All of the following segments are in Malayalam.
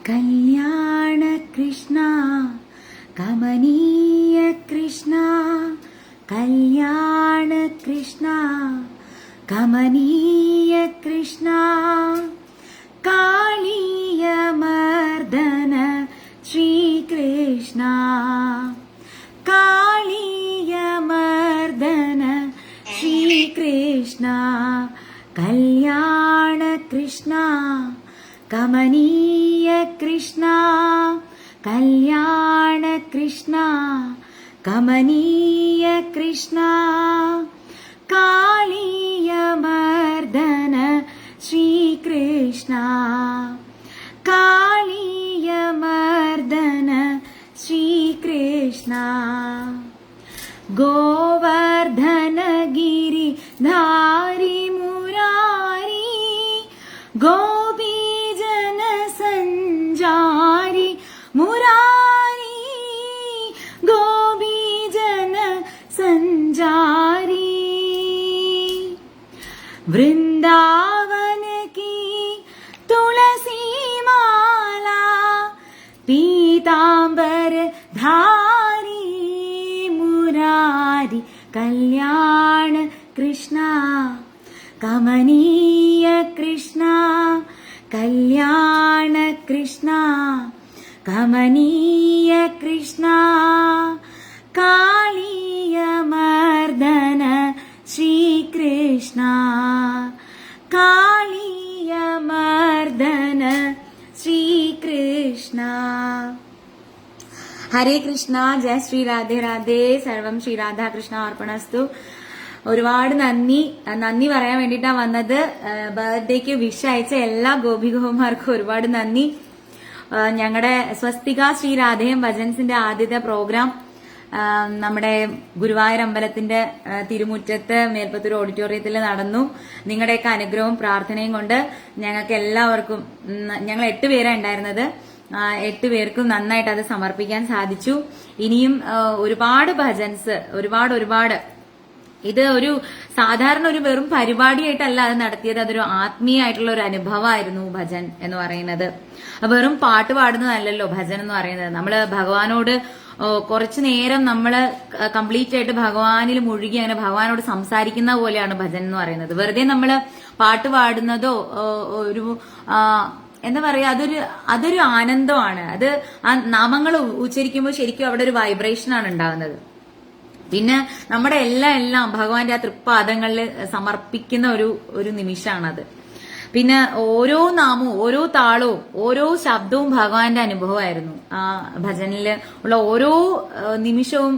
കല്യാണ കൃഷ്ണ കമനീയ കൃഷ്ണ കല്യാണ കൃഷ്ണ കമനീയ കൃഷ്ണ കാളിയ മർദന ശ്രീകൃഷ്ണ കാളിയ മർദന ശ്രീകൃഷ്ണ കല്യാണ കൃഷ്ണ കമനീയ കൃഷ്ണ കല്യാണ കൃഷ്ണ കമനീയ കൃഷ്ണ കാളിയ മർദന ശ്രീകൃഷ്ണ കാളിയ മർദന ശ്രീകൃഷ്ണ ഗോവർദ്ധനഗിരി ധാരി മുരാരി ഗോപീജന സഞ്ചാരി മുരാരി ഗോപീജന സഞ്ചാരി വൃന്ദാവന की तुलसी माला पीतांबर धारी मुरारी कल्याण कृष्ण कमनीय कृष्ण कल्याण कृष्ण कमनीय कृष्ण कालिय मर्दन श्रीकृष्ण कालिय मर्दन श्रीकृष्ण हरे कृष्ण जय श्री राधे राधे सर्वം ശ്രീ രാധാകൃഷ്ണ അർപ്പണസ്തു. ഒരുപാട് നന്ദി പറയാൻ വേണ്ടിയിട്ടാണ് വന്നത്. ബർത്ത്ഡേക്ക് വിഷ് അയച്ച എല്ലാ ഗോപികമാർക്കും ഒരുപാട് നന്ദി. ഞങ്ങളുടെ സ്വസ്തിക ശ്രീ രാധേയം ഭജൻസിന്റെ ആദ്യത്തെ പ്രോഗ്രാം നമ്മുടെ ഗുരുവായൂർ അമ്പലത്തിന്റെ തിരുമുറ്റത്ത് മേൽപ്പത്തൂർ ഓഡിറ്റോറിയത്തിൽ നടന്നു. നിങ്ങളുടെയൊക്കെ അനുഗ്രഹവും പ്രാർത്ഥനയും കൊണ്ട് ഞങ്ങൾക്ക് എല്ലാവർക്കും, ഞങ്ങൾ 8 പേരാണ് ഉണ്ടായിരുന്നത്, 8 പേർക്കും നന്നായിട്ട് അത് സമർപ്പിക്കാൻ സാധിച്ചു. ഇനിയും ഒരുപാട് ഭജൻസ്, ഒരുപാട് ഇത് ഒരു സാധാരണ ഒരു വെറും പരിപാടിയായിട്ടല്ല അത് നടത്തിയത്. അതൊരു ആത്മീയമായിട്ടുള്ള ഒരു അനുഭവമായിരുന്നു ഭജൻ എന്ന് പറയുന്നത്. വെറും പാട്ട് പാടുന്നതല്ലല്ലോ ഭജൻ എന്ന് പറയുന്നത്. നമ്മള് ഭഗവാനോട് കുറച്ചു നേരം നമ്മള് കംപ്ലീറ്റ് ആയിട്ട് ഭഗവാനിൽ മുഴുകി അങ്ങനെ ഭഗവാനോട് സംസാരിക്കുന്ന പോലെയാണ് ഭജൻ എന്ന് പറയുന്നത്. വെറുതെ നമ്മള് പാട്ട് പാടുന്നതോ ഒരു എന്താ പറയാ, അതൊരു ആനന്ദമാണ്. അത് ആ നാമങ്ങൾ ഉച്ചരിക്കുമ്പോൾ ശരിക്കും അവിടെ ഒരു വൈബ്രേഷനാണ് ഉണ്ടാകുന്നത്. പിന്നെ നമ്മുടെ എല്ലാം ഭഗവാന്റെ ആ തൃപ്പാദങ്ങളിൽ സമർപ്പിക്കുന്ന ഒരു നിമിഷമാണത്. പിന്നെ ഓരോ നാമവും ഓരോ താളവും ഓരോ ശബ്ദവും ഭഗവാന്റെ അനുഭവമായിരുന്നു. ആ ഭജനിൽ ഉള്ള ഓരോ നിമിഷവും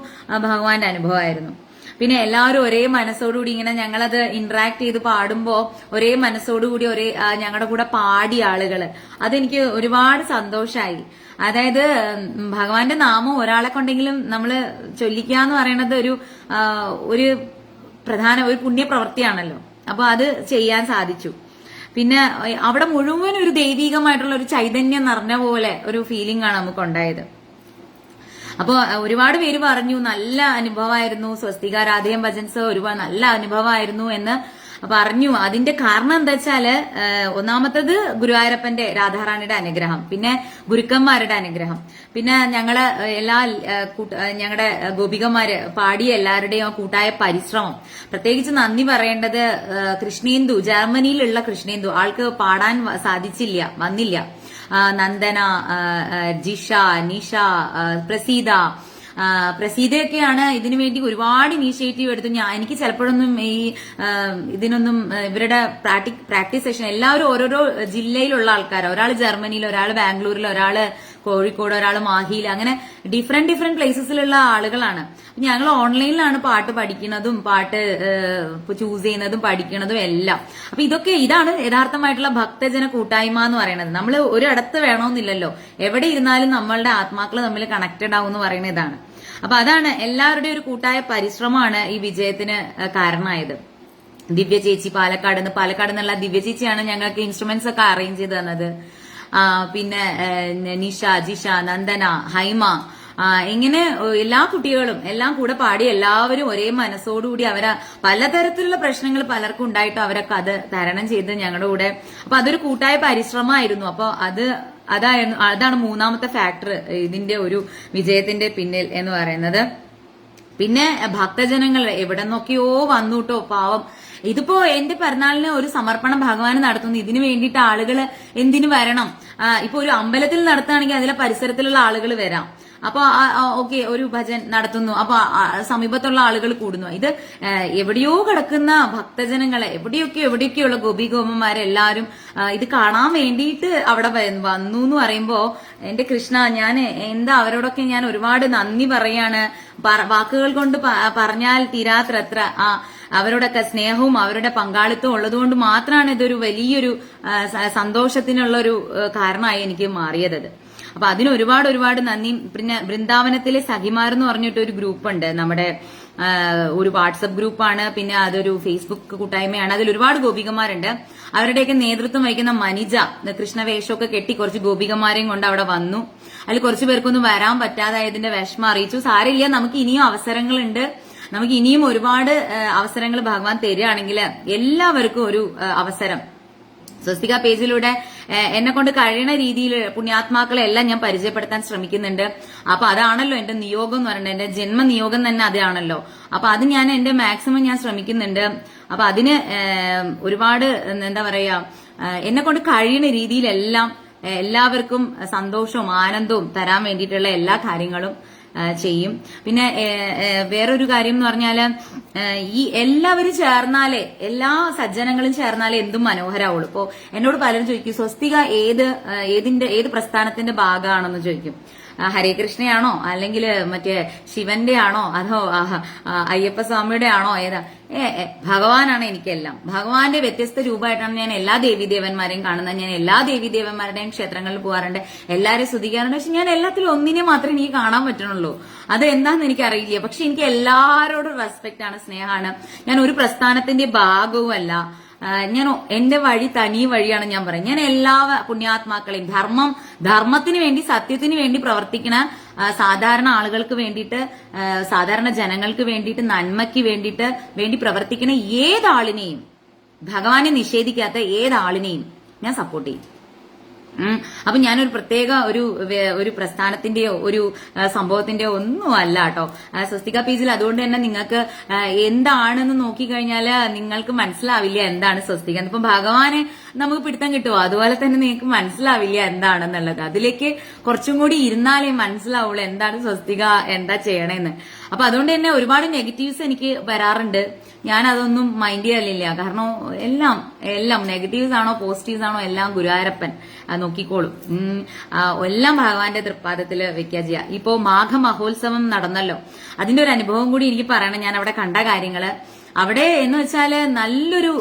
ഭഗവാന്റെ അനുഭവമായിരുന്നു. പിന്നെ എല്ലാവരും ഒരേ മനസ്സോടുകൂടി ഇങ്ങനെ ഞങ്ങളത് ഇന്ററാക്ട് ചെയ്ത് പാടുമ്പോ ഒരേ മനസ്സോടുകൂടി ഞങ്ങളുടെ കൂടെ പാടിയ ആളുകള്, അതെനിക്ക് ഒരുപാട് സന്തോഷമായി. അതായത് ഭഗവാന്റെ നാമം ഒരാളെ കൊണ്ടെങ്കിലും നമ്മള് ചൊല്ലിക്കുക എന്ന് പറയുന്നത് ഒരു പ്രധാന ഒരു പുണ്യപ്രവൃത്തിയാണല്ലോ. അപ്പൊ അത് ചെയ്യാൻ സാധിച്ചു. പിന്നെ അവിടെ മുഴുവൻ ഒരു ദൈവികമായിട്ടുള്ള ഒരു ചൈതന്യം നിറഞ്ഞ പോലെ ഒരു ഫീലിംഗ് ആണ് നമുക്ക് ഉണ്ടായത്. അപ്പൊ ഒരുപാട് പേര് പറഞ്ഞു നല്ല അനുഭവമായിരുന്നു, സ്വസ്തിക രാധേയം ഭജൻസ് ഒരുപാട് നല്ല അനുഭവമായിരുന്നു എന്ന് പറഞ്ഞു. അതിന്റെ കാരണം എന്താ വെച്ചാല്, ഒന്നാമത്തത് ഗുരുവായൂരപ്പന്റെ രാധാറാണിയുടെ അനുഗ്രഹം, പിന്നെ ഗുരുക്കന്മാരുടെ അനുഗ്രഹം, പിന്നെ ഞങ്ങളുടെ ഗോപികമാര് പാടിയ എല്ലാവരുടെയും കൂട്ടായ പരിശ്രമം. പ്രത്യേകിച്ച് നന്ദി പറയേണ്ടത് കൃഷ്ണേന്ദു, ജർമ്മനിയിലുള്ള കൃഷ്ണേന്ദു. ആൾക്ക് പാടാൻ വന്നില്ല. നന്ദന, ജിഷ, നിഷ, പ്രസീതയൊക്കെയാണ് ഇതിനു വേണ്ടി ഒരുപാട് ഇനീഷ്യേറ്റീവ് എടുത്തു. എനിക്ക് ചിലപ്പോഴൊന്നും ഇതിനൊന്നും ഇവരുടെ പ്രാക്ടീസ് സെഷൻ എല്ലാവരും ഓരോരോ ജില്ലയിലുള്ള ആൾക്കാരാണ്. ഒരാൾ ജർമ്മനിയിൽ, ഒരാൾ ബാംഗ്ലൂരിൽ, ഒരാള് കോഴിക്കോട്, ഒരാൾ മാഹിയിൽ, അങ്ങനെ ഡിഫറെന്റ് പ്ലേസസിലുള്ള ആളുകളാണ്. ഞങ്ങൾ ഓൺലൈനിലാണ് പാട്ട് പഠിക്കുന്നതും പാട്ട് ചൂസ് ചെയ്യുന്നതും പഠിക്കുന്നതും എല്ലാം. അപ്പൊ ഇതാണ് യഥാർത്ഥമായിട്ടുള്ള ഭക്തജന കൂട്ടായ്മ എന്ന് പറയുന്നത്. നമ്മൾ ഒരിടത്ത് വേണമെന്നില്ലല്ലോ, എവിടെ ഇരുന്നാലും നമ്മളുടെ ആത്മാക്കൾ തമ്മിൽ കണക്റ്റഡ് ആവും എന്ന് പറയുന്നത് ഇതാണ്. അപ്പൊ അതാണ് എല്ലാവരുടെയും ഒരു കൂട്ടായ പരിശ്രമമാണ് ഈ വിജയത്തിന് കാരണമായത്. ദിവ്യ ചേച്ചി പാലക്കാട് നിന്നുള്ള ദിവ്യ ചേച്ചിയാണ് ഞങ്ങൾക്ക് ഇൻസ്ട്രുമെന്റ്സ് ഒക്കെ അറേഞ്ച് ചെയ്ത് തന്നത്. പിന്നെ നിഷ, ജിഷ, നന്ദന, ഹൈമ, ഇങ്ങനെ എല്ലാ കുട്ടികളും എല്ലാം കൂടെ പാടി എല്ലാവരും ഒരേ മനസ്സോടുകൂടി അവരെ പലതരത്തിലുള്ള പ്രശ്നങ്ങൾ പലർക്കും ഉണ്ടായിട്ടും അവരൊക്കെ അത് തരണം ചെയ്ത് ഞങ്ങളുടെ കൂടെ. അപ്പൊ അതൊരു കൂട്ടായ പരിശ്രമമായിരുന്നു. അപ്പൊ അത് അതാണ് മൂന്നാമത്തെ ഫാക്ടർ ഇതിന്റെ ഒരു വിജയത്തിന്റെ പിന്നിൽ എന്ന് പറയുന്നത്. പിന്നെ ഭക്തജനങ്ങൾ എവിടെ നിന്നൊക്കെയോ വന്നുട്ടോ, പാവം. ഇതിപ്പോ എന്റെ പിറന്നാളിന് ഒരു സമർപ്പണം ഭഗവാന് നടത്തുന്നു. ഇതിനു വേണ്ടിയിട്ട് ആളുകൾ എന്തിനു വരണം? ഇപ്പൊ ഒരു അമ്പലത്തിൽ നടത്തുകയാണെങ്കിൽ അതിലെ പരിസരത്തിലുള്ള ആളുകൾ വരാം. അപ്പൊ ഓക്കെ, ഒരു ഭജൻ നടത്തുന്നു, അപ്പൊ സമീപത്തുള്ള ആളുകൾ കൂടുന്നു. ഇത് എവിടെയോ കിടക്കുന്ന ഭക്തജനങ്ങളെ, എവിടെയൊക്കെയുള്ള ഗോപികോമന്മാരെല്ലാരും ഇത് കാണാൻ വേണ്ടിയിട്ട് അവിടെ വന്നു എന്ന് പറയുമ്പോ എന്റെ കൃഷ്ണ, ഞാൻ അവരോടൊക്കെ ഞാൻ ഒരുപാട് നന്ദി പറയാണ്. വാക്കുകൾ കൊണ്ട് പറഞ്ഞാൽ തീരാത്രത്ര അവരോടൊക്കെ സ്നേഹവും അവരുടെ പങ്കാളിത്തവും ഉള്ളതുകൊണ്ട് മാത്രമാണ് ഇതൊരു വലിയൊരു സന്തോഷത്തിനുള്ളൊരു കാരണമായി എനിക്ക് മാറിയത്. അപ്പൊ അതിന് ഒരുപാട് നന്ദി. പിന്നെ വൃന്ദാവനത്തിലെ സഖിമാർ എന്ന് പറഞ്ഞിട്ട് ഒരു ഗ്രൂപ്പ് ഉണ്ട്, നമ്മുടെ ഒരു വാട്സപ്പ് ഗ്രൂപ്പാണ്, പിന്നെ അതൊരു ഫേസ്ബുക്ക് കൂട്ടായ്മയാണ്. അതിൽ ഒരുപാട് ഗോപികമാരുണ്ട്. അവരുടെയൊക്കെ നേതൃത്വം വഹിക്കുന്ന മനിജ കൃഷ്ണവേഷമൊക്കെ കെട്ടി കുറച്ച് ഗോപികമാരെയും കൊണ്ട് അവിടെ വന്നു. അതിൽ കുറച്ചു പേർക്കൊന്നും വരാൻ പറ്റാതായതിന്റെ വിഷമം അറിയിച്ചു. സാരമില്ല, നമുക്ക് ഇനിയും അവസരങ്ങളുണ്ട്, നമുക്ക് ഇനിയും ഒരുപാട് അവസരങ്ങൾ ഭഗവാൻ തരികയാണെങ്കിൽ എല്ലാവർക്കും ഒരു അവസരം സ്വസ്തിക പേജിലൂടെ എന്നെ കൊണ്ട് കഴിയുന്ന രീതിയിൽ പുണ്യാത്മാക്കളെ എല്ലാം ഞാൻ പരിചയപ്പെടുത്താൻ ശ്രമിക്കുന്നുണ്ട്. അപ്പൊ അതാണല്ലോ എന്റെ നിയോഗം എന്ന് പറയുന്നത്, എന്റെ ജന്മനിയോഗം തന്നെ അതാണല്ലോ. അപ്പൊ അത് ഞാൻ എന്റെ മാക്സിമം ഞാൻ ശ്രമിക്കുന്നുണ്ട്. അപ്പൊ അതിന് ഒരുപാട് എന്താ പറയാ, എന്നെ കൊണ്ട് കഴിയുന്ന രീതിയിലെല്ലാം എല്ലാവർക്കും സന്തോഷവും ആനന്ദവും തരാൻ വേണ്ടിയിട്ടുള്ള എല്ലാ കാര്യങ്ങളും ചെയ്യും. പിന്നെ വേറൊരു കാര്യം എന്ന് പറഞ്ഞാല്, ഈ എല്ലാവരും ചേർന്നാലേ, എല്ലാ സജ്ജനങ്ങളും ചേർന്നാലേ എന്തും മനോഹരാവുള്ളൂ. ഇപ്പോ എന്നോട് പലരും ചോദിക്കും, സ്വസ്തിക ഏത് പ്രസ്ഥാനത്തിന്റെ ഭാഗമാണെന്ന് ചോദിക്കും. ഹരേ കൃഷ്ണയാണോ, അല്ലെങ്കിൽ മറ്റേ ശിവന്റെ ആണോ, അതോ അയ്യപ്പസ്വാമിയുടെ ആണോ, ഏതാ? ഭഗവാനാണ് എനിക്കെല്ലാം. ഭഗവാന്റെ വ്യത്യസ്ത രൂപമായിട്ടാണ് ഞാൻ എല്ലാ ദേവീദേവന്മാരെയും കാണുന്നത്. ഞാൻ എല്ലാ ദേവീദേവന്മാരുടെയും ക്ഷേത്രങ്ങളിൽ പോകാറുണ്ട്, എല്ലാവരെയും സ്തുതിക്കാറുണ്ട്. പക്ഷെ ഞാൻ എല്ലാത്തിലും ഒന്നിനെ മാത്രമേ എനിക്ക് കാണാൻ പറ്റണുള്ളൂ. അത് എന്താന്ന് എനിക്കറിയില്ല. പക്ഷെ എനിക്ക് എല്ലാവരോടും റെസ്പെക്ട് ആണ്, സ്നേഹമാണ്. ഞാൻ ഒരു പ്രസ്ഥാനത്തിന്റെ ഭാഗവും അല്ല. ഞാൻ എന്റെ വഴി തനി വഴിയാണ് ഞാൻ പറയുന്നത്. ഞാൻ എല്ലാ പുണ്യാത്മാക്കളെയും ധർമ്മത്തിന് വേണ്ടി, സത്യത്തിന് വേണ്ടി പ്രവർത്തിക്കുന്ന സാധാരണ ആളുകൾക്ക് വേണ്ടിയിട്ട്, സാധാരണ ജനങ്ങൾക്ക് വേണ്ടിയിട്ട്, നന്മയ്ക്ക് വേണ്ടി പ്രവർത്തിക്കുന്ന ഏതാളിനെയും, ഭഗവാനെ നിഷേധിക്കാത്ത ഏതാളിനെയും ഞാൻ സപ്പോർട്ട് ചെയ്യും. അപ്പൊ ഞാനൊരു പ്രത്യേക ഒരു പ്രസ്ഥാനത്തിന്റെയോ ഒരു സംഭവത്തിന്റെയോ ഒന്നും അല്ല കേട്ടോ. സ്വസ്തിക പേജിൽ അതുകൊണ്ട് തന്നെ നിങ്ങൾക്ക് എന്താണെന്ന് നോക്കിക്കഴിഞ്ഞാൽ നിങ്ങൾക്ക് മനസ്സിലാവില്ല എന്താണ് സ്വസ്തിക. ഇപ്പൊ ഭഗവാനെ നമുക്ക് പിടുത്തം കിട്ടുമോ, അതുപോലെ തന്നെ നിങ്ങൾക്ക് മനസ്സിലാവില്ല എന്താണെന്നുള്ളത്. അതിലേക്ക് കുറച്ചും കൂടി ഇരുന്നാലേ മനസ്സിലാവുള്ളൂ എന്താണ് സ്വസ്തിക, എന്താ ചെയ്യണേന്ന്. അപ്പൊ അതുകൊണ്ട് തന്നെ ഒരുപാട് നെഗറ്റീവ്സ് എനിക്ക് വരാറുണ്ട്. ഞാൻ അതൊന്നും മൈൻഡ് ചെയ്യാറില്ല. കാരണം എല്ലാം നെഗറ്റീവ്സ് ആണോ പോസിറ്റീവ്സ് ആണോ എല്ലാം ഗുരുവായൂരപ്പൻ നോക്കിക്കോളും. എല്ലാം ഭഗവാന്റെ തൃപ്പാദത്തിൽ വെക്കുക ചെയ്യുക. ഇപ്പോ മാഘ മഹോത്സവം നടന്നല്ലോ, അതിന്റെ ഒരു അനുഭവം കൂടി എനിക്ക് പറയണം. ഞാൻ അവിടെ കണ്ട കാര്യങ്ങള്, അവിടെ എന്ന് വെച്ചാല് നല്ലൊരു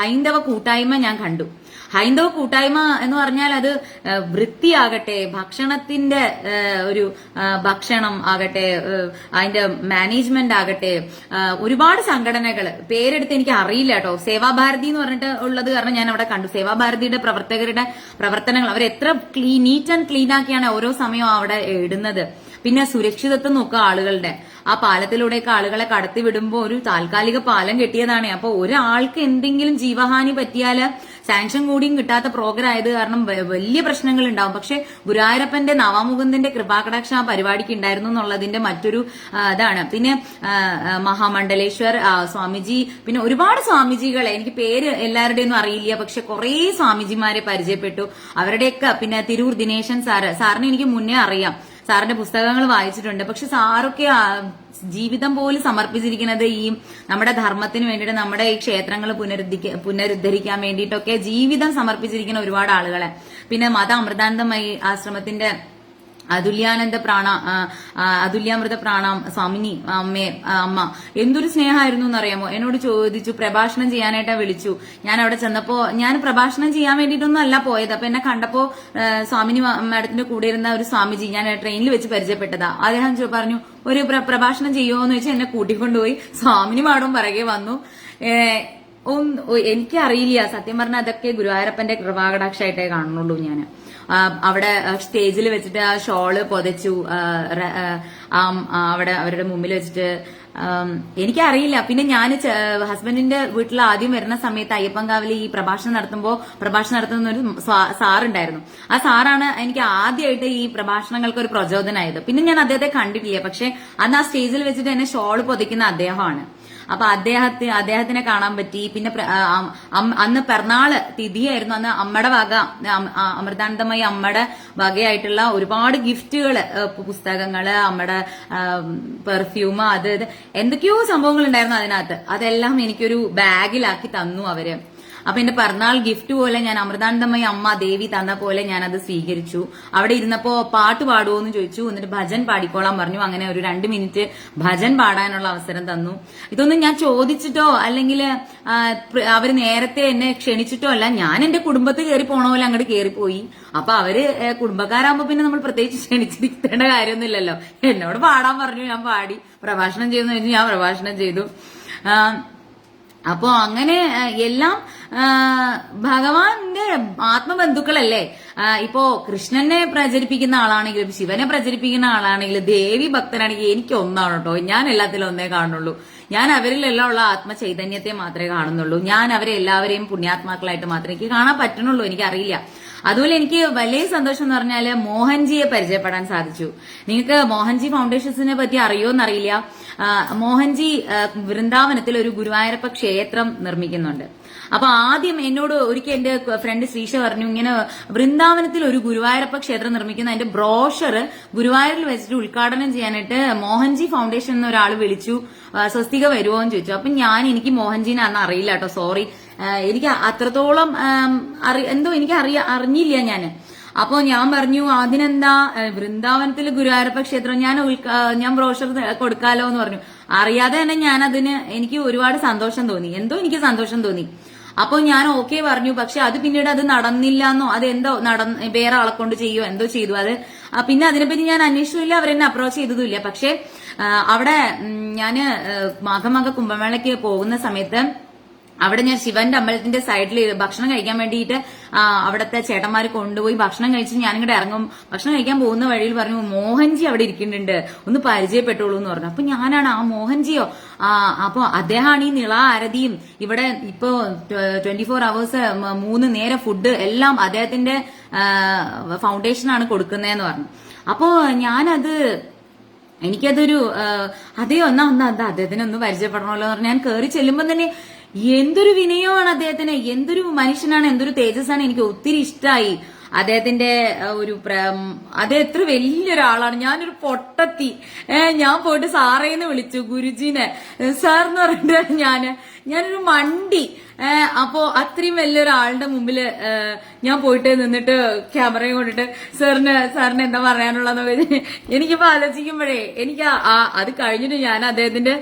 ഹൈന്ദവ കൂട്ടായ്മ ഞാൻ കണ്ടു. ഹൈന്ദവ കൂട്ടായ്മ എന്ന് പറഞ്ഞാൽ അത് വൃത്തിയാകട്ടെ, ഭക്ഷണത്തിന്റെ ഒരു ഭക്ഷണം ആകട്ടെ, അതിന്റെ മാനേജ്മെന്റ് ആകട്ടെ, ഒരുപാട് സംഘടനകൾ പേരെടുത്ത് എനിക്ക് അറിയില്ല കേട്ടോ. സേവാഭാരതി എന്ന് പറഞ്ഞിട്ട് ഉള്ളത് കാരണം ഞാൻ അവിടെ കണ്ടു. സേവാഭാരതിയുടെ പ്രവർത്തകരുടെ പ്രവർത്തനങ്ങൾ അവരെത്ര നീറ്റ് ആൻഡ് ക്ലീൻ ആക്കിയാണ് ഓരോ സമയവും അവിടെ ഇടുന്നത്. പിന്നെ സുരക്ഷിതത്വം നോക്കുക ആളുകളുടെ. ആ പാലത്തിലൂടെയൊക്കെ ആളുകളെ കടത്തി വിടുമ്പോൾ ഒരു താൽക്കാലിക പാലം കെട്ടിയതാണ്. അപ്പൊ ഒരാൾക്ക് എന്തെങ്കിലും ജീവഹാനി പറ്റിയാല് സാങ്ഷൻ കൂടിയും കിട്ടാത്ത പ്രോഗ്രാം ആയത് കാരണം വലിയ പ്രശ്നങ്ങൾ ഉണ്ടാവും. പക്ഷെ ഗുരുവായൂരപ്പന്റെ നവാമുകുന്ദന്റെ കൃപാകടാക്ഷം ആ പരിപാടിക്ക് ഉണ്ടായിരുന്നു എന്നുള്ളതിന്റെ മറ്റൊരു ഇതാണ്. പിന്നെ മഹാമണ്ഡലേശ്വർ സ്വാമിജി, പിന്നെ ഒരുപാട് സ്വാമിജികളെ എനിക്ക് പേര് എല്ലാവരുടെയൊന്നും അറിയില്ല, പക്ഷെ കുറെ സ്വാമിജിമാരെ പരിചയപ്പെട്ടു. അവരുടെയൊക്കെ പിന്നെ തിരൂർ ദിനേശൻ സാറിനെ എനിക്ക് മുന്നേ അറിയാം, സാറിന്റെ പുസ്തകങ്ങൾ വായിച്ചിട്ടുണ്ട്. പക്ഷെ സാറൊക്കെ ജീവിതം പോലും സമർപ്പിച്ചിരിക്കുന്നത് ഈ നമ്മുടെ ധർമ്മത്തിന് വേണ്ടിയിട്ട്, നമ്മുടെ ഈ ക്ഷേത്രങ്ങൾ പുനരുദ്ധരിക്കാൻ വേണ്ടിയിട്ടൊക്കെ ജീവിതം സമർപ്പിച്ചിരിക്കുന്ന ഒരുപാട് ആളുകളെ. പിന്നെ മത അമൃതാനന്ദമയി ആശ്രമത്തിന്റെ അതുല്യാമൃത പ്രാണാം സ്വാമിനി അമ്മ എന്തൊരു സ്നേഹമായിരുന്നു എന്നറിയാമോ. എന്നോട് ചോദിച്ചു, പ്രഭാഷണം ചെയ്യാനായിട്ട് വിളിച്ചു. ഞാൻ അവിടെ ചെന്നപ്പോ, ഞാൻ പ്രഭാഷണം ചെയ്യാൻ വേണ്ടിയിട്ടൊന്നും അല്ല പോയത്. അപ്പൊ എന്നെ കണ്ടപ്പോ സ്വാമിനി മാഡത്തിന്റെ കൂടെ ഇരുന്ന ഒരു സ്വാമിജി ഞാൻ ട്രെയിനിൽ വെച്ച് പരിചയപ്പെട്ടതാ. അദ്ദേഹം പറഞ്ഞു, ഒരു പ്രഭാഷണം ചെയ്യുമോ എന്ന് വെച്ചാൽ എന്നെ കൂട്ടിക്കൊണ്ടുപോയി. സ്വാമിനി മാഡവും പിറകെ വന്നു. എനിക്കറിയില്ല സത്യം പറഞ്ഞാൽ, അതൊക്കെ ഗുരുവായൂരപ്പന്റെ കൃപാകടാക്ഷമായിട്ടേ കാണുന്നുള്ളൂ. ഞാൻ അവിടെ സ്റ്റേജിൽ വെച്ചിട്ട് ആ ഷോള് പൊതച്ചു, അവിടെ അവരുടെ മുമ്പിൽ വെച്ചിട്ട് എനിക്കറിയില്ല. പിന്നെ ഞാൻ ഹസ്ബൻഡിന്റെ വീട്ടിൽ ആദ്യം വരുന്ന സമയത്ത് അയ്യപ്പൻകാവിൽ ഈ പ്രഭാഷണം നടത്തുന്ന ഒരു സാറുണ്ടായിരുന്നു. ആ സാറാണ് എനിക്ക് ആദ്യമായിട്ട് ഈ പ്രഭാഷണങ്ങൾക്ക് ഒരു പ്രചോദനമായത്. പിന്നെ ഞാൻ അദ്ദേഹത്തെ കണ്ടിട്ടില്ല. പക്ഷെ അന്ന് ആ സ്റ്റേജിൽ വെച്ചിട്ട് എന്നെ ഷോള് പൊതിക്കുന്ന അദ്ദേഹമാണ്. അപ്പൊ അദ്ദേഹത്തിനെ കാണാൻ പറ്റി. പിന്നെ അന്ന് പിറന്നാള് തിഥിയായിരുന്നു. അന്ന് അമ്മയുടെ വക, അമൃതാനന്ദമയി അമ്മയുടെ വകയായിട്ടുള്ള ഒരുപാട് ഗിഫ്റ്റുകള്, പുസ്തകങ്ങള്, അമ്മയുടെ പെർഫ്യൂം, അത് എന്തൊക്കെയോ സംഭവങ്ങൾ ഉണ്ടായിരുന്നു അതിനകത്ത്. അതെല്ലാം എനിക്കൊരു ബാഗിലാക്കി തന്നു അവര്. അപ്പൊ എന്റെ പിറന്നാൾ ഗിഫ്റ്റ് പോലെ ഞാൻ അമൃതാനന്ദമയി അമ്മ ദേവി തന്ന പോലെ ഞാൻ അത് സ്വീകരിച്ചു. അവിടെ ഇരുന്നപ്പോ പാട്ട് പാടുമോ എന്ന് ചോദിച്ചു. എന്നിട്ട് ഭജൻ പാടിക്കോളാൻ പറഞ്ഞു. അങ്ങനെ ഒരു 2 മിനിറ്റ് ഭജൻ പാടാനുള്ള അവസരം തന്നു. ഇതൊന്നും ഞാൻ ചോദിച്ചിട്ടോ അല്ലെങ്കിൽ അവര് നേരത്തെ എന്നെ ക്ഷണിച്ചിട്ടോ അല്ല. ഞാൻ എന്റെ കുടുംബത്തിൽ കയറി പോണ പോലെ അങ്ങോട്ട് കയറിപ്പോയി. അപ്പൊ അവര് കുടുംബക്കാരാകുമ്പോ പിന്നെ നമ്മൾ പ്രത്യേകിച്ച് ക്ഷണിച്ചിരിക്കേണ്ട കാര്യമൊന്നുമില്ലല്ലോ. എന്നോട് പാടാൻ പറഞ്ഞു, ഞാൻ പാടി. പ്രഭാഷണം ചെയ്യുന്ന വെച്ച് ഞാൻ പ്രഭാഷണം ചെയ്തു. അപ്പോ അങ്ങനെ എല്ലാം ഭഗവാന്റെ ആത്മബന്ധുക്കളല്ലേ. ഇപ്പോ കൃഷ്ണനെ പ്രചരിപ്പിക്കുന്ന ആളാണെങ്കിലും ശിവനെ പ്രചരിപ്പിക്കുന്ന ആളാണെങ്കിലും ദേവി ഭക്തനാണെങ്കിൽ എനിക്ക് ഒന്നാണ് കേട്ടോ. ഞാൻ എല്ലാത്തിലും ഒന്നേ കാണുന്നുള്ളൂ. ഞാൻ അവരിലെല്ലാം ഉള്ള ആത്മചൈതന്യത്തെ മാത്രമേ കാണുന്നുള്ളൂ. ഞാൻ അവരെ എല്ലാവരെയും പുണ്യാത്മാക്കളായിട്ട് മാത്രമേ എനിക്ക് കാണാൻ പറ്റണുള്ളൂ. എനിക്കറിയില്ല. അതുപോലെ എനിക്ക് വലിയ സന്തോഷം എന്ന് പറഞ്ഞാല് മോഹൻജിയെ പരിചയപ്പെടാൻ സാധിച്ചു. നിങ്ങൾക്ക് മോഹൻജി ഫൗണ്ടേഷൻസിനെ പറ്റി അറിയോന്നറിയില്ല. മോഹൻജി വൃന്ദാവനത്തിൽ ഒരു ഗുരുവായൂരപ്പ ക്ഷേത്രം നിർമ്മിക്കുന്നുണ്ട്. അപ്പൊ ആദ്യം എന്നോട് ഒരിക്കൽ എന്റെ ഫ്രണ്ട് ശ്രീഷ പറഞ്ഞു, ഇങ്ങനെ വൃന്ദാവനത്തിൽ ഒരു ഗുരുവായൂരപ്പ ക്ഷേത്രം നിർമ്മിക്കുന്ന അതിന്റെ ബ്രോഷർ ഗുരുവായൂരിൽ വെച്ചിട്ട് ഉദ്ഘാടനം ചെയ്യാനായിട്ട് മോഹൻജി ഫൗണ്ടേഷൻ എന്ന ഒരാൾ വിളിച്ചു, സ്വസ്തിക വരുമോ എന്ന് ചോദിച്ചു. അപ്പൊ എനിക്ക് മോഹൻജിനെ അന്ന് അറിയില്ല കേട്ടോ, സോറി. എനിക്ക് അത്രത്തോളം എന്തോ എനിക്ക് അറിഞ്ഞില്ല ഞാന്. അപ്പൊ ഞാൻ പറഞ്ഞു, അതിനെന്താ വൃന്ദാവനത്തിൽ ഗുരുവായൂരപ്പ ക്ഷേത്രം ഞാൻ ബ്രോഷർ കൊടുക്കാലോ എന്ന് പറഞ്ഞു. അറിയാതെ തന്നെ എനിക്ക് ഒരുപാട് സന്തോഷം തോന്നി. എനിക്ക് സന്തോഷം തോന്നി. അപ്പൊ ഞാൻ ഓക്കെ പറഞ്ഞു. പക്ഷെ അത് പിന്നീട് അത് നടന്നില്ല എന്നോ അതെന്തോ വേറെ ആളെ കൊണ്ട് ചെയ്യോ എന്തോ ചെയ്തു. അത് പിന്നെ അതിനെപ്പറ്റി ഞാൻ അന്വേഷിച്ചില്ല, അവരെന്നെ അപ്രോച്ച് ചെയ്തതുമില്ല. പക്ഷെ അവിടെ ഞാന് മാഘമാഘ കുംഭമേളയ്ക്ക് പോകുന്ന സമയത്ത് അവിടെ ഞാൻ ശിവന്റെ അമ്പലത്തിന്റെ സൈഡിൽ ഭക്ഷണം കഴിക്കാൻ വേണ്ടിയിട്ട് അവിടത്തെ ചേട്ടന്മാർ കൊണ്ടുപോയി ഭക്ഷണം കഴിച്ച് ഞാനിങ്ങോട്ട് ഇറങ്ങും. ഭക്ഷണം കഴിക്കാൻ പോകുന്ന വഴിയിൽ പറഞ്ഞു, മോഹൻജി അവിടെ ഇരിക്കുന്നുണ്ട്, ഒന്ന് പരിചയപ്പെട്ടോളൂ എന്ന് പറഞ്ഞു. അപ്പൊ ഞാനാണ് ആ മോഹൻജിയോ? അപ്പൊ അദ്ദേഹമാണ് ഈ നിള ആരതിയും ഇവിടെ ഇപ്പോ 24 hours 3 നേരം ഫുഡ് എല്ലാം അദ്ദേഹത്തിന്റെ ഫൗണ്ടേഷനാണ് കൊടുക്കുന്നതെന്ന് പറഞ്ഞു. അപ്പോ എനിക്കതൊരു അതെയോ എന്നാ അദ്ദേഹത്തിനെ ഒന്ന് പരിചയപ്പെടണമല്ലോ എന്ന് പറഞ്ഞു. ഞാൻ കയറി ചെല്ലുമ്പോൾ തന്നെ എന്തൊരു വിനയമാണ് അദ്ദേഹത്തിന്, എന്തൊരു മനുഷ്യനാണ്, എന്തൊരു തേജസ്സാണ്. എനിക്ക് ഒത്തിരി ഇഷ്ടമായി അദ്ദേഹത്തിന്റെ അത് എത്ര വലിയൊരാളാണ്. ഞാനൊരു പൊട്ടത്തി. ഞാൻ പോയിട്ട് സാറേന്ന് വിളിച്ചു, ഗുരുജീനെ സാർ എന്ന് പറഞ്ഞിട്ട് ഞാനൊരു മണ്ടി. അപ്പോ അത്രയും വലിയൊരാളുടെ മുമ്പില് ഞാൻ പോയിട്ട് നിന്നിട്ട് ക്യാമറയും കൊണ്ടിട്ട് സാറിന് എന്താ പറയാനുള്ളതെന്ന് എനിക്കിപ്പോ ആലോചിക്കുമ്പോഴേ എനിക്ക് അത് കഴിഞ്ഞിട്ട് ഞാൻ അദ്ദേഹത്തിന്റെ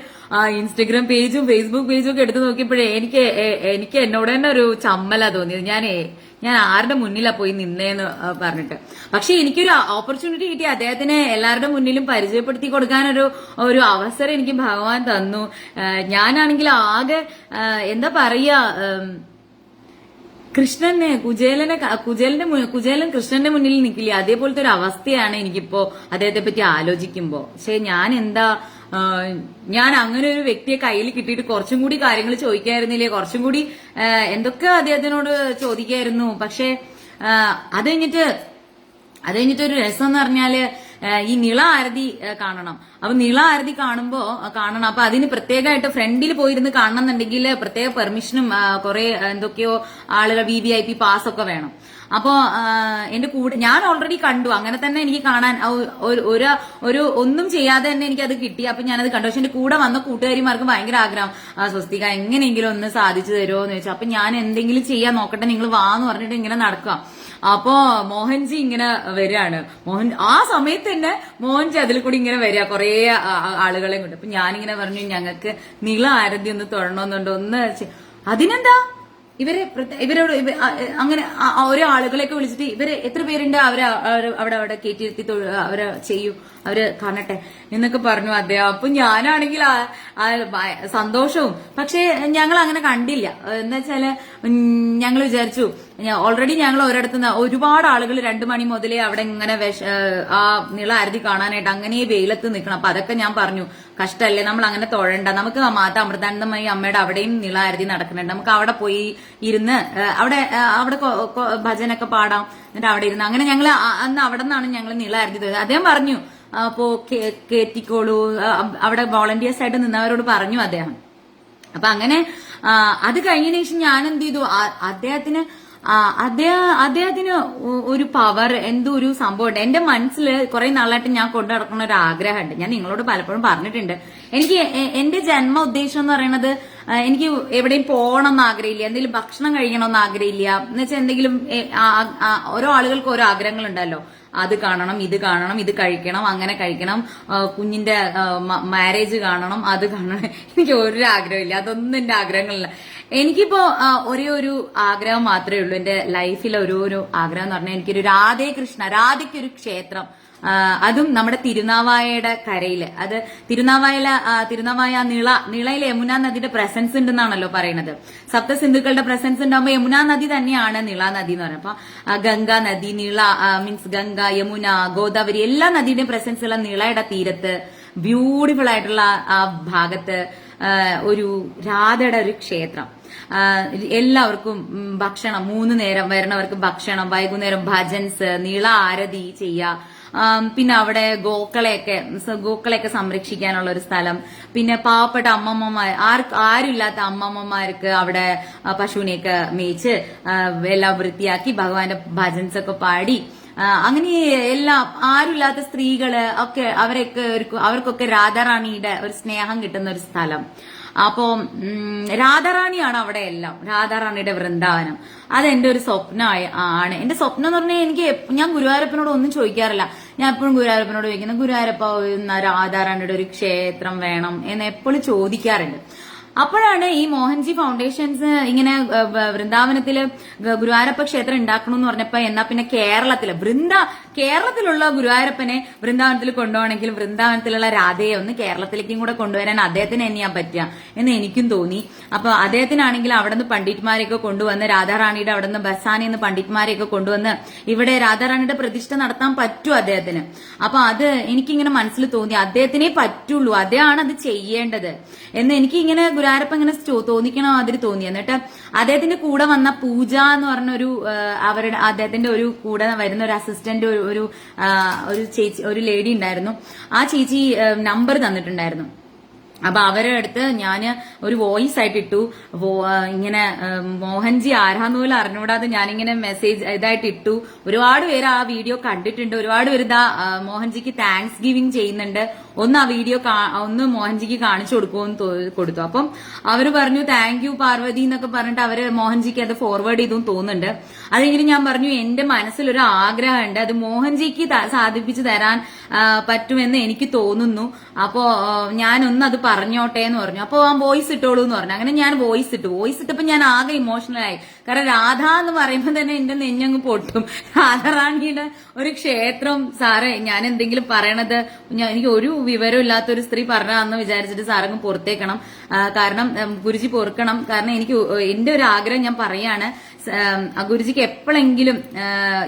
ഇൻസ്റ്റഗ്രാം പേജും ഫേസ്ബുക്ക് പേജും ഒക്കെ എടുത്തു നോക്കിയപ്പോഴേ എനിക്ക് എന്നോട് തന്നെ ഒരു ചമ്മലാ തോന്നിയത്. ഞാൻ ആരുടെ മുന്നിലാ പോയി നിന്നേന്ന് പറഞ്ഞിട്ട്. പക്ഷെ എനിക്കൊരു ഓപ്പർച്യൂണിറ്റി കിട്ടി. അദ്ദേഹത്തിന് എല്ലാവരുടെ മുന്നിലും പരിചയപ്പെടുത്തി കൊടുക്കാനൊരു അവസരം എനിക്ക് ഭഗവാൻ തന്നു. ഞാനാണെങ്കിൽ ആകെ എന്താ പറയാ, കുചേലൻ കൃഷ്ണന്റെ മുന്നിൽ നിൽക്കില്ല, അതേപോലത്തെ ഒരു അവസ്ഥയാണ് എനിക്കിപ്പോ അദ്ദേഹത്തെ പറ്റി ആലോചിക്കുമ്പോ. പക്ഷെ ഞാൻ അങ്ങനെ ഒരു വ്യക്തിയെ കയ്യിൽ കിട്ടിയിട്ട് കുറച്ചും കൂടി കാര്യങ്ങൾ ചോദിക്കായിരുന്നില്ലേ, കുറച്ചും കൂടി എന്തൊക്കെ അദ്ദേഹത്തിനോട് ചോദിക്കായിരുന്നു. പക്ഷെ അത് കഴിഞ്ഞിട്ട് ഒരു രസം എന്ന് പറഞ്ഞാല് ഈ നിള ആരതി കാണണം. അപ്പൊ നിള ആരതി കാണണം. അപ്പൊ അതിന് പ്രത്യേകമായിട്ട് ഫ്രണ്ടിൽ പോയിരുന്ന് കാണണമെന്നുണ്ടെങ്കിൽ പ്രത്യേക പെർമിഷനും കുറെ എന്തൊക്കെയോ ആളുകൾ VIP പാസ്സൊക്കെ വേണം. അപ്പോ എന്റെ കൂടെ ഞാൻ ഓൾറെഡി കണ്ടു. അങ്ങനെ തന്നെ എനിക്ക് കാണാൻ ഒന്നും ചെയ്യാതെ തന്നെ എനിക്കത് കിട്ടി. അപ്പൊ ഞാനത് കണ്ടു. പക്ഷെ എന്റെ കൂടെ വന്ന കൂട്ടുകാരിമാർക്ക് ഭയങ്കര ആഗ്രഹം, സ്വസ്തിക എങ്ങനെയെങ്കിലും ഒന്ന് സാധിച്ചു തരുമോ എന്ന് ചോദിച്ചു. അപ്പൊ ഞാൻ എന്തെങ്കിലും ചെയ്യാൻ നോക്കട്ടെ, നിങ്ങൾ വാന്ന് പറഞ്ഞിട്ട് ഇങ്ങനെ നടക്കുക. അപ്പോ മോഹൻജി ഇങ്ങനെ വരികയാണ്. ആ സമയത്ത് തന്നെ മോഹൻജി അതിൽ കൂടി ഇങ്ങനെ വരിക കുറെ ആളുകളെയും കൊണ്ട്. അപ്പൊ ഞാനിങ്ങനെ പറഞ്ഞു, ഞങ്ങൾക്ക് നിള ആരതി ഒന്ന് തൊഴണമെന്നുണ്ടോ, അതിനെന്താ ഇവരോട് അങ്ങനെ ഓരോ ആളുകളെയൊക്കെ വിളിച്ചിട്ട് ഇവര് എത്ര പേരുണ്ട് അവിടെ കയറ്റിയിരുത്തി അവരെ ചെയ്യൂ, അവര് കാണട്ടെ എന്നൊക്കെ പറഞ്ഞു അദ്ദേഹം. അപ്പൊ ഞാനാണെങ്കിൽ സന്തോഷവും. പക്ഷെ ഞങ്ങൾ അങ്ങനെ കണ്ടില്ല. എന്താ വെച്ചാല് ഞങ്ങൾ വിചാരിച്ചു ഓൾറെഡി ഞങ്ങൾ ഒരിടത്ത് ഒരുപാട് ആളുകൾ 2 മണി മുതലേ അവിടെ ഇങ്ങനെ ആ നിള ആരതി കാണാനായിട്ട് അങ്ങനെ വെയിലത്ത് നിൽക്കണം. അപ്പൊ അതൊക്കെ ഞാൻ പറഞ്ഞു, കഷ്ടല്ലേ, നമ്മൾ അങ്ങനെ തൊഴണ്ട, നമുക്ക് മാത അമൃതാനന്ദമയി അമ്മയുടെ അവിടെയും നിള ആരതി നടക്കുന്നുണ്ട്, നമുക്ക് അവിടെ പോയി ഇരുന്ന് അവിടെ ഭജനൊക്കെ പാടാം, എന്നിട്ട് അവിടെ ഇരുന്ന് അങ്ങനെ ഞങ്ങൾ അന്ന് അവിടെ നിന്നാണ് ഞങ്ങൾ നിള ആരതി തൊഴുന്നത്. അദ്ദേഹം പറഞ്ഞു അപ്പോ കേറ്റിക്കോളൂ, അവിടെ വോളണ്ടിയേഴ്സ് ആയിട്ട് നിന്നവരോട് പറഞ്ഞു അദ്ദേഹം. അപ്പൊ അങ്ങനെ അത് കഴിഞ്ഞതിന് ശേഷം ഞാൻ എന്ത് ചെയ്തു, അദ്ദേഹത്തിന് ഒരു പവർ, എന്തോ ഒരു സംഭവമുണ്ട് എന്റെ മനസ്സിൽ. കുറെ നാളായിട്ട് ഞാൻ കൊണ്ടു നടക്കുന്ന ഒരു ആഗ്രഹമുണ്ട്, ഞാൻ നിങ്ങളോട് പലപ്പോഴും പറഞ്ഞിട്ടുണ്ട്. എനിക്ക് എന്റെ ജന്മ ഉദ്ദേശം എന്ന് പറയുന്നത്, എനിക്ക് എവിടെയും പോകണമെന്ന് ആഗ്രഹമില്ല, എന്തെങ്കിലും ഭക്ഷണം കഴിക്കണമെന്ന് ആഗ്രഹമില്ല. എന്ന് വെച്ചാൽ എന്തെങ്കിലും ഓരോ ആളുകൾക്ക് ഓരോ ആഗ്രഹങ്ങളുണ്ടല്ലോ, അത് കാണണം, ഇത് കാണണം, ഇത് കഴിക്കണം, അങ്ങനെ കഴിക്കണം, കുഞ്ഞിന്റെ മാരേജ് കാണണം, അത് കാണണം. എനിക്ക് ഒരു ആഗ്രഹമില്ല, അതൊന്നും എന്റെ ആഗ്രഹങ്ങളില്ല. എനിക്കിപ്പോ ഒരേ ഒരു ആഗ്രഹം മാത്രമേ ഉള്ളൂ എന്റെ ലൈഫിലെ ഓരോരോ ആഗ്രഹം എന്ന് പറഞ്ഞാൽ, എനിക്കൊരു രാധയ്ക്കൊരു ക്ഷേത്രം, അതും നമ്മുടെ തിരുനാവായയുടെ കരയില്. അത് തിരുനാവായ നിളയിലെ യമുനാ നദിയുടെ പ്രസൻസ് ഉണ്ടെന്നാണല്ലോ പറയുന്നത്. സപ്തസിന്ധുക്കളുടെ പ്രസൻസ് ഉണ്ടാകുമ്പോൾ യമുനാ നദി തന്നെയാണ് നിള നദി എന്ന് പറയുന്നത്. അപ്പൊ ഗംഗാ നദി, മീൻസ് ഗംഗ, യമുന, ഗോദാവരി എല്ലാ നദിയുടെയും പ്രസൻസ് ഉള്ള നിളയുടെ തീരത്ത്, ബ്യൂട്ടിഫുൾ ആയിട്ടുള്ള ആ ഭാഗത്ത് ഒരു രാധയുടെ ഒരു ക്ഷേത്രം. എല്ലാവർക്കും ഭക്ഷണം, 3 നേരം വരുന്നവർക്ക് ഭക്ഷണം, വൈകുന്നേരം ഭജൻസ്, നിള ആരതി ചെയ്യുക. പിന്നെ അവിടെ ഗോക്കളെയൊക്കെ സംരക്ഷിക്കാനുള്ള ഒരു സ്ഥലം. പിന്നെ പാവപ്പെട്ട അമ്മമ്മമാർ, ആരുമില്ലാത്ത അമ്മമ്മമാർക്ക് അവിടെ പശുവിനെയൊക്കെ മേയിച്ച് എല്ലാം വൃത്തിയാക്കി ഭഗവാന്റെ ഭജൻസ് ഒക്കെ പാടി, അങ്ങനെ എല്ലാം ആരുമില്ലാത്ത സ്ത്രീകള് ഒക്കെ അവർക്കൊക്കെ രാധാറാണിയുടെ ഒരു സ്നേഹം കിട്ടുന്ന ഒരു സ്ഥലം. അപ്പോ രാധാറാണിയാണ് അവിടെ എല്ലാം, രാധാറാണിയുടെ വൃന്ദാവനം. അതെന്റെ ഒരു സ്വപ്നമാണ്. എന്റെ സ്വപ്നം എന്ന് പറഞ്ഞാൽ ഞാൻ ഗുരുവായൂരപ്പനോട് ഒന്നും ചോദിക്കാറില്ല. ഞാൻ എപ്പോഴും ഗുരുവായൂരപ്പനോട് ചോദിക്കുന്നത്, ഗുരുവായൂരപ്പ രാധാറാണിയുടെ ഒരു ക്ഷേത്രം വേണം എന്ന് എപ്പോഴും ചോദിക്കാറുണ്ട്. അപ്പോഴാണ് ഈ മോഹൻജി ഫൗണ്ടേഷൻസ് ഇങ്ങനെ വൃന്ദാവനത്തില് ഗുരുവായൂരപ്പ ക്ഷേത്രം ഉണ്ടാക്കണമെന്ന് പറഞ്ഞപ്പോ, എന്നാ പിന്നെ കേരളത്തിലുള്ള ഗുരുവായൂരപ്പനെ വൃന്ദാവനത്തിൽ കൊണ്ടുപോകണമെങ്കിൽ വൃന്ദാവനത്തിലുള്ള രാധയെ ഒന്ന് കേരളത്തിലേക്കും കൂടെ കൊണ്ടുവരാൻ അദ്ദേഹത്തിന് തന്നെയാ പറ്റുക എന്ന് എനിക്കും തോന്നി. അപ്പൊ അദ്ദേഹത്തിനാണെങ്കിൽ അവിടെ നിന്ന് പണ്ഡിറ്റ്മാരെയൊക്കെ കൊണ്ടുവന്ന്, രാധാറാണിയുടെ അവിടെ നിന്ന് ബസാനെന്ന് പണ്ഡിറ്റ്മാരെയൊക്കെ കൊണ്ടുവന്ന് ഇവിടെ രാധാറാണിയുടെ പ്രതിഷ്ഠ നടത്താൻ പറ്റും അദ്ദേഹത്തിന്. അപ്പൊ അത് എനിക്കിങ്ങനെ മനസ്സിൽ തോന്നി, അദ്ദേഹത്തിനേ പറ്റുള്ളൂ, അദ്ദേഹമാണ് അത് ചെയ്യേണ്ടത് എന്ന് എനിക്കിങ്ങനെ ഗുരുവായൂരപ്പ ഇങ്ങനെ തോന്നിക്കണം അതിന് തോന്നി. എന്നിട്ട് അദ്ദേഹത്തിന്റെ കൂടെ വന്ന പൂജ എന്ന് പറഞ്ഞ അദ്ദേഹത്തിന്റെ ഒരു കൂടെ വരുന്ന ഒരു അസിസ്റ്റന്റ്, ഒരു ചേച്ചി, ഒരു ലേഡി ഉണ്ടായിരുന്നു. ആ ചേച്ചി നമ്പർ തന്നിട്ടുണ്ടായിരുന്നു. അപ്പൊ അവരുടെ അടുത്ത് ഞാൻ ഒരു വോയിസ് ആയിട്ട് ഇട്ടു. ഇങ്ങനെ മോഹൻജി ആരാന്ന് പോലും അറിഞ്ഞുകൂടാതെ ഞാനിങ്ങനെ മെസ്സേജ് ഇതായിട്ട് ഇട്ടു. ഒരുപാട് പേര് ആ വീഡിയോ കണ്ടിട്ടുണ്ട്. ഒരുപാട് പേര് മോഹൻജിക്ക് താങ്ക്സ് ഗിവിംഗ് ചെയ്യുന്നുണ്ട്. ഒന്ന് ആ വീഡിയോ ഒന്ന് മോഹൻജിക്ക് കാണിച്ചു കൊടുക്കുമെന്ന് കൊടുത്തു. അപ്പം അവര് പറഞ്ഞു താങ്ക് യു പാർവതി എന്നൊക്കെ പറഞ്ഞിട്ട് അവര് മോഹൻജിക്ക് അത് ഫോർവേഡ് ചെയ്തു തോന്നുന്നുണ്ട്. അതെങ്കിലും ഞാൻ പറഞ്ഞു എന്റെ മനസ്സിലൊരു ആഗ്രഹമുണ്ട്, അത് മോഹൻജിക്ക് സാധിപ്പിച്ചു തരാൻ പറ്റുമെന്ന് എനിക്ക് തോന്നുന്നു. അപ്പോ ഞാനൊന്ന് അത് പറഞ്ഞോട്ടെ എന്ന് പറഞ്ഞു. അപ്പൊ ആ വോയിസ് ഇട്ടോളൂ എന്ന് പറഞ്ഞു. അങ്ങനെ ഞാൻ വോയിസ് ഇട്ടപ്പോ ഞാൻ ആകെ ഇമോഷണൽ ആയി. കാരണം രാധ എന്ന് പറയുമ്പോൾ തന്നെ എന്റെ നെഞ്ഞങ്ങ് പൊട്ടും. രാധാറാണിയുടെ ഒരു ക്ഷേത്രം, സാറേ ഞാൻ എന്തെങ്കിലും പറയണത് എനിക്ക് ഒരു വിവരം ഇല്ലാത്ത ഒരു സ്ത്രീ പറഞ്ഞാന്ന് വിചാരിച്ചിട്ട് സാറങ്ങ് പുറത്തേക്കണം. കാരണം ഗുരുജി പൊറുക്കണം. കാരണം എന്റെ ഒരു ആഗ്രഹം ഞാൻ പറയാണ്, ഗുരുജിക്ക് എപ്പോഴെങ്കിലും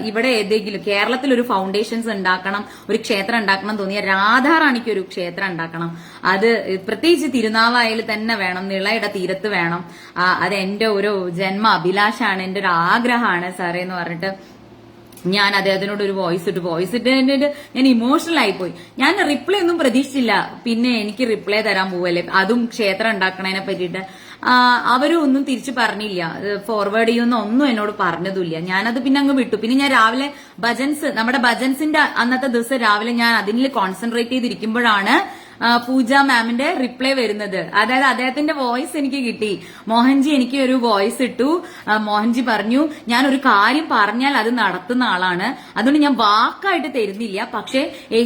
ഇവിടെ ഏതെങ്കിലും കേരളത്തിൽ ഒരു ഫൗണ്ടേഷൻസ് ഉണ്ടാക്കണം, ഒരു ക്ഷേത്രം ഉണ്ടാക്കണം തോന്നിയ രാധാറാണിക്ക് ഒരു ക്ഷേത്രം ഉണ്ടാക്കണം. അത് പ്രത്യേകിച്ച് തിരുനാവായയിൽ തന്നെ വേണം, നിളയുടെ തീരത്ത് വേണം. അത് എന്റെ ഒരു ജന്മ അഭിലാഷമാണ്, എന്റെ ഒരു ആഗ്രഹമാണ് സാറേ എന്ന് പറഞ്ഞിട്ട് ഞാൻ അദ്ദേഹത്തിനോട് ഒരു വോയിസ് ഇട്ട് ഞാൻ ഇമോഷണൽ ആയിപ്പോയി. ഞാൻ റിപ്ലൈ ഒന്നും പ്രതീക്ഷിച്ചില്ല. പിന്നെ എനിക്ക് റിപ്ലൈ തരാൻ പോവല്ലേ, അതും ക്ഷേത്രം ഉണ്ടാക്കണതിനെ പറ്റിയിട്ട്. അവരും ഒന്നും തിരിച്ചു പറഞ്ഞില്ല, ഫോർവേഡ് ചെയ്യുന്ന ഒന്നും എന്നോട് പറഞ്ഞതുമില്ല. ഞാനത് പിന്നെ അങ്ങ് വിട്ടു. പിന്നെ ഞാൻ രാവിലെ നമ്മുടെ ഭജൻസിന്റെ അന്നത്തെ ദിവസം രാവിലെ ഞാൻ അതിൽ കോൺസെൻട്രേറ്റ് ചെയ്തിരിക്കുമ്പോഴാണ് പൂജ മാമിന്റെ റിപ്ലൈ വരുന്നത്. അതായത് അദ്ദേഹത്തിന്റെ വോയിസ് എനിക്ക് കിട്ടി. മോഹൻജി എനിക്ക് ഒരു വോയിസ് ഇട്ടു. മോഹൻജി പറഞ്ഞു ഞാൻ ഒരു കാര്യം പറഞ്ഞാൽ അത് നടത്തുന്ന ആളാണ്, അതുകൊണ്ട് ഞാൻ വാക്കായിട്ട് തരുന്നില്ല. പക്ഷെ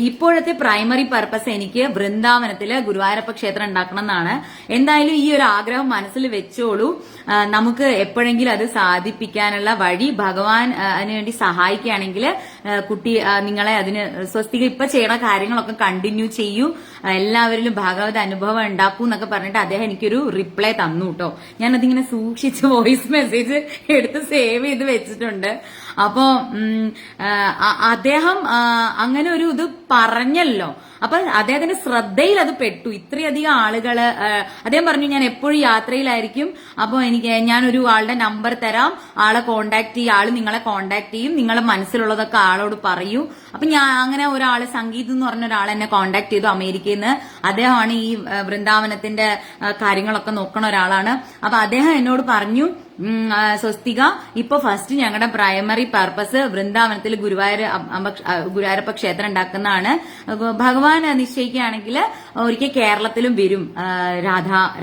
ഇപ്പോഴത്തെ പ്രൈമറി പർപ്പസ് എനിക്ക് വൃന്ദാവനത്തില് ഗുരുവായൂരപ്പ ക്ഷേത്രം ഉണ്ടാക്കണം എന്നാണ്. എന്തായാലും ഈ ഒരു ആഗ്രഹം മനസ്സിൽ വെച്ചോളൂ. നമുക്ക് എപ്പോഴെങ്കിലും അത് സാധിപ്പിക്കാനുള്ള വഴി ഭഗവാൻ അതിനുവേണ്ടി സഹായിക്കുകയാണെങ്കിൽ കുട്ടി നിങ്ങളെ അതിന് സ്വസ്തിക ഇപ്പൊ ചെയ്യണ കാര്യങ്ങളൊക്കെ കണ്ടിന്യൂ ചെയ്യൂ, എല്ലാവരിലും ഭാഗവത അനുഭവം ഉണ്ടാക്കൂ എന്നൊക്കെ പറഞ്ഞിട്ട് അദ്ദേഹം എനിക്കൊരു റിപ്ലൈ തന്നു കേട്ടോ. ഞാനതിങ്ങനെ സൂക്ഷിച്ച് വോയിസ് മെസ്സേജ് എടുത്ത് സേവ് ചെയ്ത് വെച്ചിട്ടുണ്ട്. അപ്പോ അദ്ദേഹം അങ്ങനെ ഒരു ഇത് പറഞ്ഞല്ലോ. അപ്പൊ അദ്ദേഹത്തിന്റെ ശ്രദ്ധയിൽ അത് പെട്ടു. ഇത്രയധികം ആളുകള് അദ്ദേഹം പറഞ്ഞു ഞാൻ എപ്പോഴും യാത്രയിലായിരിക്കും, അപ്പൊ ഞാനൊരു ആളുടെ നമ്പർ തരാം, ആളെ കോണ്ടാക്ട് ചെയ്യും, ആള് നിങ്ങളെ കോണ്ടാക്ട് ചെയ്യും, നിങ്ങളെ മനസ്സിലുള്ളതൊക്കെ ആളോട് പറയൂ. അപ്പൊ ഞാൻ അങ്ങനെ ഒരാള് സംഗീത് എന്ന് പറഞ്ഞ ഒരാൾ എന്നെ കോണ്ടാക്ട് ചെയ്തു അമേരിക്കയിൽ നിന്ന്. അദ്ദേഹമാണ് ഈ വൃന്ദാവനത്തിന്റെ കാര്യങ്ങളൊക്കെ നോക്കണ ഒരാളാണ്. അപ്പൊ അദ്ദേഹം എന്നോട് പറഞ്ഞു, സ്വസ്തിക ഇപ്പൊ ഫസ്റ്റ് ഞങ്ങളുടെ പ്രൈമറി പർപ്പസ് വൃന്ദാവനത്തിൽ ഗുരുവായൂരപ്പ ക്ഷേത്രം ഉണ്ടാക്കുന്നതാണ്. ഭഗവാൻ നിശ്ചയിക്കുകയാണെങ്കിൽ ഒരിക്കൽ കേരളത്തിലും വരും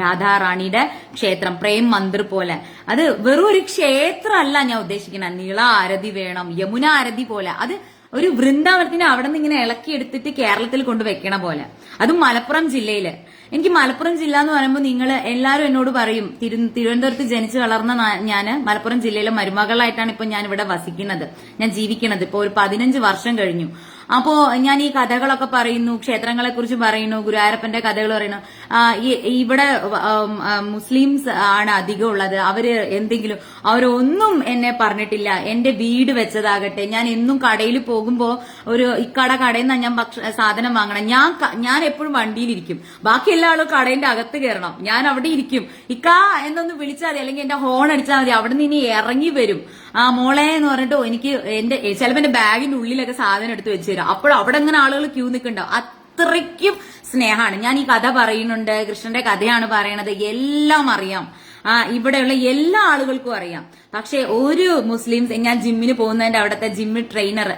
രാധാറാണിയുടെ ക്ഷേത്രം, പ്രേം മന്ദിർ പോലെ. അത് വെറും ഒരു ക്ഷേത്രമല്ല ഞാൻ ഉദ്ദേശിക്കുന്നത്, നീള ആരതി വേണം, യമുന ആരതി പോലെ. അത് ഒരു വൃന്ദാവനത്തിന് അവിടെ നിന്ന് ഇങ്ങനെ ഇളക്കിയെടുത്തിട്ട് കേരളത്തിൽ കൊണ്ടുവെക്കണ പോലെ. അതും മലപ്പുറം ജില്ലയില്. എനിക്ക് മലപ്പുറം ജില്ല എന്ന് പറയുമ്പോൾ നിങ്ങൾ എല്ലാവരും എന്നോട് പറയും, തിരുവനന്തപുരത്ത് ജനിച്ചു വളർന്ന ഞാന് മലപ്പുറം ജില്ലയിലെ മരുമകളായിട്ടാണ് ഇപ്പൊ ഞാൻ ഇവിടെ വസിക്കുന്നത്, ഞാൻ ജീവിക്കുന്നത്. ഇപ്പൊ ഒരു 15 വർഷം കഴിഞ്ഞു. അപ്പോ ഞാൻ ഈ കഥകളൊക്കെ പറയുന്നു, ക്ഷേത്രങ്ങളെ കുറിച്ച് പറയുന്നു, ഗുരുവായൂരപ്പന്റെ കഥകൾ പറയുന്നു. ഇവിടെ മുസ്ലിംസ് ആണ് അധികം ഉള്ളത്. അവരൊന്നും എന്നെ പറഞ്ഞിട്ടില്ല. എന്റെ വീട് വെച്ചതാകട്ടെ, ഞാൻ എന്നും കടയിൽ പോകുമ്പോ ഒരു കടയിൽ നിന്നാണ് ഞാൻ സാധനം വാങ്ങണം. ഞാൻ എപ്പോഴും വണ്ടിയിലിരിക്കും, ബാക്കി എല്ലാ ആളും കടയുടെ അകത്ത് കയറണം, ഞാൻ അവിടെ ഇരിക്കും. ഇക്കാ എന്നൊന്ന് വിളിച്ചാൽ മതി, അല്ലെങ്കിൽ എന്റെ ഹോൺ അടിച്ചാൽ മതി, അവിടെ നിന്ന് ഇനി ഇറങ്ങി വരും. മോളെ എന്ന് പറഞ്ഞിട്ട് എനിക്ക് ചിലപ്പോ എന്റെ ബാഗിന്റെ ഉള്ളിലൊക്കെ സാധനം എടുത്ത് വെച്ച് തരും. അപ്പോൾ അവിടെ അങ്ങനെ ആളുകൾ ക്യൂ നിൽക്കുന്നുണ്ടാവും. അത്രയ്ക്കും സ്നേഹമാണ്. ഞാൻ ഈ കഥ പറയുന്നുണ്ട്, കൃഷ്ണന്റെ കഥയാണ് പറയണത്, എല്ലാം അറിയാം. ഇവിടെയുള്ള എല്ലാ ആളുകൾക്കും അറിയാം. പക്ഷെ ഒരു മുസ്ലിംസ്, ഞാൻ ജിമ്മിന് പോകുന്നതിന്റെ അവിടുത്തെ ജിമ്മ് ട്രെയിനർ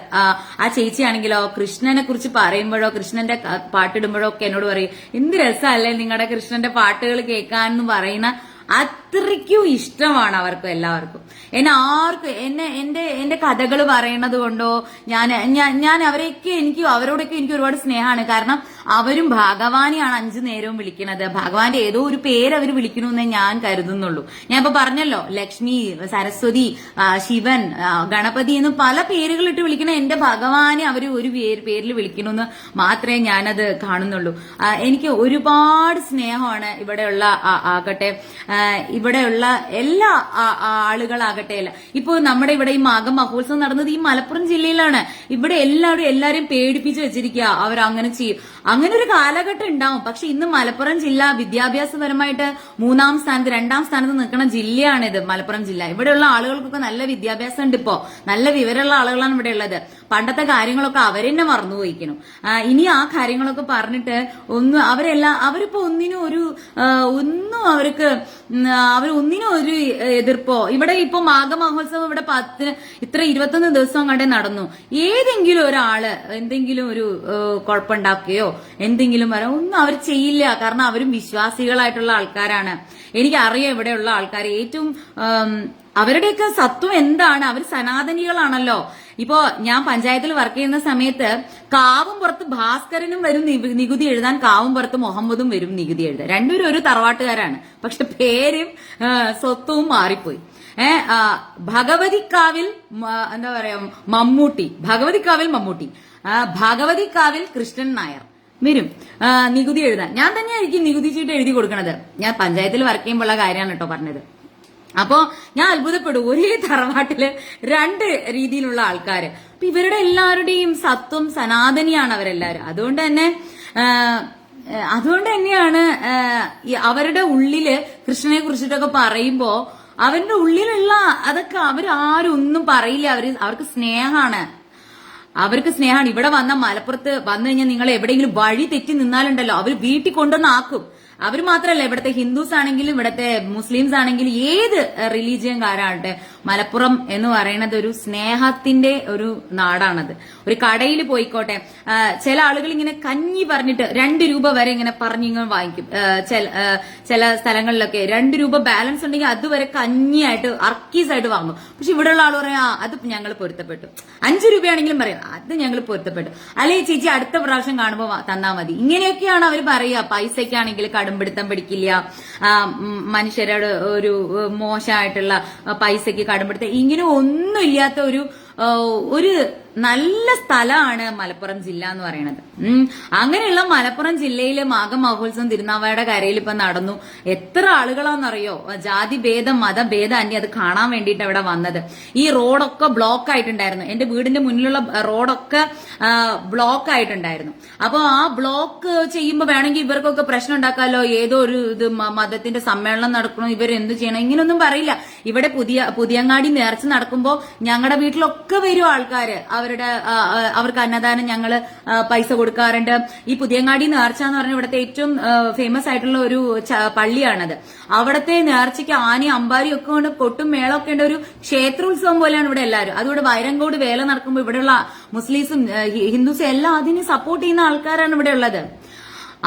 ആ ചേച്ചിയാണെങ്കിലോ കൃഷ്ണനെ കുറിച്ച് പറയുമ്പോഴോ കൃഷ്ണന്റെ പാട്ടിടുമ്പോഴോ ഒക്കെ എന്നോട് പറയും, എന്ത് രസമല്ലേ നിങ്ങളുടെ കൃഷ്ണന്റെ പാട്ടുകൾ കേൾക്കാന്ന് പറയുന്ന അത്രയ്ക്കും ഇഷ്ടമാണ് അവർക്ക് എല്ലാവർക്കും. എന്റെ കഥകൾ പറയണത് കൊണ്ടോ ഞാൻ അവരോടൊക്കെ എനിക്ക് ഒരുപാട് സ്നേഹമാണ്. കാരണം അവരും ഭഗവാനെയാണ് 5 നേരവും വിളിക്കുന്നത്. ഭഗവാന്റെ ഏതോ ഒരു പേര് അവർ വിളിക്കണമെന്നേ ഞാൻ കരുതുന്നുള്ളൂ. ഞാൻ ഇപ്പൊ പറഞ്ഞല്ലോ, ലക്ഷ്മി, സരസ്വതി, ശിവൻ, ഗണപതി എന്ന് പല പേരുകളിട്ട് വിളിക്കണ എന്റെ ഭഗവാനെ അവര് ഒരു പേരിൽ വിളിക്കണമെന്ന് മാത്രമേ ഞാനത് കാണുന്നുള്ളൂ. എനിക്ക് ഒരുപാട് സ്നേഹമാണ് ഇവിടെയുള്ള ആകട്ടെ, ഇവിടെയുള്ള എല്ലാ ആളുകളാകട്ടെ. ഇപ്പൊ നമ്മുടെ ഇവിടെ ഈ മാഘ മഹോത്സവം നടന്നത് ഈ മലപ്പുറം ജില്ലയിലാണ്. ഇവിടെ എല്ലാവരും പേടിപ്പിച്ചു വെച്ചിരിക്കുക, അവരങ്ങനെ ചെയ്യും. അങ്ങനെ ഒരു കാലഘട്ടം ഉണ്ടാവും. പക്ഷെ ഇന്ന് മലപ്പുറം ജില്ല വിദ്യാഭ്യാസപരമായിട്ട് 3-ാം സ്ഥാനത്ത് 2-ാം സ്ഥാനത്ത് നിൽക്കുന്ന ജില്ലയാണിത് മലപ്പുറം ജില്ല. ഇവിടെയുള്ള ആളുകൾക്കൊക്കെ നല്ല വിദ്യാഭ്യാസം ഉണ്ട്. ഇപ്പോ നല്ല വിവരമുള്ള ആളുകളാണ് ഇവിടെ ഉള്ളത്. പണ്ടത്തെ കാര്യങ്ങളൊക്കെ അവരെന്നെ മറന്നുപോയിക്കണം. ഇനി ആ കാര്യങ്ങളൊക്കെ പറഞ്ഞിട്ട് അവരിപ്പോ ഒന്നിനും ഒരു എതിർപ്പോ. ഇവിടെ ഇപ്പൊ മാഘമഹോത്സവം ഇവിടെ 21 ദിവസം കണ്ടേ നടന്നു. ഏതെങ്കിലും ഒരാള് എന്തെങ്കിലും ഒരു കുഴപ്പമുണ്ടാക്കുകയോ എന്തെങ്കിലും ഒന്നും അവർ ചെയ്യില്ല. കാരണം അവരും വിശ്വാസികളായിട്ടുള്ള ആൾക്കാരാണ്. എനിക്കറിയാം ഇവിടെയുള്ള ആൾക്കാർ ഏറ്റവും അവരുടെയൊക്കെ സത്വം എന്താണ്, അവർ സനാതനികളാണല്ലോ. ഇപ്പോ ഞാൻ പഞ്ചായത്തിൽ വർക്ക് ചെയ്യുന്ന സമയത്ത് കാവും പുറത്ത് ഭാസ്കരനും വരും നികുതി എഴുതാൻ, കാവും പുറത്ത് മുഹമ്മദും വരും നികുതി എഴുതാൻ. രണ്ടുപേരും ഒരു തറവാട്ടുകാരാണ്, പക്ഷെ പേരും സ്വത്വവും മാറിപ്പോയി. ഭഗവതിക്കാവിൽ എന്താ പറയാ മമ്മൂട്ടി, ഭഗവതിക്കാവിൽ കൃഷ്ണൻ നായർ വരും നികുതി എഴുതാൻ. ഞാൻ തന്നെയായിരിക്കും നികുതി ചീട്ട് എഴുതി കൊടുക്കണത്. ഞാൻ പഞ്ചായത്തിൽ വർക്ക് ചെയ്യുമ്പോഴുള്ള കാര്യമാണ് കേട്ടോ പറഞ്ഞത്. അപ്പോ ഞാൻ അത്ഭുതപ്പെടും, ഒരേ തറവാട്ടില് 2 രീതിയിലുള്ള ആൾക്കാര്. അപ്പൊ ഇവരുടെ എല്ലാവരുടെയും സത്വം സനാതനിയാണ് അവരെല്ലാവരും. അതുകൊണ്ട് തന്നെയാണ് അവരുടെ ഉള്ളില് കൃഷ്ണനെ കുറിച്ചിട്ടൊക്കെ പറയുമ്പോ അവരുടെ ഉള്ളിലുള്ള അതൊക്കെ അവരാരും ഒന്നും പറയില്ല. അവർക്ക് സ്നേഹമാണ്. ഇവിടെ മലപ്പുറത്ത് വന്നു കഴിഞ്ഞാൽ നിങ്ങൾ എവിടെയെങ്കിലും വഴി തെറ്റി നിന്നാലുണ്ടല്ലോ അവർ വീട്ടിൽ കൊണ്ടുവന്നാക്കും. അവർ മാത്രമല്ല, ഇവിടുത്തെ ഹിന്ദുസ് ആണെങ്കിലും ഇവിടുത്തെ മുസ്ലിംസ് ആണെങ്കിലും ഏത് റിലീജിയൻകാരാകട്ടെ മലപ്പുറം എന്ന് പറയുന്നത് ഒരു സ്നേഹത്തിന്റെ ഒരു നാടാണത്. ഒരു കടയിൽ പോയിക്കോട്ടെ, ചില ആളുകൾ ഇങ്ങനെ കഞ്ഞി പറഞ്ഞിട്ട് 2 രൂപ വരെ ഇങ്ങനെ പറഞ്ഞിങ്ങനെ വാങ്ങിക്കും. ചില സ്ഥലങ്ങളിലൊക്കെ 2 രൂപ ബാലൻസ് ഉണ്ടെങ്കിൽ അതുവരെ കഞ്ഞിയായിട്ട് അർക്കീസായിട്ട് വാങ്ങും. പക്ഷെ ഇവിടെയുള്ള ആൾ പറയാ അത് ഞങ്ങൾ പൊരുത്തപ്പെട്ടു. 5 രൂപയാണെങ്കിലും പറയും അത് ഞങ്ങൾ പൊരുത്തപ്പെട്ടു, അല്ലെങ്കിൽ ചേച്ചി അടുത്ത പ്രാവശ്യം കാണുമ്പോൾ തന്നാ മതി. ഇങ്ങനെയൊക്കെയാണ് അവർ പറയുക. പൈസയ്ക്കാണെങ്കിൽ കടുംപിടുത്തം പിടിക്കില്ല, മനുഷ്യരോട് ഒരു മോശമായിട്ടുള്ള പൈസയ്ക്ക് കടുംപിടുത്തം, ഇങ്ങനെ ഒന്നുമില്ലാത്ത ഒരു നല്ല സ്ഥലമാണ് മലപ്പുറം ജില്ല എന്ന് പറയുന്നത്. അങ്ങനെയുള്ള മലപ്പുറം ജില്ലയിലെ മാഘമഹോത്സവം തിരുനാവായുടെ കരയിൽ ഇപ്പൊ നടന്നു. എത്ര ആളുകളാണെന്നറിയോ? ജാതി ഭേദം മതഭേദം അന്യ അത് കാണാൻ വേണ്ടിയിട്ട് അവിടെ വന്നത്. ഈ റോഡൊക്കെ ബ്ലോക്ക് ആയിട്ടുണ്ടായിരുന്നു. എന്റെ വീടിന്റെ മുന്നിലുള്ള റോഡൊക്കെ ബ്ലോക്ക് ആയിട്ടുണ്ടായിരുന്നു. അപ്പൊ ആ ബ്ലോക്ക് ചെയ്യുമ്പോൾ വേണമെങ്കിൽ ഇവർക്കൊക്കെ പ്രശ്നം ഉണ്ടാക്കാമല്ലോ. ഏതോ ഒരു മതത്തിന്റെ സമ്മേളനം നടക്കണം, ഇവരെന്ത് ചെയ്യണം, ഇങ്ങനൊന്നും പറയില്ല. ഇവിടെ പുതിയങ്ങാടി നേർച്ച നടക്കുമ്പോ ഞങ്ങളുടെ വീട്ടിലൊക്കെ വരും ആൾക്കാര്. അവർക്ക് അന്നദാനം ഞങ്ങള് പൈസ കൊടുക്കാറുണ്ട്. ഈ പുതിയങ്ങാടി നേർച്ച എന്ന് പറഞ്ഞാൽ ഇവിടുത്തെ ഏറ്റവും ഫേമസ് ആയിട്ടുള്ള ഒരു പള്ളിയാണത്. അവിടത്തെ നേർച്ചയ്ക്ക് ആനയും അമ്പാരിയും ഒക്കെ കൊണ്ട് കൊട്ടും മേളമൊക്കെ ഉണ്ട്. ഒരു ക്ഷേത്രോത്സവം പോലെയാണ് ഇവിടെ എല്ലാവരും. അതുകൊണ്ട് വൈരങ്കോട് വേല നടക്കുമ്പോൾ ഇവിടെയുള്ള മുസ്ലിംസും ഹിന്ദുസും എല്ലാം അതിനെ സപ്പോർട്ട് ചെയ്യുന്ന ആൾക്കാരാണ് ഇവിടെ ഉള്ളത്.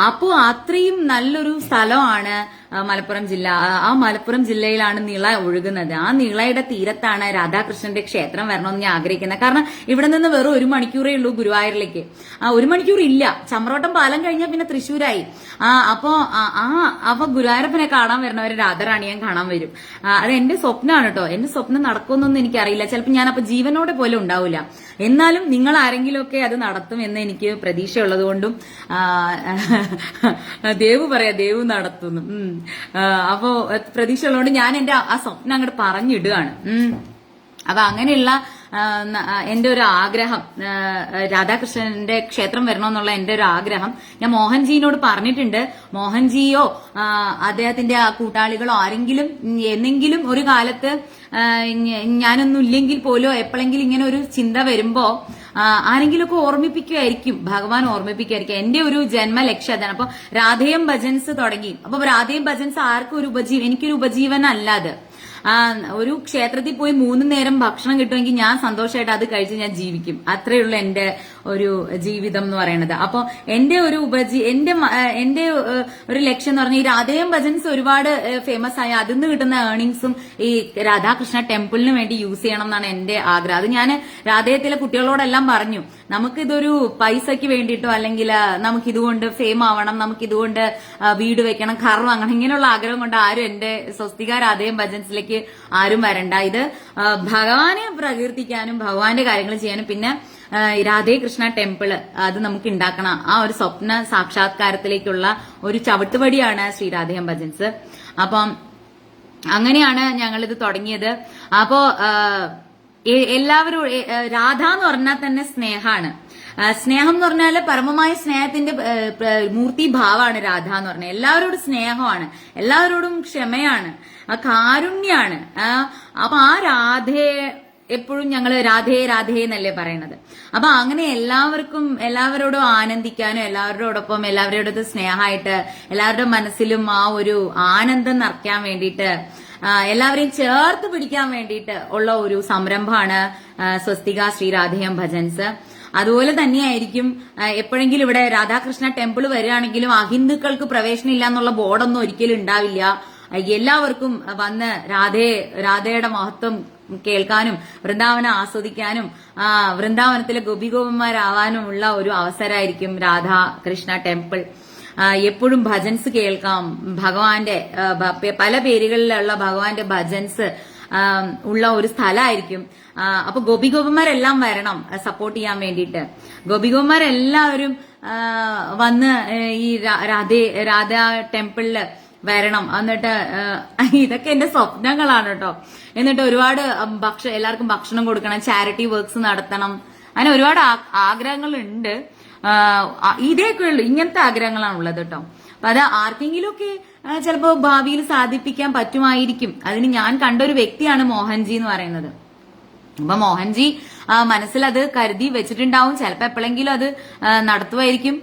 അപ്പോ അത്രയും നല്ലൊരു സ്ഥലമാണ് മലപ്പുറം ജില്ല. ആ മലപ്പുറം ജില്ലയിലാണ് നിള ഒഴുകുന്നത്. ആ നിളയുടെ തീരത്താണ് രാധാകൃഷ്ണന്റെ ക്ഷേത്രം വരണമെന്ന് ഞാൻ ആഗ്രഹിക്കുന്നത്. കാരണം ഇവിടെ നിന്ന് വെറും 1 മണിക്കൂറേ ഉള്ളൂ ഗുരുവായൂരിലേക്ക്. 1 മണിക്കൂർ ഇല്ല. ചമ്രോട്ടം പാലം കഴിഞ്ഞാൽ പിന്നെ തൃശ്ശൂരായി. അപ്പൊ ഗുരുവായൂരപ്പനെ കാണാൻ വരുന്നവരെ രാധാറാണിയെ കാണാൻ വരും. അത് എന്റെ സ്വപ്നമാണ് കേട്ടോ. എന്റെ സ്വപ്നം നടക്കുമെന്നൊന്നും എനിക്കറിയില്ല. ചിലപ്പോൾ ഞാൻ അപ്പൊ ജീവനോടെ പോലും ഉണ്ടാവില്ല. എന്നാലും നിങ്ങൾ ആരെങ്കിലും ഒക്കെ അത് നടത്തും എന്ന് എനിക്ക് പ്രതീക്ഷയുള്ളത് കൊണ്ടും ദേവു നടത്തുന്നു. അപ്പോ പ്രതീക്ഷ ഉള്ളതുകൊണ്ട് ഞാൻ എന്റെ ആ സ്വപ്നം അങ്ങോട്ട് പറഞ്ഞിടുകയാണ്. അപ്പൊ അങ്ങനെയുള്ള എന്റെ ഒരു ആഗ്രഹം, രാധാകൃഷ്ണന്റെ ക്ഷേത്രം വരണമെന്നുള്ള എന്റെ ഒരു ആഗ്രഹം ഞാൻ മോഹൻജിയോട് പറഞ്ഞിട്ടുണ്ട്. മോഹൻജിയോ അദ്ദേഹത്തിന്റെ കൂട്ടാളികളോ ആരെങ്കിലും എന്നെങ്കിലും ഒരു കാലത്ത് ഞാനൊന്നും ഇല്ലെങ്കിൽ പോലും എപ്പോഴെങ്കിലും ഇങ്ങനെ ഒരു ചിന്ത വരുമ്പോ ആരെങ്കിലുമൊക്കെ ഓർമ്മിപ്പിക്കുമായിരിക്കും, ഭഗവാൻ ഓർമ്മിപ്പിക്കുമായിരിക്കും. എന്റെ ഒരു ജന്മലക്ഷ്യം അതാണ്. അപ്പൊ രാധേയം ഭജൻസ് തുടങ്ങി. അപ്പൊ രാധേയം ഭജൻസ് ആർക്കും ഒരു എനിക്കൊരു ഉപജീവനല്ല അത്. ഒരു ക്ഷേത്രത്തിൽ പോയി 3 നേരം ഭക്ഷണം കിട്ടുമെങ്കിൽ ഞാൻ സന്തോഷമായിട്ട് അത് കഴിച്ച് ഞാൻ ജീവിക്കും. അത്രയുള്ള എന്റെ ഒരു ജീവിതം എന്ന് പറയുന്നത്. അപ്പൊ എന്റെ ഒരു എന്റെ ഒരു ലക്ഷ്യം എന്ന് പറഞ്ഞാൽ ഈ രാധേയം ഭജൻസ് ഒരുപാട് ഫേമസ് ആയ അതിൽ നിന്ന് കിട്ടുന്ന ഏർണിങ്സും ഈ രാധാകൃഷ്ണ ടെമ്പിളിന് വേണ്ടി യൂസ് ചെയ്യണം എന്നാണ് എന്റെ ആഗ്രഹം. അത് ഞാൻ രാധേയത്തിലെ കുട്ടികളോടെല്ലാം പറഞ്ഞു. നമുക്കിതൊരു പൈസയ്ക്ക് വേണ്ടിയിട്ടോ അല്ലെങ്കിൽ നമുക്കിതുകൊണ്ട് ഫെയിം ആവണം, നമുക്കിതുകൊണ്ട് വീട് വെക്കണം, കാർ വാങ്ങണം, ഇങ്ങനെയുള്ള ആഗ്രഹം കൊണ്ട് ആരും എന്റെ സ്വസ്തിക രാധേയം ഭജൻസിലേക്ക് ആരും വരണ്ട. ഇത് ഭഗവാനെ പ്രകീർത്തിക്കാനും ഭഗവാന്റെ കാര്യങ്ങൾ ചെയ്യാനും പിന്നെ രാധേകൃഷ്ണ ടെമ്പിള് അത് നമുക്ക് ഉണ്ടാക്കണം. ആ ഒരു സ്വപ്ന സാക്ഷാത്കാരത്തിലേക്കുള്ള ഒരു ചവിട്ടുപടിയാണ് ശ്രീ രാധേയം ഭജൻസ്. അപ്പം അങ്ങനെയാണ് ഞങ്ങളിത് തുടങ്ങിയത്. അപ്പോ എല്ലാവരും രാധ എന്ന് പറഞ്ഞാൽ തന്നെ സ്നേഹമാണ്. സ്നേഹം എന്ന് പറഞ്ഞാല് പരമമായ സ്നേഹത്തിന്റെ മൂർത്തിഭാവമാണ് രാധ എന്ന് പറഞ്ഞാൽ. എല്ലാവരോടും സ്നേഹമാണ്, എല്ലാവരോടും ക്ഷമയാണ്, കാരുണ്യാണ്. അപ്പൊ ആ രാധയെ എപ്പോഴും ഞങ്ങൾ രാധേ രാധേ എന്നല്ലേ പറയണത്. അപ്പൊ അങ്ങനെ എല്ലാവരോടും ആനന്ദിക്കാനും എല്ലാവരോടൊപ്പം എല്ലാവരോടൊപ്പം സ്നേഹമായിട്ട് എല്ലാവരുടെ മനസ്സിലും ആ ഒരു ആനന്ദം നിറയ്ക്കാൻ വേണ്ടിയിട്ട് എല്ലാവരെയും ചേർത്ത് പിടിക്കാൻ വേണ്ടിയിട്ട് ഉള്ള ഒരു സംരംഭമാണ് സ്വസ്തിക ശ്രീ രാധേയം ഭജൻസ്. അതുപോലെ തന്നെയായിരിക്കും എപ്പോഴെങ്കിലും ഇവിടെ രാധാകൃഷ്ണ ടെമ്പിൾ വരികയാണെങ്കിലും അഹിന്ദുക്കൾക്ക് പ്രവേശനം ഇല്ല എന്നുള്ള ബോർഡൊന്നും ഒരിക്കലും ഉണ്ടാവില്ല. എല്ലാവർക്കും വന്ന് രാധയുടെ മഹത്വം കേൾക്കാനും വൃന്ദാവനം ആസ്വദിക്കാനും വൃന്ദാവനത്തിലെ ഗോപികോപന്മാരാവാനുമുള്ള ഒരു അവസരമായിരിക്കും രാധാകൃഷ്ണ ടെമ്പിൾ. എപ്പോഴും ഭജൻസ് കേൾക്കാം. ഭഗവാന്റെ പല പേരുകളിലുള്ള ഭഗവാന്റെ ഭജൻസ് ഉള്ള ഒരു സ്ഥലമായിരിക്കും. അപ്പൊ ഗോപികോപന്മാരെല്ലാം വരണം സപ്പോർട്ട് ചെയ്യാൻ വേണ്ടിയിട്ട്. ഗോപികോപന്മാരെല്ലാവരും വന്ന് ഈ രാധ ടെമ്പിളില് വരണം. എന്നിട്ട് ഇതൊക്കെ എന്റെ സ്വപ്നങ്ങളാണ് കേട്ടോ. എന്നിട്ട് ഒരുപാട് എല്ലാവർക്കും ഭക്ഷണം കൊടുക്കണം, ചാരിറ്റി വർക്ക്സ് നടത്തണം, അങ്ങനെ ഒരുപാട് ആഗ്രഹങ്ങളുണ്ട്. ഇതേയൊക്കെ ഉള്ളു, ഇങ്ങനത്തെ ആഗ്രഹങ്ങളാണ് ഉള്ളത് കേട്ടോ. അപ്പൊ അത് ആർക്കെങ്കിലും ഒക്കെ ചിലപ്പോ ഭാവിയിൽ സാധിപ്പിക്കാൻ പറ്റുമായിരിക്കും. അതിന് ഞാൻ കണ്ടൊരു വ്യക്തിയാണ് മോഹൻജി എന്ന് പറയുന്നത്. അപ്പൊ മോഹൻജി മനസ്സിൽ അത് കരുതി വെച്ചിട്ടുണ്ടാവും. ചിലപ്പോ എപ്പോഴെങ്കിലും അത് നടത്തുമായിരിക്കും.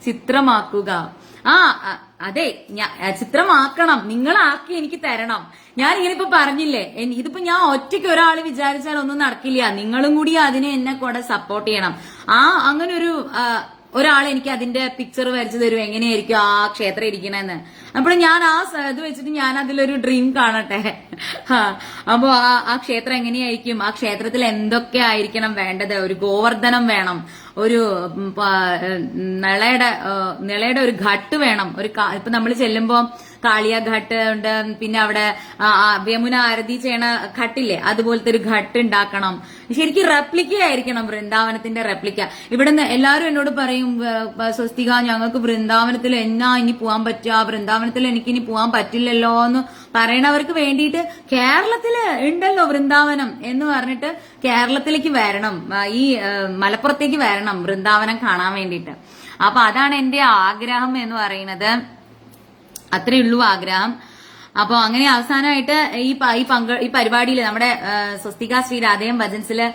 ചിത്രമാക്കുക. അതെ, ചിത്രമാക്കണം, നിങ്ങളാക്കി എനിക്ക് തരണം. ഞാൻ ഇങ്ങനെ ഇപ്പൊ പറഞ്ഞില്ലേ, ഇതിപ്പോ ഞാൻ ഒറ്റയ്ക്ക് ഒരാൾ വിചാരിച്ചാൽ ഒന്നും നടക്കില്ല. നിങ്ങളും കൂടി അതിനെ എന്നെ കൂടെ സപ്പോർട്ട് ചെയ്യണം. അങ്ങനെ ഒരാൾ എനിക്ക് അതിന്റെ പിക്ചർ വരച്ചു തരും, എങ്ങനെയായിരിക്കും ആ ക്ഷേത്രം ഇരിക്കണെന്ന്. അപ്പോൾ ഞാൻ ഇത് വെച്ചിട്ട് ഞാൻ അതിലൊരു ഡ്രീം കാണട്ടെ. അപ്പോ ആ ക്ഷേത്രം എങ്ങനെയായിരിക്കും, ആ ക്ഷേത്രത്തിൽ എന്തൊക്കെ ആയിരിക്കണം വേണ്ടത്. ഒരു ഗോവർദ്ധനം വേണം, ഒരു നിളയുടെ ഒരു ഘട്ട് വേണം. ഇപ്പൊ നമ്മൾ ചെല്ലുമ്പോ കാളിയ ഘട്ട് ഉണ്ട്, പിന്നെ അവിടെ യമുന ആരതി ചെയ്യണ ഘട്ടില്ലേ, അതുപോലത്തെ ഒരു ഘട്ട് ഉണ്ടാക്കണം. ശരിക്കും റെപ്ലിക്ക ആയിരിക്കണം, വൃന്ദാവനത്തിന്റെ റെപ്ലിക്ക. ഇവിടുന്ന് എല്ലാവരും എന്നോട് പറയും, സ്വസ്തിക ഞങ്ങൾക്ക് വൃന്ദാവനത്തിൽ എന്നാ ഇനി പോവാൻ പറ്റുക, വൃന്ദാവനത്തിൽ എനിക്ക് ഇനി പോവാൻ പറ്റില്ലല്ലോ എന്ന് പറയണവർക്ക് വേണ്ടിയിട്ട് കേരളത്തില് ഉണ്ടല്ലോ വൃന്ദാവനം എന്ന് പറഞ്ഞിട്ട് കേരളത്തിലേക്ക് വരണം, ഈ മലപ്പുറത്തേക്ക് വരണം വൃന്ദാവനം കാണാൻ വേണ്ടിയിട്ട്. അപ്പൊ അതാണ് എന്റെ ആഗ്രഹം എന്ന് പറയുന്നത്. അത്രേ ഉള്ളൂ ആഗ്രഹം. അപ്പൊ അങ്ങനെ അവസാനമായിട്ട് ഈ പരിപാടിയിൽ നമ്മുടെ സ്വസ്തിക ശ്രീ രാധേയം ഭജൻസില്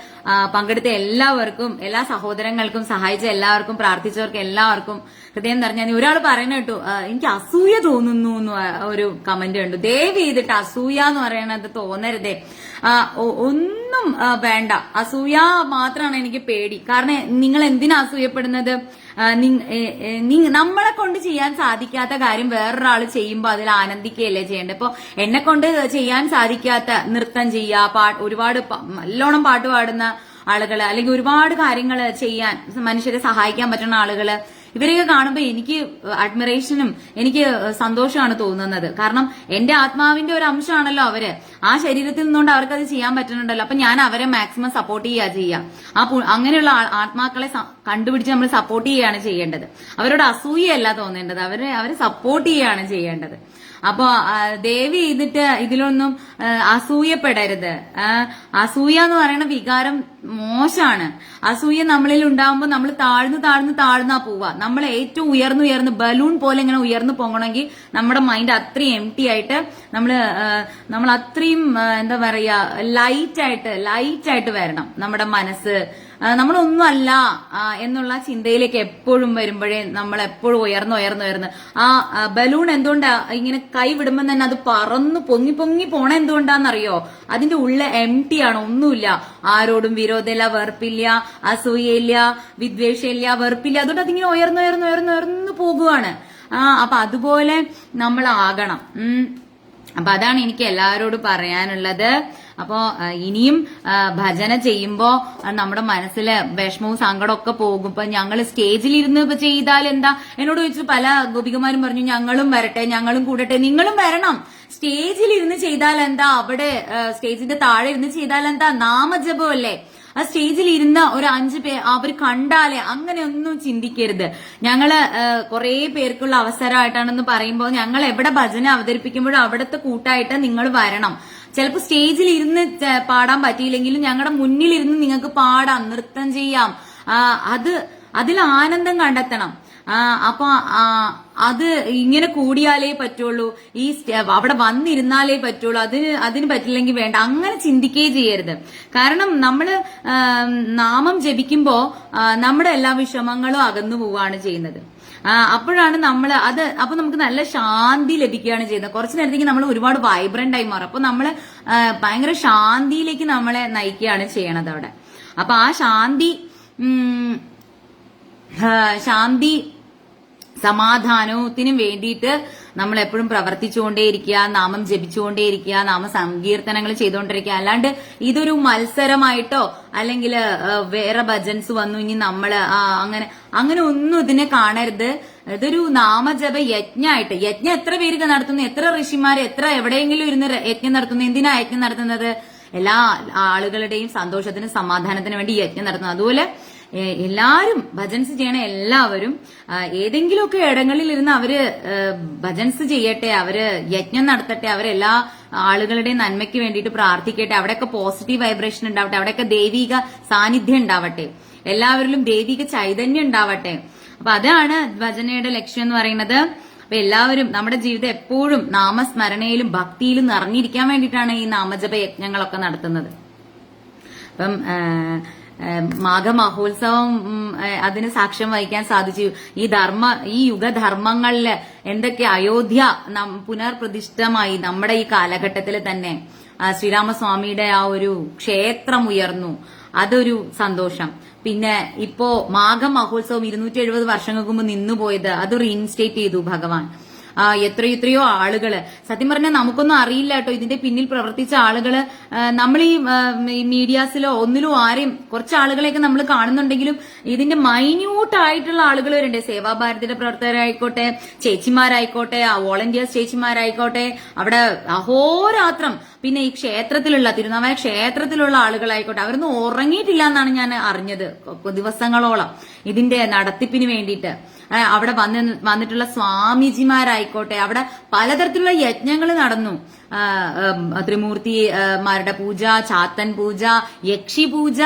പങ്കെടുത്ത എല്ലാവർക്കും, എല്ലാ സഹോദരങ്ങൾക്കും, സഹായിച്ച എല്ലാവർക്കും, പ്രാർത്ഥിച്ചവർക്ക് എല്ലാവർക്കും ഹൃദയം നിറഞ്ഞ. ഒരാൾ പറയുന്ന കേട്ടു, എനിക്ക് അസൂയ തോന്നുന്നു എന്ന് ഒരു കമന്റ് കണ്ടു. ദയവ് ചെയ്തിട്ട് അസൂയ എന്ന് പറയണത് തോന്നരുതേ. ഒന്നും വേണ്ട, അസൂയ മാത്രമാണ് എനിക്ക് പേടി. കാരണം നിങ്ങൾ എന്തിനാ അസൂയപ്പെടുന്നത്? നമ്മളെ കൊണ്ട് ചെയ്യാൻ സാധിക്കാത്ത കാര്യം വേറൊരാൾ ചെയ്യുമ്പോൾ അതിൽ ആനന്ദിക്കുകയല്ലേ ചെയ്യേണ്ടത്. ഇപ്പൊ എന്നെ കൊണ്ട് ചെയ്യാൻ സാധിക്കാത്ത നൃത്തം ചെയ്യുക, ഒരുപാട് നല്ലോണം പാട്ട് പാടുന്ന ആളുകള്, അല്ലെങ്കിൽ ഒരുപാട് കാര്യങ്ങൾ ചെയ്യാൻ മനുഷ്യരെ സഹായിക്കാൻ പറ്റുന്ന ആളുകള്, ഇവരെയൊക്കെ കാണുമ്പോൾ എനിക്ക് അഡ്മിറേഷനും എനിക്ക് സന്തോഷമാണ് തോന്നുന്നത്. കാരണം എന്റെ ആത്മാവിന്റെ ഒരു അംശമാണല്ലോ അവര്. ആ ശരീരത്തിൽ നിന്നുകൊണ്ട് അവർക്ക് അത് ചെയ്യാൻ പറ്റുന്നുണ്ടല്ലോ. അപ്പൊ ഞാൻ അവരെ മാക്സിമം സപ്പോർട്ട് ചെയ്യുക. അങ്ങനെയുള്ള ആത്മാക്കളെ കണ്ടുപിടിച്ച് നമ്മൾ സപ്പോർട്ട് ചെയ്യുകയാണ് ചെയ്യേണ്ടത്. അവരോട് അസൂയയല്ല തോന്നേണ്ടത്, അവരെ സപ്പോർട്ട് ചെയ്യുകയാണ് ചെയ്യേണ്ടത്. അപ്പൊ ദയവ് ചെയ്തിട്ട് ഇതിലൊന്നും അസൂയപ്പെടരുത്. അസൂയ എന്ന് പറയുന്ന വികാരം മോശമാണ്. അസൂയ നമ്മളിൽ ഉണ്ടാവുമ്പോൾ നമ്മൾ താഴ്ന്നാ പോവുക. നമ്മൾ ഏറ്റവും ഉയർന്ന് ബലൂൺ പോലെ ഇങ്ങനെ ഉയർന്നു പോകണമെങ്കിൽ നമ്മുടെ മൈൻഡ് അത്രയും എംപ്റ്റി ആയിട്ട് നമ്മൾ അത്രയും എന്താ പറയാ ലൈറ്റ് ആയിട്ട് വരണം. നമ്മുടെ മനസ്സ് നമ്മളൊന്നുമല്ല എന്നുള്ള ചിന്തയിലേക്ക് എപ്പോഴും വരുമ്പോഴേ നമ്മൾ എപ്പോഴും ഉയർന്ന് ആ ബലൂൺ എന്തുകൊണ്ടാ ഇങ്ങനെ കൈ വിടുമ്പോൾ തന്നെ അത് പറന്ന് പൊങ്ങി പോണ എന്തുകൊണ്ടാന്നറിയോ? അതിന്റെ ഉള്ളിൽ എംപ്റ്റി ആണ്, ഒന്നുമില്ല. ആരോടും വിരോധമില്ല, വെറുപ്പില്ല, അസൂയയില്ല, വിദ്വേഷമില്ല, വെറുപ്പില്ല. അതുകൊണ്ട് അതിങ്ങനെ ഉയർന്നു പോകുവാണ്. അപ്പൊ അതുപോലെ നമ്മൾ ആകണം. അപ്പൊ അതാണ് എനിക്ക് എല്ലാവരോടും പറയാനുള്ളത്. അപ്പോ ഇനിയും ഭജന ചെയ്യുമ്പോ നമ്മുടെ മനസ്സില് വിഷമവും സങ്കടമൊക്കെ പോകും. ഇപ്പൊ ഞങ്ങൾ സ്റ്റേജിലിരുന്ന് ഇപ്പൊ ചെയ്താൽ എന്താ, എന്നോട് ചോദിച്ചു പല ഗോപികമാരും പറഞ്ഞു ഞങ്ങളും വരട്ടെ, ഞങ്ങളും കൂടട്ടെ. നിങ്ങളും വരണം. സ്റ്റേജിലിരുന്ന് ചെയ്താൽ എന്താ, അവിടെ സ്റ്റേജിന്റെ താഴെ ഇരുന്ന് ചെയ്താൽ എന്താ, നാമജപമല്ലേ. ആ സ്റ്റേജിൽ ഇരുന്ന ഒരു 5 പേർ അവർ കണ്ടാലേ, അങ്ങനെയൊന്നും ചിന്തിക്കരുത്. ഞങ്ങള് കുറെ പേർക്കുള്ള അവസരമായിട്ടാണെന്ന് പറയുമ്പോൾ ഞങ്ങൾ എവിടെ ഭജന അവതരിപ്പിക്കുമ്പോഴും അവിടുത്തെ കൂട്ടായിട്ട് നിങ്ങൾ വരണം. ചിലപ്പോൾ സ്റ്റേജിൽ ഇരുന്ന് പാടാൻ പറ്റിയില്ലെങ്കിലും ഞങ്ങളുടെ മുന്നിലിരുന്ന് നിങ്ങൾക്ക് പാടാം, നൃത്തം ചെയ്യാം. അതിൽ ആനന്ദം കണ്ടെത്തണം. അപ്പൊ അത് ഇങ്ങനെ കൂടിയാലേ പറ്റുള്ളൂ, അവിടെ വന്നിരുന്നാലേ പറ്റുള്ളൂ, അതിന് പറ്റില്ലെങ്കിൽ വേണ്ട, അങ്ങനെ ചിന്തിക്കുകയേ ചെയ്യരുത്. കാരണം നമ്മള് നാമം ജപിക്കുമ്പോ നമ്മുടെ എല്ലാ വിഷമങ്ങളും അകന്നു പോവുകയാണ് ചെയ്യുന്നത്. അപ്പോഴാണ് നമ്മൾ അപ്പൊ നമുക്ക് നല്ല ശാന്തി ലഭിക്കുകയാണ് ചെയ്യുന്നത്. കുറച്ചു നേരത്തേക്ക് നമ്മൾ ഒരുപാട് വൈബ്രന്റ് ആയി മാറും. അപ്പൊ നമ്മള് ഭയങ്കര ശാന്തിയിലേക്ക് നമ്മളെ നയിക്കുകയാണ് ചെയ്യണത് അവിടെ. അപ്പൊ ആ ശാന്തി സമാധാനത്തിനും വേണ്ടിയിട്ട് നമ്മൾ എപ്പോഴും പ്രവർത്തിച്ചുകൊണ്ടേയിരിക്കുക, നാമം ജപിച്ചുകൊണ്ടേയിരിക്കുക, നാമ സങ്കീർത്തനങ്ങൾ ചെയ്തുകൊണ്ടിരിക്കുക. അല്ലാണ്ട് ഇതൊരു മത്സരമായിട്ടോ അല്ലെങ്കിൽ വേറെ ഭജൻസ് വന്നു ഇനി നമ്മള് അങ്ങനെ ഒന്നും ഇതിനെ കാണരുത്. ഇതൊരു നാമജപ യജ്ഞമായിട്ട്. യജ്ഞം എത്ര പേര് നടത്തുന്നു, എത്ര ഋഷിമാര് എവിടെയെങ്കിലും ഇരുന്ന് യജ്ഞം നടത്തുന്നു. എന്തിനാ യജ്ഞം നടത്തുന്നത്? എല്ലാ ആളുകളുടെയും സന്തോഷത്തിനും സമാധാനത്തിനും വേണ്ടി യജ്ഞം നടത്തുന്നു. അതുപോലെ എല്ലാരും ഭജൻസ് ചെയ്യണ എല്ലാവരും ഏതെങ്കിലുമൊക്കെ ഇടങ്ങളിൽ ഇരുന്ന് അവര് ഭജൻസ് ചെയ്യട്ടെ, അവര് യജ്ഞം നടത്തട്ടെ, അവരെല്ലാ ആളുകളുടെയും നന്മയ്ക്ക് വേണ്ടിയിട്ട് പ്രാർത്ഥിക്കട്ടെ. അവിടെയൊക്കെ പോസിറ്റീവ് വൈബ്രേഷൻ ഉണ്ടാവട്ടെ, അവിടെയൊക്കെ ദൈവിക സാന്നിധ്യം ഉണ്ടാവട്ടെ, എല്ലാവരിലും ദൈവിക ചൈതന്യം ഉണ്ടാവട്ടെ. അപ്പൊ അതാണ് ഭജനയുടെ ലക്ഷ്യം എന്ന് പറയുന്നത്. അപ്പൊ എല്ലാവരും നമ്മുടെ ജീവിതം എപ്പോഴും നാമസ്മരണയിലും ഭക്തിയിലും നിറഞ്ഞിരിക്കാൻ വേണ്ടിയിട്ടാണ് ഈ നാമജപ യജ്ഞങ്ങളൊക്കെ നടത്തുന്നത്. അപ്പം മാഘമഹോത്സവം അതിന് സാക്ഷ്യം വഹിക്കാൻ സാധിച്ചു. ഈ യുഗധർമ്മങ്ങളില് എന്തൊക്കെ അയോധ്യ പുനർപ്രതിഷ്ഠമായി നമ്മുടെ ഈ കാലഘട്ടത്തിൽ തന്നെ ശ്രീരാമസ്വാമിയുടെ ആ ഒരു ക്ഷേത്രം ഉയർന്നു. അതൊരു സന്തോഷം. പിന്നെ ഇപ്പോ മാഘമഹോത്സവം 270 വർഷങ്ങൾക്ക് മുമ്പ് നിന്നുപോയത് അത് റീഇൻസ്റ്റേറ്റ് ചെയ്തു ഭഗവാൻ. എത്രയോ ആളുകള്, സത്യം പറഞ്ഞാൽ നമുക്കൊന്നും അറിയില്ല കേട്ടോ ഇതിന്റെ പിന്നിൽ പ്രവർത്തിച്ച ആളുകള്. നമ്മൾ ഈ മീഡിയാസിലോ ഒന്നിലോ ആരെയും കുറച്ച് ആളുകളെയൊക്കെ നമ്മൾ കാണുന്നുണ്ടെങ്കിലും ഇതിന്റെ മൈന്യൂട്ട് ആയിട്ടുള്ള ആളുകൾ വരുന്നുണ്ട്. സേവാഭാരതിയുടെ പ്രവർത്തകരായിക്കോട്ടെ, ചേച്ചിമാരായിക്കോട്ടെ, വോളണ്ടിയേഴ്സ് ചേച്ചിമാരായിക്കോട്ടെ, അവിടെ അഹോരാത്രം, പിന്നെ ഈ ക്ഷേത്രത്തിലുള്ള തിരുനാവായ ക്ഷേത്രത്തിലുള്ള ആളുകളായിക്കോട്ടെ, അവരൊന്നും ഉറങ്ങിയിട്ടില്ല എന്നാണ് ഞാൻ അറിഞ്ഞത് ദിവസങ്ങളോളം ഇതിന്റെ നടത്തിപ്പിന് വേണ്ടിയിട്ട്. അവിടെ വന്നിട്ടുള്ള സ്വാമിജിമാരായിക്കോട്ടെ, അവിടെ പലതരത്തിലുള്ള യജ്ഞങ്ങൾ നടന്നു. ത്രിമൂർത്തിമാരുടെ പൂജ, ചാത്തൻ പൂജ, യക്ഷി പൂജ,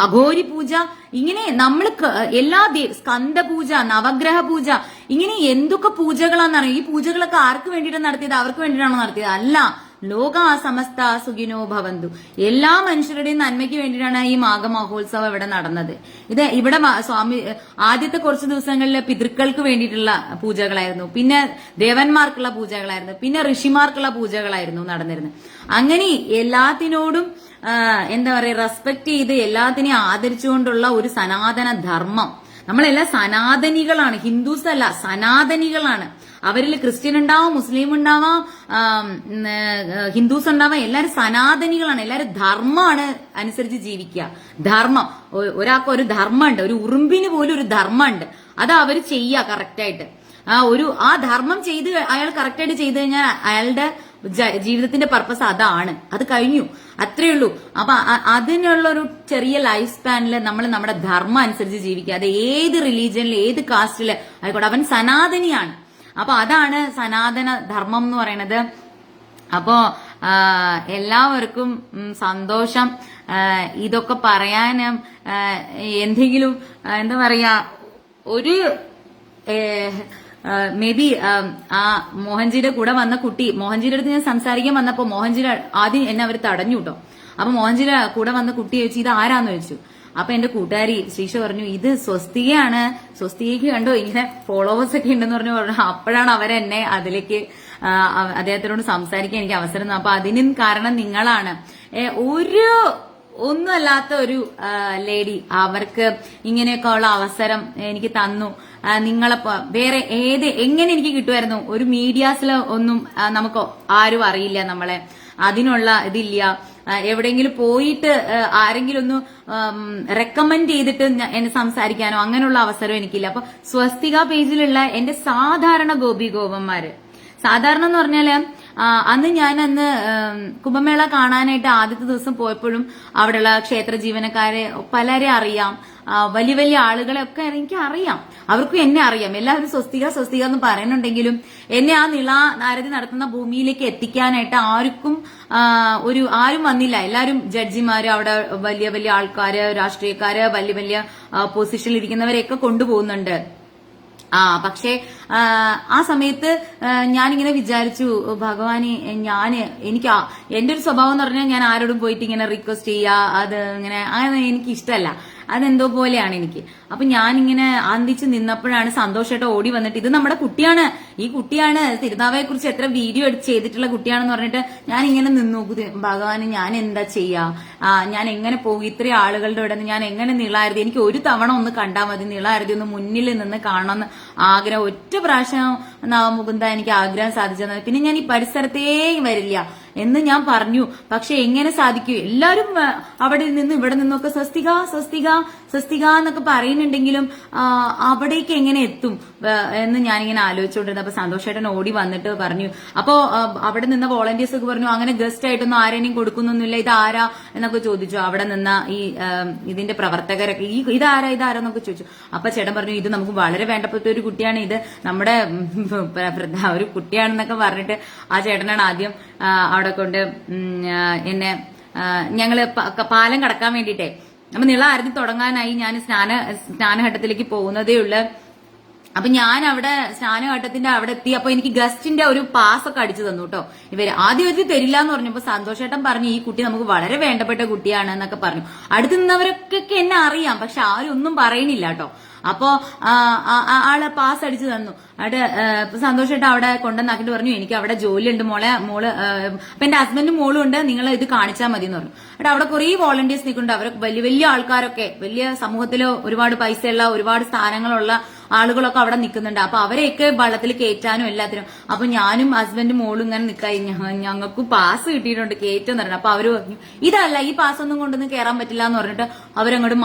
അഘോരി പൂജ, ഇങ്ങനെ നമ്മൾ എല്ലാ സ്കന്ദ പൂജ, നവഗ്രഹ പൂജ, ഇങ്ങനെ എന്തൊക്കെ പൂജകളാണെന്നറിയാം. ഈ പൂജകളൊക്കെ ആർക്ക് വേണ്ടിയിട്ടാണ് നടത്തിയത്? അവർക്ക് വേണ്ടിയിട്ടാണോ നടത്തിയത്? അല്ല. ലോക സമസ്ത സുഖിനോ ഭവന്തു, എല്ലാ മനുഷ്യരുടെയും നന്മയ്ക്ക് വേണ്ടിയിട്ടാണ് ഈ മാഘമഹോത്സവം ഇവിടെ നടന്നത്. ഇവിടെ സ്വാമി ആദ്യത്തെ കുറച്ച് ദിവസങ്ങളിൽ പിതൃക്കൾക്ക് വേണ്ടിയിട്ടുള്ള പൂജകളായിരുന്നു, പിന്നെ ദേവന്മാർക്കുള്ള പൂജകളായിരുന്നു, പിന്നെ ഋഷിമാർക്കുള്ള പൂജകളായിരുന്നു നടന്നിരുന്നത്. അങ്ങനെ എല്ലാത്തിനോടും എന്താ പറയുക, റെസ്പെക്ട് ചെയ്ത് എല്ലാത്തിനെയും ആദരിച്ചുകൊണ്ടുള്ള ഒരു സനാതന ധർമ്മം. നമ്മളെല്ലാം സനാതനികളാണ്, ഹിന്ദുസ് അല്ല, സനാതനികളാണ്. അവരിൽ ക്രിസ്ത്യൻ ഉണ്ടാവാം, മുസ്ലിം ഉണ്ടാവാം, ഹിന്ദുസ് ഉണ്ടാവാം, എല്ലാരും സനാതനികളാണ്. എല്ലാരും ധർമ്മമാണ് അനുസരിച്ച് ജീവിക്കുക. ധർമ്മം, ഒരാൾക്ക് ഒരു ധർമ്മമുണ്ട്, ഒരു ഉറുമ്പിന് പോലും ഒരു ധർമ്മമുണ്ട്. അത് അവര് ചെയ്യുക കറക്റ്റായിട്ട്. ആ ധർമ്മം ചെയ്ത് അയാൾ കറക്റ്റായിട്ട് ചെയ്തു കഴിഞ്ഞാൽ അയാളുടെ ജീവിതത്തിന്റെ പർപ്പസ് അതാണ്, അത് കഴിഞ്ഞു, അത്രേ ഉള്ളൂ. അപ്പൊ അതിനുള്ള ഒരു ചെറിയ ലൈഫ് സ്പാനിൽ നമ്മൾ നമ്മുടെ ധർമ്മം അനുസരിച്ച് ജീവിക്കുക. അത് ഏത് റിലീജിയനിൽ, ഏത് കാസ്റ്റില് ആയിക്കോട്ടെ, അവൻ സനാതനിയാണ്. അപ്പൊ അതാണ് സനാതന ധർമ്മം എന്ന് പറയുന്നത്. അപ്പോ എല്ലാവർക്കും സന്തോഷം. ഇതൊക്കെ പറയാനും എന്തെങ്കിലും എന്താ പറയാ, ഒരു മേ ബി ആ മോഹൻജിയുടെ കൂടെ വന്ന കുട്ടി, മോഹൻജിയുടെ അടുത്ത് ഞാൻ സംസാരിക്കാൻ വന്നപ്പോ മോഹൻജിയുടെ ആദ്യം എന്നെ അവർ തടഞ്ഞു കേട്ടോ. അപ്പൊ മോഹൻജിയുടെ കൂടെ വന്ന കുട്ടി ചോദിച്ചു ഇത് ആരാന്ന് ചോദിച്ചു. അപ്പൊ എന്റെ കൂട്ടുകാരി ശ്രീഷ പറഞ്ഞു ഇത് സ്വസ്തികയാണ്, സ്വസ്തികയ്ക്ക് കണ്ടോ ഇങ്ങനെ ഫോളോവേഴ്സ് ഒക്കെ ഉണ്ടെന്ന് പറഞ്ഞു. അപ്പോഴാണ് അവരെന്നെ അതിലേക്ക് അദ്ദേഹത്തിനോട് സംസാരിക്കാൻ എനിക്ക് അവസരം തന്നു. അപ്പൊ അതിനും കാരണം നിങ്ങളാണ്. ഒന്നുമല്ലാത്ത ഒരു ലേഡി അവർക്ക് ഇങ്ങനെയൊക്കെ ഉള്ള അവസരം എനിക്ക് തന്നു. നിങ്ങളെ വേറെ എങ്ങനെ എനിക്ക് കിട്ടുമായിരുന്നു? ഒരു മീഡിയാസിൽ ഒന്നും നമുക്ക് ആരും അറിയില്ല, നമ്മളെ അതിനുള്ള ഇതില്ല. എവിടെയെങ്കിലും പോയിട്ട് ആരെങ്കിലും ഒന്ന് റെക്കമെൻഡ് ചെയ്തിട്ട് എന്നെ സംസാരിക്കാനോ അങ്ങനെയുള്ള അവസരം എനിക്കില്ല. അപ്പൊ സ്വസ്തിക പേജിലുള്ള എന്റെ സാധാരണ ഗോപികോപന്മാര്, സാധാരണ എന്ന് പറഞ്ഞാല് അന്ന് കുംഭമേള കാണാനായിട്ട് ആദ്യത്തെ ദിവസം പോയപ്പോഴും അവിടെയുള്ള ക്ഷേത്ര ജീവനക്കാരെ പലരെ അറിയാം, വലിയ വലിയ ആളുകളെ ഒക്കെ എനിക്ക് അറിയാം, അവർക്കും എന്നെ അറിയാം. എല്ലാവരും സ്വസ്തിക സ്വസ്തിക എന്ന് പറയുന്നുണ്ടെങ്കിലും എന്നെ ആ നാരതി നടത്തുന്ന ഭൂമിയിലേക്ക് എത്തിക്കാനായിട്ട് ആരും വന്നില്ല. എല്ലാവരും ജഡ്ജിമാര്, അവിടെ വലിയ വലിയ ആൾക്കാര്, രാഷ്ട്രീയക്കാര്, വലിയ വലിയ പൊസിഷനിൽ ഇരിക്കുന്നവരെയൊക്കെ കൊണ്ടുപോകുന്നുണ്ട്. പക്ഷേ ആ സമയത്ത് ഞാനിങ്ങനെ വിചാരിച്ചു, ഭഗവാനെ എനിക്ക് എന്റെ ഒരു സ്വഭാവം എന്ന് പറഞ്ഞാൽ ഞാൻ ആരോടും പോയിട്ട് ഇങ്ങനെ റിക്വസ്റ്റ് ചെയ്യുക, അത് അങ്ങനെ എനിക്ക് ഇഷ്ടമല്ല. അതെന്തോ പോലെയാണ് എനിക്ക്. അപ്പൊ ഞാനിങ്ങനെ ആന്തിച്ച് നിന്നപ്പോഴാണ് സന്തോഷമായിട്ട് ഓടി വന്നിട്ട് ഇത് നമ്മുടെ കുട്ടിയാണ്, ഈ കുട്ടിയാണ് തിരുനാവയെ കുറിച്ച് എത്ര വീഡിയോ ചെയ്തിട്ടുള്ള കുട്ടിയാണെന്ന് പറഞ്ഞിട്ട് ഞാൻ ഇങ്ങനെ നിന്നു. ഭഗവാന് ഞാൻ എന്താ ചെയ്യാ, ഞാൻ എങ്ങനെ പോകും ഇത്രയും ആളുകളുടെ ഇവിടെ നിന്ന്, ഞാൻ എങ്ങനെ നീളായിരുതി, എനിക്ക് ഒരു തവണ ഒന്ന് കണ്ടാൽ മതി, നീളായിരുതി ഒന്ന് മുന്നിൽ നിന്ന് കാണണമെന്ന് ആഗ്രഹം. ഒറ്റ പ്രാവശ്യം നവമുകുന്ദ എനിക്ക് ആഗ്രഹം സാധിച്ചത്. പിന്നെ ഞാൻ ഈ പരിസരത്തേ വരില്ല എന്ന് ഞാൻ പറഞ്ഞു. പക്ഷെ എങ്ങനെ സാധിക്കൂ? എല്ലാരും അവിടെ നിന്ന് ഇവിടെ നിന്നൊക്കെ സ്വസ്തിക സ്വസ്തിക സ്വസ്തിക എന്നൊക്കെ പറയുന്നുണ്ടെങ്കിലും അവിടേക്ക് എങ്ങനെ എത്തും എന്ന് ഞാനിങ്ങനെ ആലോചിച്ചുകൊണ്ടിരുന്നത്. അപ്പൊ സന്തോഷേട്ടൻ ഓടി വന്നിട്ട് പറഞ്ഞു. അപ്പോ അവിടെ നിന്ന വോളണ്ടിയേഴ്സ് ഒക്കെ പറഞ്ഞു അങ്ങനെ ഗസ്റ്റ് ആയിട്ടൊന്നും ആരെയും കൊടുക്കുന്നൊന്നുമില്ല, ഇതാരാ എന്നൊക്കെ ചോദിച്ചു. അവിടെ നിന്ന ഈ ഇതിന്റെ പ്രവർത്തകരൊക്കെ ഇതാരാ എന്നൊക്കെ ചോദിച്ചു. അപ്പൊ ചേട്ടൻ പറഞ്ഞു ഇത് നമുക്ക് വളരെ വേണ്ടപ്പെട്ട ഒരു കുട്ടിയാണ്, ഇത് നമ്മുടെ ഒരു കുട്ടിയാണെന്നൊക്കെ പറഞ്ഞിട്ട് ആ ചേട്ടനാണ് ആദ്യം അവിടെ കൊണ്ട് എന്നെ ഞങ്ങള് പാലം കടക്കാൻ വേണ്ടിയിട്ടേ, അപ്പൊ നിള ആരതി തുടങ്ങാനായി ഞാൻ സ്നാനഘട്ടത്തിലേക്ക് പോകുന്നതേ ഉള്ളു. അപ്പൊ ഞാൻ അവിടെ സ്നാനഘട്ടത്തിന്റെ അവിടെ എത്തി. അപ്പൊ എനിക്ക് ഗസ്റ്റിന്റെ ഒരു പാസ് ഒക്കെ അടിച്ചു തന്നു കേട്ടോ ഇവര്. ആദ്യം ഒരു തരില്ല എന്ന് പറഞ്ഞപ്പോ സന്തോഷേട്ടൻ പറഞ്ഞു ഈ കുട്ടി നമുക്ക് വളരെ വേണ്ടപ്പെട്ട കുട്ടിയാണ് എന്നൊക്കെ പറഞ്ഞു. അടുത്ത് നിന്നവരൊക്കെ എന്നെ അറിയാം, പക്ഷെ ആരും ഒന്നും പറയുന്നില്ല കേട്ടോ. അപ്പോ ആള് പാസ് അടിച്ചു തന്നു. അവിടെ സന്തോഷമായിട്ട് അവിടെ കൊണ്ടുവന്നാക്കിട്ട് പറഞ്ഞു എനിക്ക് അവിടെ ജോലിയുണ്ട് മോള്. അപ്പൊ എന്റെ ഹസ്ബൻഡും മോളും ഉണ്ട്, നിങ്ങൾ ഇത് കാണിച്ചാൽ മതി എന്ന് പറഞ്ഞു. അവിടെ കുറെ വോളണ്ടിയേഴ്സ് നിൽക്കുന്നുണ്ട്. അവർ വലിയ വലിയ ആൾക്കാരൊക്കെ, വലിയ സമൂഹത്തില് ഒരുപാട് പൈസയുള്ള ഒരുപാട് സ്ഥാനങ്ങളുള്ള ആളുകളൊക്കെ അവിടെ നിൽക്കുന്നുണ്ട്. അപ്പൊ അവരെയൊക്കെ വള്ളത്തിൽ കയറ്റാനും എല്ലാത്തിനും. അപ്പൊ ഞാനും ഹസ്ബൻഡും മോളും ഇങ്ങനെ നിൽക്കായി, ഞങ്ങൾക്ക് പാസ് കിട്ടിയിട്ടുണ്ട് കയറ്റെന്ന് പറഞ്ഞു. അപ്പൊ അവര് പറഞ്ഞു ഇതല്ല, ഈ പാസ് ഒന്നും കൊണ്ടൊന്നും കയറാൻ പറ്റില്ല എന്ന് പറഞ്ഞിട്ട് അവരങ്ങോട്ട്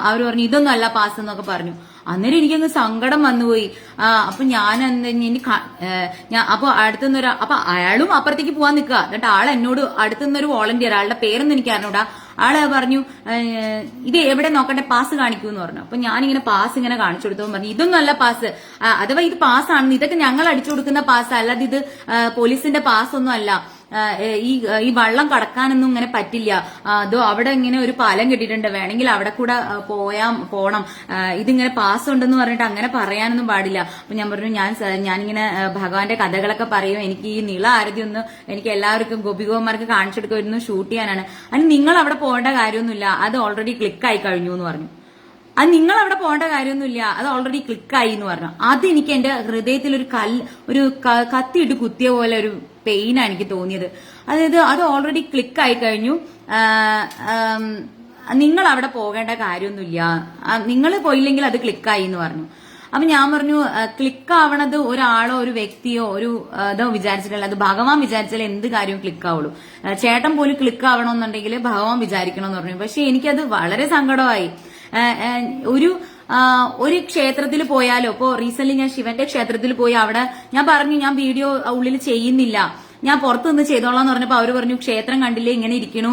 അവര് പറഞ്ഞു ഇതൊന്നും അല്ല പാസ് എന്നൊക്കെ പറഞ്ഞു. അന്നേരം എനിക്കങ്ങ് സങ്കടം വന്നുപോയി. അപ്പൊ ഞാൻ അപ്പൊ അടുത്തുനിന്നൊരു അപ്പൊ അയാളും അപ്പുറത്തേക്ക് പോവാൻ നിൽക്കുക. എന്നിട്ട് ആൾ എന്നോട് അടുത്തുനിന്നൊരു വോളണ്ടിയർ, ആളുടെ പേരൊന്നും എനിക്ക് അറിഞ്ഞൂടാ, ആള് പറഞ്ഞു ഇത് എവിടെ നോക്കട്ടെ പാസ് കാണിക്കൂ എന്ന് പറഞ്ഞു. അപ്പൊ ഞാനിങ്ങനെ പാസ് ഇങ്ങനെ കാണിച്ചു കൊടുത്തു. പറഞ്ഞു ഇതൊന്നും അല്ല പാസ്, അഥവാ ഇത് പാസ്സാണെന്ന്, ഇതൊക്കെ ഞങ്ങൾ അടിച്ചു കൊടുക്കുന്ന പാസ്, അല്ലാതെ ഇത് പോലീസിന്റെ പാസ് ഒന്നും അല്ല. ഈ വള്ളം കടക്കാനൊന്നും ഇങ്ങനെ പറ്റില്ല. അതോ അവിടെ ഇങ്ങനെ ഒരു പാലം കെട്ടിയിട്ടുണ്ട്, വേണമെങ്കിൽ അവിടെ കൂടെ പോണം, ഇതിങ്ങനെ പാസ് ഉണ്ടെന്ന് പറഞ്ഞിട്ട് അങ്ങനെ പറയാനൊന്നും പാടില്ല. അപ്പൊ ഞാൻ പറഞ്ഞു ഞാനിങ്ങനെ ഭഗവാന്റെ കഥകളൊക്കെ പറയും, എനിക്ക് ഈ നീള ആരതി ഒന്ന് എനിക്ക് എല്ലാവർക്കും ഗോപികോമാർക്ക് കാണിച്ചെടുക്കുമായിരുന്നു, ഷൂട്ട് ചെയ്യാനാണ്. അതിന് നിങ്ങൾ അവിടെ പോകേണ്ട കാര്യമൊന്നുമില്ല, അത് ഓൾറെഡി ക്ലിക്കായി കഴിഞ്ഞു എന്ന് പറഞ്ഞു. അത് നിങ്ങൾ അവിടെ പോകേണ്ട കാര്യമൊന്നുമില്ല, അത് ഓൾറെഡി ക്ലിക്കായി എന്ന് പറഞ്ഞു. അതെനിക്ക് എന്റെ ഹൃദയത്തിൽ ഒരു കത്തിയിട്ട് കുത്തിയ പോലെ ഒരു പെയിനാണ് എനിക്ക് തോന്നിയത്. അതായത് അത് ഓൾറെഡി ക്ലിക്കായി കഴിഞ്ഞു, നിങ്ങൾ അവിടെ പോകേണ്ട കാര്യമൊന്നുമില്ല, നിങ്ങൾ പോയില്ലെങ്കിൽ അത് ക്ലിക്കായി എന്ന് പറഞ്ഞു. അപ്പൊ ഞാൻ പറഞ്ഞു ക്ലിക്ക് ആവണത് ഒരാളോ ഒരു വ്യക്തിയോ ഒരു ഇതോ വിചാരിച്ചിട്ടല്ല, അത് ഭഗവാൻ വിചാരിച്ചാൽ എന്ത് കാര്യവും ക്ലിക്ക് ആവുള്ളൂ. ചേട്ടൻ പോലും ക്ലിക്ക് ആവണമെന്നുണ്ടെങ്കിൽ ഭഗവാൻ വിചാരിക്കണമെന്ന് പറഞ്ഞു. പക്ഷെ എനിക്കത് വളരെ സങ്കടമായി. ഒരു ക്ഷേത്രത്തിൽ പോയാലോ, ഇപ്പോ റീസെന്റ് ഞാൻ ശിവന്റെ ക്ഷേത്രത്തിൽ പോയി, അവിടെ ഞാൻ പറഞ്ഞു ഞാൻ വീഡിയോ ഉള്ളിൽ ചെയ്യുന്നില്ല, ഞാൻ പുറത്തു നിന്ന് ചെയ്തോളാം എന്ന് പറഞ്ഞപ്പോ അവര് പറഞ്ഞു ക്ഷേത്രം കണ്ടില്ലേ ഇങ്ങനെ ഇരിക്കണു,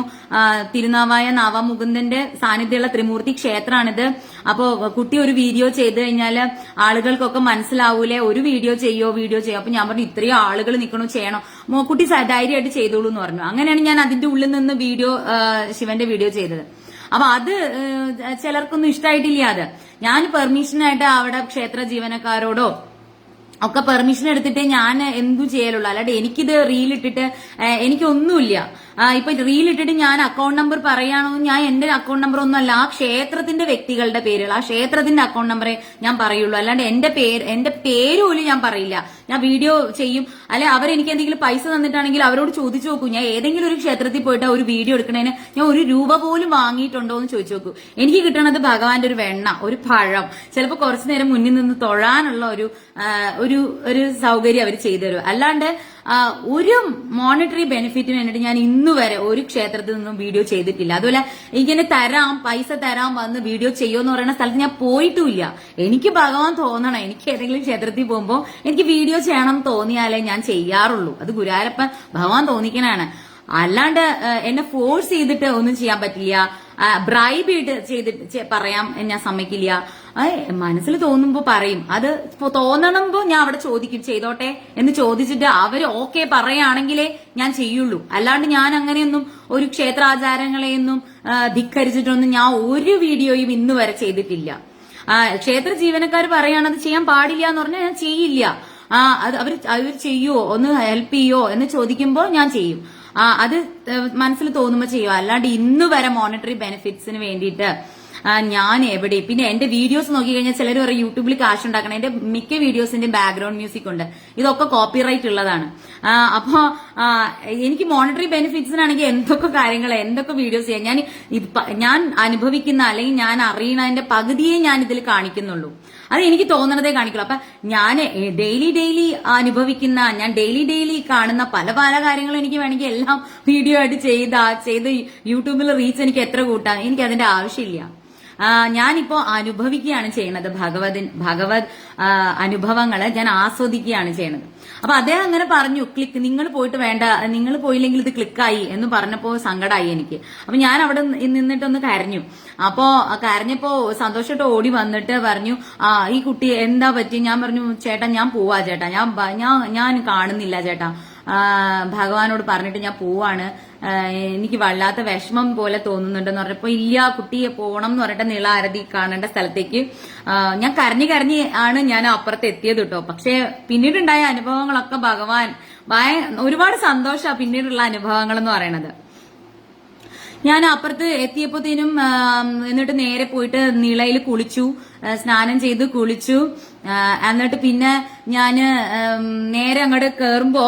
തിരുനാവായ നാവാമുകുന്ദന്റെ സാന്നിധ്യമുള്ള ത്രിമൂർത്തി ക്ഷേത്രമാണിത്. അപ്പോ കുട്ടി ഒരു വീഡിയോ ചെയ്ത് കഴിഞ്ഞാല് ആളുകൾക്കൊക്കെ മനസ്സിലാവൂലേ, ഒരു വീഡിയോ ചെയ്യോ. അപ്പൊ ഞാൻ പറഞ്ഞു ഇത്രയും ആളുകൾ നിൽക്കണു, ചെയ്യണോ, കുട്ടി ധൈര്യമായിട്ട് ചെയ്തോളൂ എന്ന് പറഞ്ഞു. അങ്ങനെയാണ് ഞാൻ അതിന്റെ ഉള്ളിൽ നിന്ന് ശിവന്റെ വീഡിയോ ചെയ്തത്. അപ്പൊ അത് ചിലർക്കൊന്നും ഇഷ്ടമായിട്ടില്ല. അത് ഞാൻ പെർമിഷനായിട്ട് അവിടെ ക്ഷേത്ര ജീവനക്കാരോടോ ഒക്കെ പെർമിഷൻ എടുത്തിട്ട് ഞാൻ എന്തും ചെയ്യലുള്ളൂ, അല്ലാണ്ട് എനിക്കിത് റീലിട്ടിട്ട് എനിക്കൊന്നുമില്ല. ഇപ്പൊ റീലിട്ടിട്ട് ഞാൻ അക്കൗണ്ട് നമ്പർ പറയാണോ, ഞാൻ എന്റെ അക്കൗണ്ട് നമ്പർ ഒന്നും അല്ല, ആ ക്ഷേത്രത്തിന്റെ വ്യക്തികളുടെ പേരുകൾ, ആ ക്ഷേത്രത്തിന്റെ അക്കൗണ്ട് നമ്പറേ ഞാൻ പറയുള്ളൂ, അല്ലാണ്ട് എന്റെ പേര് പോലും ഞാൻ പറയില്ല. ഞാൻ വീഡിയോ ചെയ്യും, അല്ലെ അവരെനിക്ക് എന്തെങ്കിലും പൈസ തന്നിട്ടാണെങ്കിൽ അവരോട് ചോദിച്ചു നോക്കൂ, ഞാൻ ഏതെങ്കിലും ഒരു ക്ഷേത്രത്തിൽ പോയിട്ട് ഒരു വീഡിയോ എടുക്കണേന് ഞാൻ ഒരു രൂപ പോലും വാങ്ങിയിട്ടുണ്ടോ എന്ന് ചോദിച്ചു നോക്കൂ. എനിക്ക് കിട്ടണത് ഭഗവാന്റെ ഒരു വെണ്ണ, ഒരു പഴം, ചിലപ്പോൾ കുറച്ചു നേരം മുന്നിൽ നിന്ന് തൊഴാനുള്ള ഒരു സൗകര്യം അവർ ചെയ്തു തരും. അല്ലാണ്ട് ഒരു മോണിറ്ററി ബെനിഫിറ്റിന് വേണ്ടിയിട്ട് ഞാൻ ഇന്നുവരെ ഒരു ക്ഷേത്രത്തിൽ നിന്നും വീഡിയോ ചെയ്തിട്ടില്ല. അതുപോലെ ഇങ്ങനെ പൈസ തരാം വന്ന് വീഡിയോ ചെയ്യുമെന്ന് പറയുന്ന സ്ഥലത്ത് ഞാൻ പോയിട്ടുമില്ല. എനിക്ക് ഭഗവാൻ തോന്നണം, എനിക്ക് ഏതെങ്കിലും ക്ഷേത്രത്തിൽ പോകുമ്പോൾ എനിക്ക് വീഡിയോ ചെയ്യണം തോന്നിയാലേ ഞാൻ ചെയ്യാറുള്ളൂ. അത് ഗുരുവായൂരപ്പൻ ഭഗവാൻ തോന്നിക്കണാണ്. അല്ലാണ്ട് എന്നെ ഫോഴ്സ് ചെയ്തിട്ട് ഒന്നും ചെയ്യാൻ പറ്റില്ല, ബ്രൈബ് ചെയ്തിട്ട് പറയാൻ ഞാൻ സമ്മതിക്കില്ല. മനസ്സിൽ തോന്നുമ്പോ പറയും, അത് തോന്നണമ്പോ ഞാൻ അവിടെ ചോദിക്കും ചെയ്തോട്ടെ എന്ന് ചോദിച്ചിട്ട് അവര് ഓക്കെ പറയുകയാണെങ്കിലേ ഞാൻ ചെയ്യുള്ളൂ. അല്ലാണ്ട് ഞാൻ അങ്ങനെയൊന്നും ഒരു ക്ഷേത്രാചാരങ്ങളെയൊന്നും ധിക്കരിച്ചിട്ടൊന്നും ഞാൻ ഒരു വീഡിയോയും ഇന്ന് വരെ ചെയ്തിട്ടില്ല. ക്ഷേത്ര ജീവനക്കാർ പറയുകയാണത് ചെയ്യാൻ പാടില്ല എന്ന് പറഞ്ഞാൽ ഞാൻ ചെയ്യില്ല. അത് അവർ ചെയ്യുവോ, ഒന്ന് ഹെൽപ്പ് ചെയ്യോ എന്ന് ചോദിക്കുമ്പോൾ ഞാൻ ചെയ്യും. അത് മനസ്സിൽ തോന്നുമ്പോ ചെയ്യുക. അല്ലാണ്ട് ഇന്ന് വരെ മോണിറ്ററി ബെനിഫിറ്റ്സിന് വേണ്ടിയിട്ട് ഞാൻ എവിടെ. പിന്നെ എന്റെ വീഡിയോസ് നോക്കിക്കഴിഞ്ഞാൽ ചിലർ പറയും യൂട്യൂബിൽ കാശ് ഉണ്ടാക്കണം. എന്റെ മിക്ക വീഡിയോസിന്റെ ബാക്ക്ഗ്രൗണ്ട് മ്യൂസിക് ഉണ്ട്, ഇതൊക്കെ കോപ്പിറൈറ്റ് ഉള്ളതാണ്. അപ്പോ എനിക്ക് മോണിറ്ററി ബെനിഫിറ്റ്സിനാണെങ്കിൽ എന്തൊക്കെ വീഡിയോസ് ചെയ്യാം. ഞാൻ അനുഭവിക്കുന്ന അല്ലെങ്കിൽ ഞാൻ അറിയണതിന്റെ പകുതിയെ ഞാൻ ഇതിൽ കാണിക്കുന്നുള്ളൂ. അത് എനിക്ക് തോന്നണതേ കാണിക്കുള്ളൂ. അപ്പൊ ഞാൻ ഡെയിലി അനുഭവിക്കുന്ന, ഞാൻ ഡെയിലി കാണുന്ന പല കാര്യങ്ങളും എനിക്ക് വേണമെങ്കിൽ എല്ലാം വീഡിയോ ആയിട്ട് ചെയ്ത് യൂട്യൂബിൽ റീച്ച് എനിക്ക് എത്ര കൂട്ടാം, എനിക്ക് അതിന്റെ ആവശ്യമില്ല. ഞാനിപ്പോ അനുഭവിക്കുകയാണ് ചെയ്യണത്. ഭഗവത് അനുഭവങ്ങള് ഞാൻ ആസ്വദിക്കുകയാണ് ചെയ്യണത്. അപ്പൊ അദ്ദേഹം അങ്ങനെ പറഞ്ഞു, നിങ്ങൾ പോയിട്ട് വേണ്ട, നിങ്ങൾ പോയില്ലെങ്കിൽ ഇത് ക്ലിക്കായി എന്ന് പറഞ്ഞപ്പോ സങ്കടമായി എനിക്ക്. അപ്പൊ ഞാൻ അവിടെ നിന്നിട്ടൊന്ന് കരഞ്ഞു. കരഞ്ഞപ്പോ സന്തോഷമായിട്ട് ഓടി വന്നിട്ട് പറഞ്ഞു, ഈ കുട്ടി എന്താ പറ്റി? ഞാൻ പറഞ്ഞു, ചേട്ടാ ഞാൻ പോവാ ചേട്ടാ, ഞാൻ കാണുന്നില്ല ചേട്ടാ, ഭഗവാനോട് പറഞ്ഞിട്ട് ഞാൻ പോവാണ്, എനിക്ക് വല്ലാത്ത വിഷമം പോലെ തോന്നുന്നുണ്ടെന്ന് പറഞ്ഞപ്പോ ഇല്ല കുട്ടിയെ പോകണം എന്ന് പറഞ്ഞിട്ട് നീള ആരതി കാണേണ്ട സ്ഥലത്തേക്ക് ഞാൻ കരഞ്ഞ് ആണ് ഞാൻ അപ്പുറത്ത് എത്തിയത് കേട്ടോ. പക്ഷെ പിന്നീടുണ്ടായ അനുഭവങ്ങളൊക്കെ ഭഗവാൻ ഒരുപാട് സന്തോഷമാണ് പിന്നീടുള്ള അനുഭവങ്ങൾ എന്ന് പറയുന്നത്. ഞാൻ അപ്പുറത്ത് എത്തിയപ്പോഴത്തേനും എന്നിട്ട് നേരെ പോയിട്ട് നിളയിൽ കുളിച്ചു, സ്നാനം ചെയ്ത് കുളിച്ചു. എന്നിട്ട് പിന്നെ ഞാന് നേരെ അങ്ങോട്ട് കേറുമ്പോ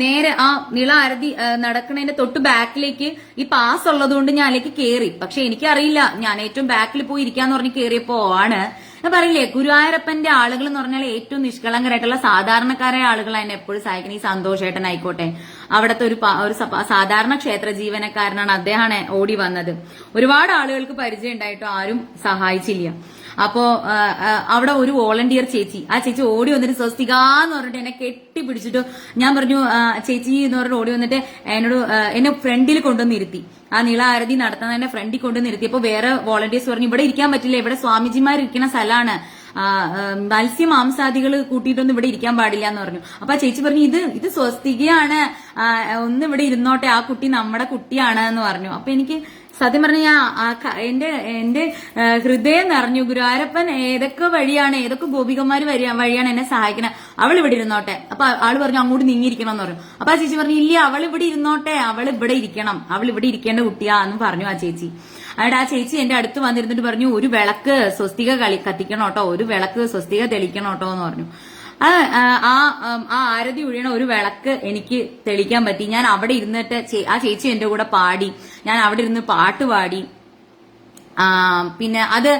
നേരെ ആ നിള ആരതി നടക്കണതിന്റെ തൊട്ട് ബാക്കിലേക്ക് ഈ പാസ് ഉള്ളത് കൊണ്ട് ഞാൻ അതിലേക്ക് കേറി. പക്ഷെ എനിക്കറിയില്ല, ഞാൻ ഏറ്റവും ബാക്കിൽ പോയി ഇരിക്കാന്ന് പറഞ്ഞ് കേറിയപ്പോ ആണ് ഞാൻ പറയില്ലേ, ഗുരുവായൂരപ്പന്റെ ആളുകൾ എന്ന് പറഞ്ഞാൽ ഏറ്റവും നിഷ്കളങ്കരായിട്ടുള്ള സാധാരണക്കാരായ ആളുകളെ എന്നെ എപ്പോഴും സഹായിക്കണം. ഈ സന്തോഷേട്ടനായിക്കോട്ടെ, അവിടുത്തെ ഒരു സാധാരണ ക്ഷേത്ര ജീവനക്കാരനാണ്, അദ്ദേഹമാണ് ഓടി വന്നത്. ഒരുപാട് ആളുകൾക്ക് പരിചയം ഉണ്ടായിട്ടും ആരും സഹായിച്ചില്ല. അപ്പോ അവിടെ ഒരു വോളണ്ടിയർ ചേച്ചി, ആ ചേച്ചി ഓടി വന്നിട്ട് സ്വസ്തികാന്ന് പറഞ്ഞിട്ട് എന്നെ കെട്ടിപ്പിടിച്ചിട്ട് ഞാൻ പറഞ്ഞു ചേച്ചി എന്ന് പറഞ്ഞിട്ട് ഓടി വന്നിട്ട് എന്നെ ഫ്രണ്ടിൽ കൊണ്ടുവന്ന് ഇരുത്തി. ആ നീള ആരതി നടത്തുന്നതിന്റെ ഫ്രണ്ടിൽ കൊണ്ടുവന്ന് ഇരുത്തിയപ്പോ വേറെ വോളണ്ടിയേഴ്സ് പറഞ്ഞു ഇവിടെ ഇരിക്കാൻ പറ്റില്ല, ഇവിടെ സ്വാമിജിമാർ ഇരിക്കുന്ന സ്ഥലമാണ്, മത്സ്യ മാംസാദികൾ കൂട്ടിയിട്ടൊന്നും ഇവിടെ ഇരിക്കാൻ പാടില്ല എന്ന് പറഞ്ഞു. അപ്പൊ ആ ചേച്ചി പറഞ്ഞു ഇത് സ്വസ്തികയാണ്, ഒന്ന് ഇവിടെ ഇരുന്നോട്ടെ, ആ കുട്ടി നമ്മുടെ കുട്ടിയാണ് എന്ന് പറഞ്ഞു. അപ്പൊ എനിക്ക് സത്യം പറഞ്ഞ എന്റെ ഹൃദയം നിറഞ്ഞു. ഗുരുവായൂരപ്പൻ ഏതൊക്കെ വഴിയാണ്, ഏതൊക്കെ ഗോപികന്മാര് വഴിയാണ് എന്നെ സഹായിക്കുന്നത്, അവൾ ഇവിടെ ഇരുന്നോട്ടെ. അപ്പൊ ആള് പറഞ്ഞു അങ്ങോട്ട് നീങ്ങിയിരിക്കണം എന്ന് പറഞ്ഞു. അപ്പൊ ആ ചേച്ചി പറഞ്ഞു ഇല്ല, അവൾ ഇവിടെ ഇരുന്നോട്ടെ, അവൾ ഇവിടെ ഇരിക്കണം, അവൾ ഇവിടെ ഇരിക്കേണ്ട കുട്ടിയാന്ന് പറഞ്ഞു ആ ചേച്ചി. അവിടെ ആ ചേച്ചി എന്റെ അടുത്ത് വന്നിരുന്നിട്ട് പറഞ്ഞു ഒരു വിളക്ക് സ്വസ്തിക കത്തിക്കണം കേട്ടോ, ഒരു വിളക്ക് സ്വസ്തിക തെളിക്കണം കേട്ടോ എന്ന് പറഞ്ഞു. ആ ആരതി ഒഴിയണ ഒരു വിളക്ക് എനിക്ക് തെളിക്കാൻ പറ്റി. ഞാൻ അവിടെ ഇരുന്നിട്ട് ആ ചേച്ചി എന്റെ കൂടെ പാടി, ഞാൻ അവിടെ ഇരുന്ന് പാട്ട് പാടി. പിന്നെ അത്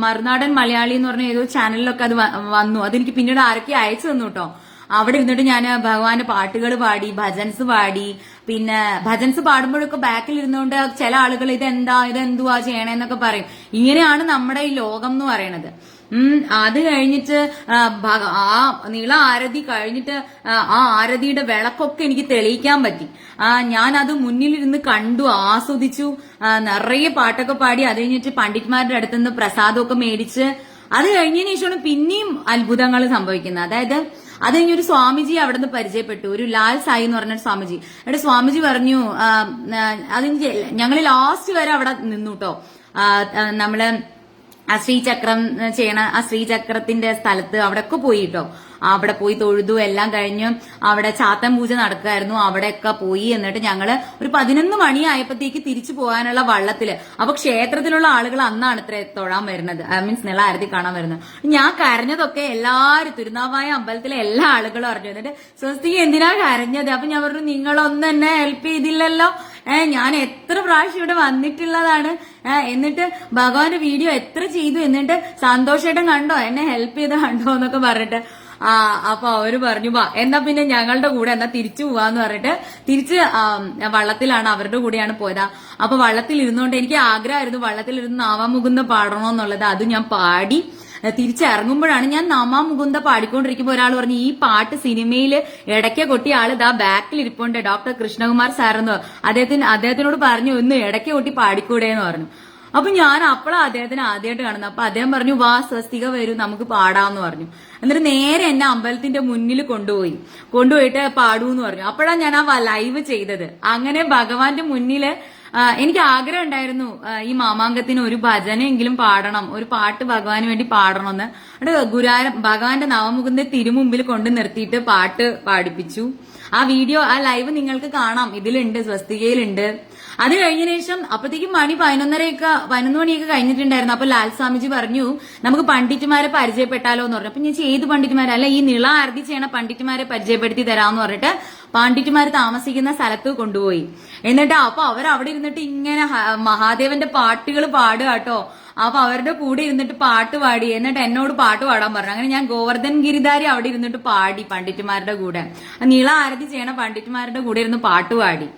മറുനാടൻ മലയാളി എന്ന് പറഞ്ഞ ഏതോ ചാനലിലൊക്കെ അത് വന്നു. അതെനിക്ക് പിന്നീട് ആരൊക്കെ അയച്ചു തന്നു കേട്ടോ. അവിടെ ഇരുന്നിട്ട് ഞാൻ ഭഗവാന്റെ പാട്ടുകൾ പാടി, ഭജൻസ് പാടി. പിന്നെ ഭജൻസ് പാടുമ്പോഴൊക്കെ ബാക്കിൽ ഇരുന്നുകൊണ്ട് ചില ആളുകൾ ഇതെന്തുവാ ചെയ്യണേന്നൊക്കെ പറയും. ഇങ്ങനെയാണ് നമ്മുടെ ഈ ലോകം എന്ന് പറയണത്. അത് കഴിഞ്ഞിട്ട് ആ നീള ആരതി കഴിഞ്ഞിട്ട് ആ ആരതിയുടെ വിളക്കൊക്കെ എനിക്ക് തെളിയിക്കാൻ പറ്റി. ഞാൻ അത് മുന്നിലിരുന്ന് കണ്ടു, ആസ്വദിച്ചു, നിറയെ പാട്ടൊക്കെ പാടി. അത് കഴിഞ്ഞിട്ട് പണ്ഡിറ്റ്മാരുടെ അടുത്തുനിന്ന് പ്രസാദമൊക്കെ മേടിച്ച് അത് കഴിഞ്ഞതിന് ശേഷമാണ് പിന്നെയും അത്ഭുതങ്ങൾ സംഭവിക്കുന്നത്. അതായത് അത് കഴിഞ്ഞൊരു സ്വാമിജി അവിടെ നിന്ന് പരിചയപ്പെട്ടു, ഒരു ലാൽ സായി എന്ന് പറഞ്ഞ സ്വാമിജി. അവിടെ സ്വാമിജി പറഞ്ഞു ഞങ്ങൾ ലാസ്റ്റ് വരെ അവിടെ നിന്നു കേട്ടോ. നമ്മള് ആ ശ്രീചക്രം ചെയ്യണ ആ ശ്രീചക്രത്തിന്റെ സ്ഥലത്ത് അവിടെയൊക്കെ പോയി കേട്ടോ. അവിടെ പോയി തൊഴുതു, എല്ലാം കഴിഞ്ഞു. അവിടെ ചാത്തൻ പൂജ നടക്കുമായിരുന്നു, അവിടെയൊക്കെ പോയി. എന്നിട്ട് ഞങ്ങള് ഒരു 11 മണിയായപ്പോഴത്തേക്ക് തിരിച്ചു പോകാനുള്ള വള്ളത്തില്. അപ്പൊ ക്ഷേത്രത്തിലുള്ള ആളുകൾ അന്നാണ് ഇത്ര തൊഴാൻ വരുന്നത്, മീൻസ് നിള ആരതി കാണാൻ വരുന്നത്. ഞാൻ കരഞ്ഞതൊക്കെ എല്ലാവരും തിരുനാവായ അമ്പലത്തിലെ എല്ലാ ആളുകളും അറിഞ്ഞു. എന്നിട്ട് സ്വസ്തിക്ക് എന്തിനാ കരഞ്ഞത്? അപ്പൊ ഞാൻ പറഞ്ഞു നിങ്ങളൊന്നും എന്നെ ഹെൽപ്പ് ചെയ്തില്ലല്ലോ, ഞാൻ എത്ര പ്രാവശ്യം ഇവിടെ വന്നിട്ടുള്ളതാണ്, എന്നിട്ട് ഭഗവാന്റെ വീഡിയോ എത്ര ചെയ്തു, എന്നിട്ട് സന്തോഷേട്ടൻ കണ്ടോ എന്നെ ഹെൽപ്പ് ചെയ്ത് കണ്ടോ എന്നൊക്കെ പറഞ്ഞിട്ട് അപ്പൊ അവര് പറഞ്ഞു എന്നാ പിന്നെ ഞങ്ങളുടെ കൂടെ എന്നാ തിരിച്ചു പോവാന്ന് പറഞ്ഞിട്ട് തിരിച്ച് വള്ളത്തിലാണ് അവരുടെ കൂടെയാണ് പോയത്. അപ്പൊ വള്ളത്തിൽ ഇരുന്നുകൊണ്ട് എനിക്ക് ആഗ്രഹമായിരുന്നു വള്ളത്തിലിരുന്ന് നാവാമുകുന്ദ പാടണമെന്നുള്ളത്. അത് ഞാൻ പാടി തിരിച്ചിറങ്ങുമ്പോഴാണ് ഞാൻ നാമാമുകുന്ദ പാടിക്കൊണ്ടിരിക്കുമ്പോൾ ഒരാൾ പറഞ്ഞു ഈ പാട്ട് സിനിമയിൽ ഇടയ്ക്ക് കൊട്ടിയ ആള് ഇതാ ബാക്കിൽ ഇരിപ്പുണ്ട്, ഡോക്ടർ കൃഷ്ണകുമാർ സാറെന്ന്. അദ്ദേഹത്തിനോട് പറഞ്ഞു ഒന്ന് ഇടയ്ക്ക് കൊട്ടി പാടിക്കൂടെ എന്ന് പറഞ്ഞു. അപ്പൊ ഞാൻ അപ്പോഴാണ് അദ്ദേഹത്തിന് ആദ്യമായിട്ട് കാണുന്നത്. അപ്പൊ അദ്ദേഹം പറഞ്ഞു വാ സ്വസ്തിക വരൂ നമുക്ക് പാടാന്ന് പറഞ്ഞു. എന്നിട്ട് നേരെ എന്നെ അമ്പലത്തിന്റെ മുന്നിൽ കൊണ്ടുപോയിട്ട് പാടൂന്ന് പറഞ്ഞു. അപ്പോഴാണ് ഞാൻ ആ ലൈവ് ചെയ്തത്. അങ്ങനെ ഭഗവാന്റെ മുന്നില് എനിക്ക് ആഗ്രഹം ഉണ്ടായിരുന്നു ഈ മാമാങ്കത്തിന് ഒരു ഭജനെങ്കിലും പാടണം, ഒരു പാട്ട് ഭഗവാന് വേണ്ടി പാടണമെന്ന്. അവിടെ ഭഗവാന്റെ നവമുകുന്ദ തിരുമുമ്പിൽ കൊണ്ട് നിർത്തിയിട്ട് പാട്ട് പാടിപ്പിച്ചു. ആ വീഡിയോ ആ ലൈവ് നിങ്ങൾക്ക് കാണാം, ഇതിലുണ്ട്, സ്വസ്തികയിലുണ്ട്. അത് കഴിഞ്ഞതിന് ശേഷം അപ്പത്തേക്കും മണി 11 മണിയൊക്കെ കഴിഞ്ഞിട്ടുണ്ടായിരുന്നു. അപ്പൊ ലാൽ സ്വാമിജി പറഞ്ഞു നമുക്ക് പണ്ഡിറ്റുമാരെ പരിചയപ്പെട്ടാലോ എന്ന് പറഞ്ഞു. അപ്പൊ ഞാൻ ഏത് പണ്ഡിറ്റുമാരെ, അല്ല ഈ നിള ആരതി ചെയ്യണ പണ്ഡിറ്റുമാരെ പരിചയപ്പെടുത്തി തരാമെന്ന് പറഞ്ഞിട്ട് പണ്ഡിറ്റുമാര് താമസിക്കുന്ന സ്ഥലത്ത് കൊണ്ടുപോയി. എന്നിട്ട് അപ്പൊ അവരവിടെ ഇരുന്നിട്ട് ഇങ്ങനെ മഹാദേവന്റെ പാട്ടുകൾ പാടുക കേട്ടോ. അപ്പൊ അവരുടെ കൂടെ ഇരുന്നിട്ട് പാട്ട് പാടി. എന്നിട്ട് എന്നോട് പാട്ട് പാടാൻ പറഞ്ഞു. അങ്ങനെ ഞാൻ ഗോവർദ്ധൻ ഗിരിധാരി അവിടെ ഇരുന്നിട്ട് പാടി പണ്ഡിറ്റുമാരുടെ കൂടെ, നീള ആരതി ചെയ്യണ പണ്ഡിറ്റുമാരുടെ കൂടെ ഇരുന്ന് പാട്ട് പാടി.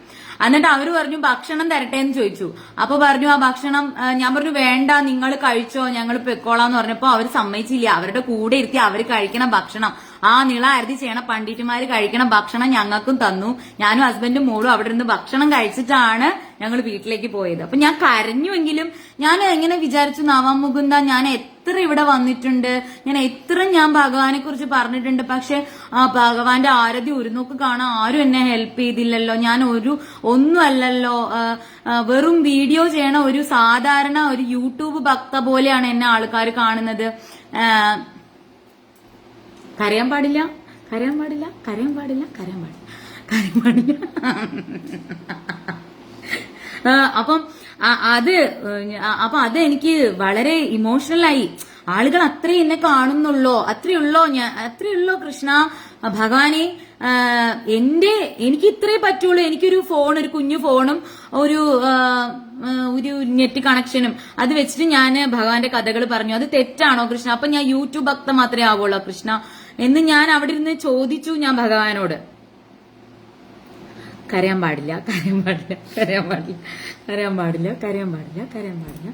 എന്നിട്ട് അവര് പറഞ്ഞു ഭക്ഷണം തരട്ടെ എന്ന് ചോദിച്ചു. അപ്പൊ പറഞ്ഞു ആ ഭക്ഷണം, ഞാൻ പറഞ്ഞു വേണ്ട നിങ്ങൾ കഴിച്ചോ ഞങ്ങൾ പൊയ്ക്കോളാന്ന് പറഞ്ഞപ്പോ അവര് സമ്മതിച്ചില്ല. അവരുടെ കൂടെ ഇരുത്തി അവര് കഴിക്കണ ഭക്ഷണം, ആ നിള ആരതി ചെയ്യണ പണ്ഡിറ്റുമാര് കഴിക്കണ ഭക്ഷണം ഞങ്ങൾക്കും തന്നു. ഞാനും ഹസ്ബൻഡും മോളും അവിടെ ഇരുന്ന് ഭക്ഷണം കഴിച്ചിട്ടാണ് ഞങ്ങൾ വീട്ടിലേക്ക് പോയത്. അപ്പൊ ഞാൻ കരഞ്ഞുവെങ്കിലും ഞാൻ എങ്ങനെ വിചാരിച്ചു, നവമുകുന്ദ ഞാൻ എത്ര ഇവിടെ വന്നിട്ടുണ്ട്, ഞാൻ ഭഗവാനെ കുറിച്ച് പറഞ്ഞിട്ടുണ്ട്, പക്ഷെ ആ ഭഗവാന്റെ ആരതി ഒരു നോക്ക് കാണാൻ ആരും എന്നെ ഹെൽപ്പ് ചെയ്തില്ലല്ലോ, ഞാൻ ഒന്നും അല്ലല്ലോ, വെറും വീഡിയോ ചെയ്യണ ഒരു സാധാരണ ഒരു യൂട്യൂബ് ഭക്ത പോലെയാണ് എന്നെ ആൾക്കാർ കാണുന്നത്. കരയാൻ പാടില്ല, കരയാൻ പാടില്ല, കരയാൻ പാടില്ല, കരയാൻ പാടില്ല, കരയാൻ പാടില്ല. അപ്പം അത് എനിക്ക് വളരെ ഇമോഷണലായി. ആളുകൾ അത്രയും എന്നെ കാണുന്നുള്ളോ, അത്രയുള്ളോ കൃഷ്ണ ഭഗവാനെ, എനിക്ക് ഇത്രേ പറ്റുള്ളൂ. എനിക്കൊരു ഫോൺ, ഒരു കുഞ്ഞു ഫോണും ഒരു നെറ്റ് കണക്ഷനും അത് വെച്ചിട്ട് ഞാൻ ഭഗവാന്റെ കഥകൾ പറഞ്ഞു. അത് തെറ്റാണോ കൃഷ്ണ? അപ്പൊ ഞാൻ യൂട്യൂബ് ഭക്ത മാത്രമേ ആവുള്ളൂ കൃഷ്ണ എന്ന് ഞാൻ അവിടെ ഇരുന്ന് ചോദിച്ചു ഞാൻ ഭഗവാനോട്. കരയാൻ പാടില്ല, കരയാൻ പാടില്ല, കരയാൻ പാടില്ല, കരയാൻ പാടില്ല, കരയാൻ പാടില്ല, കരയാൻ പാടില്ല.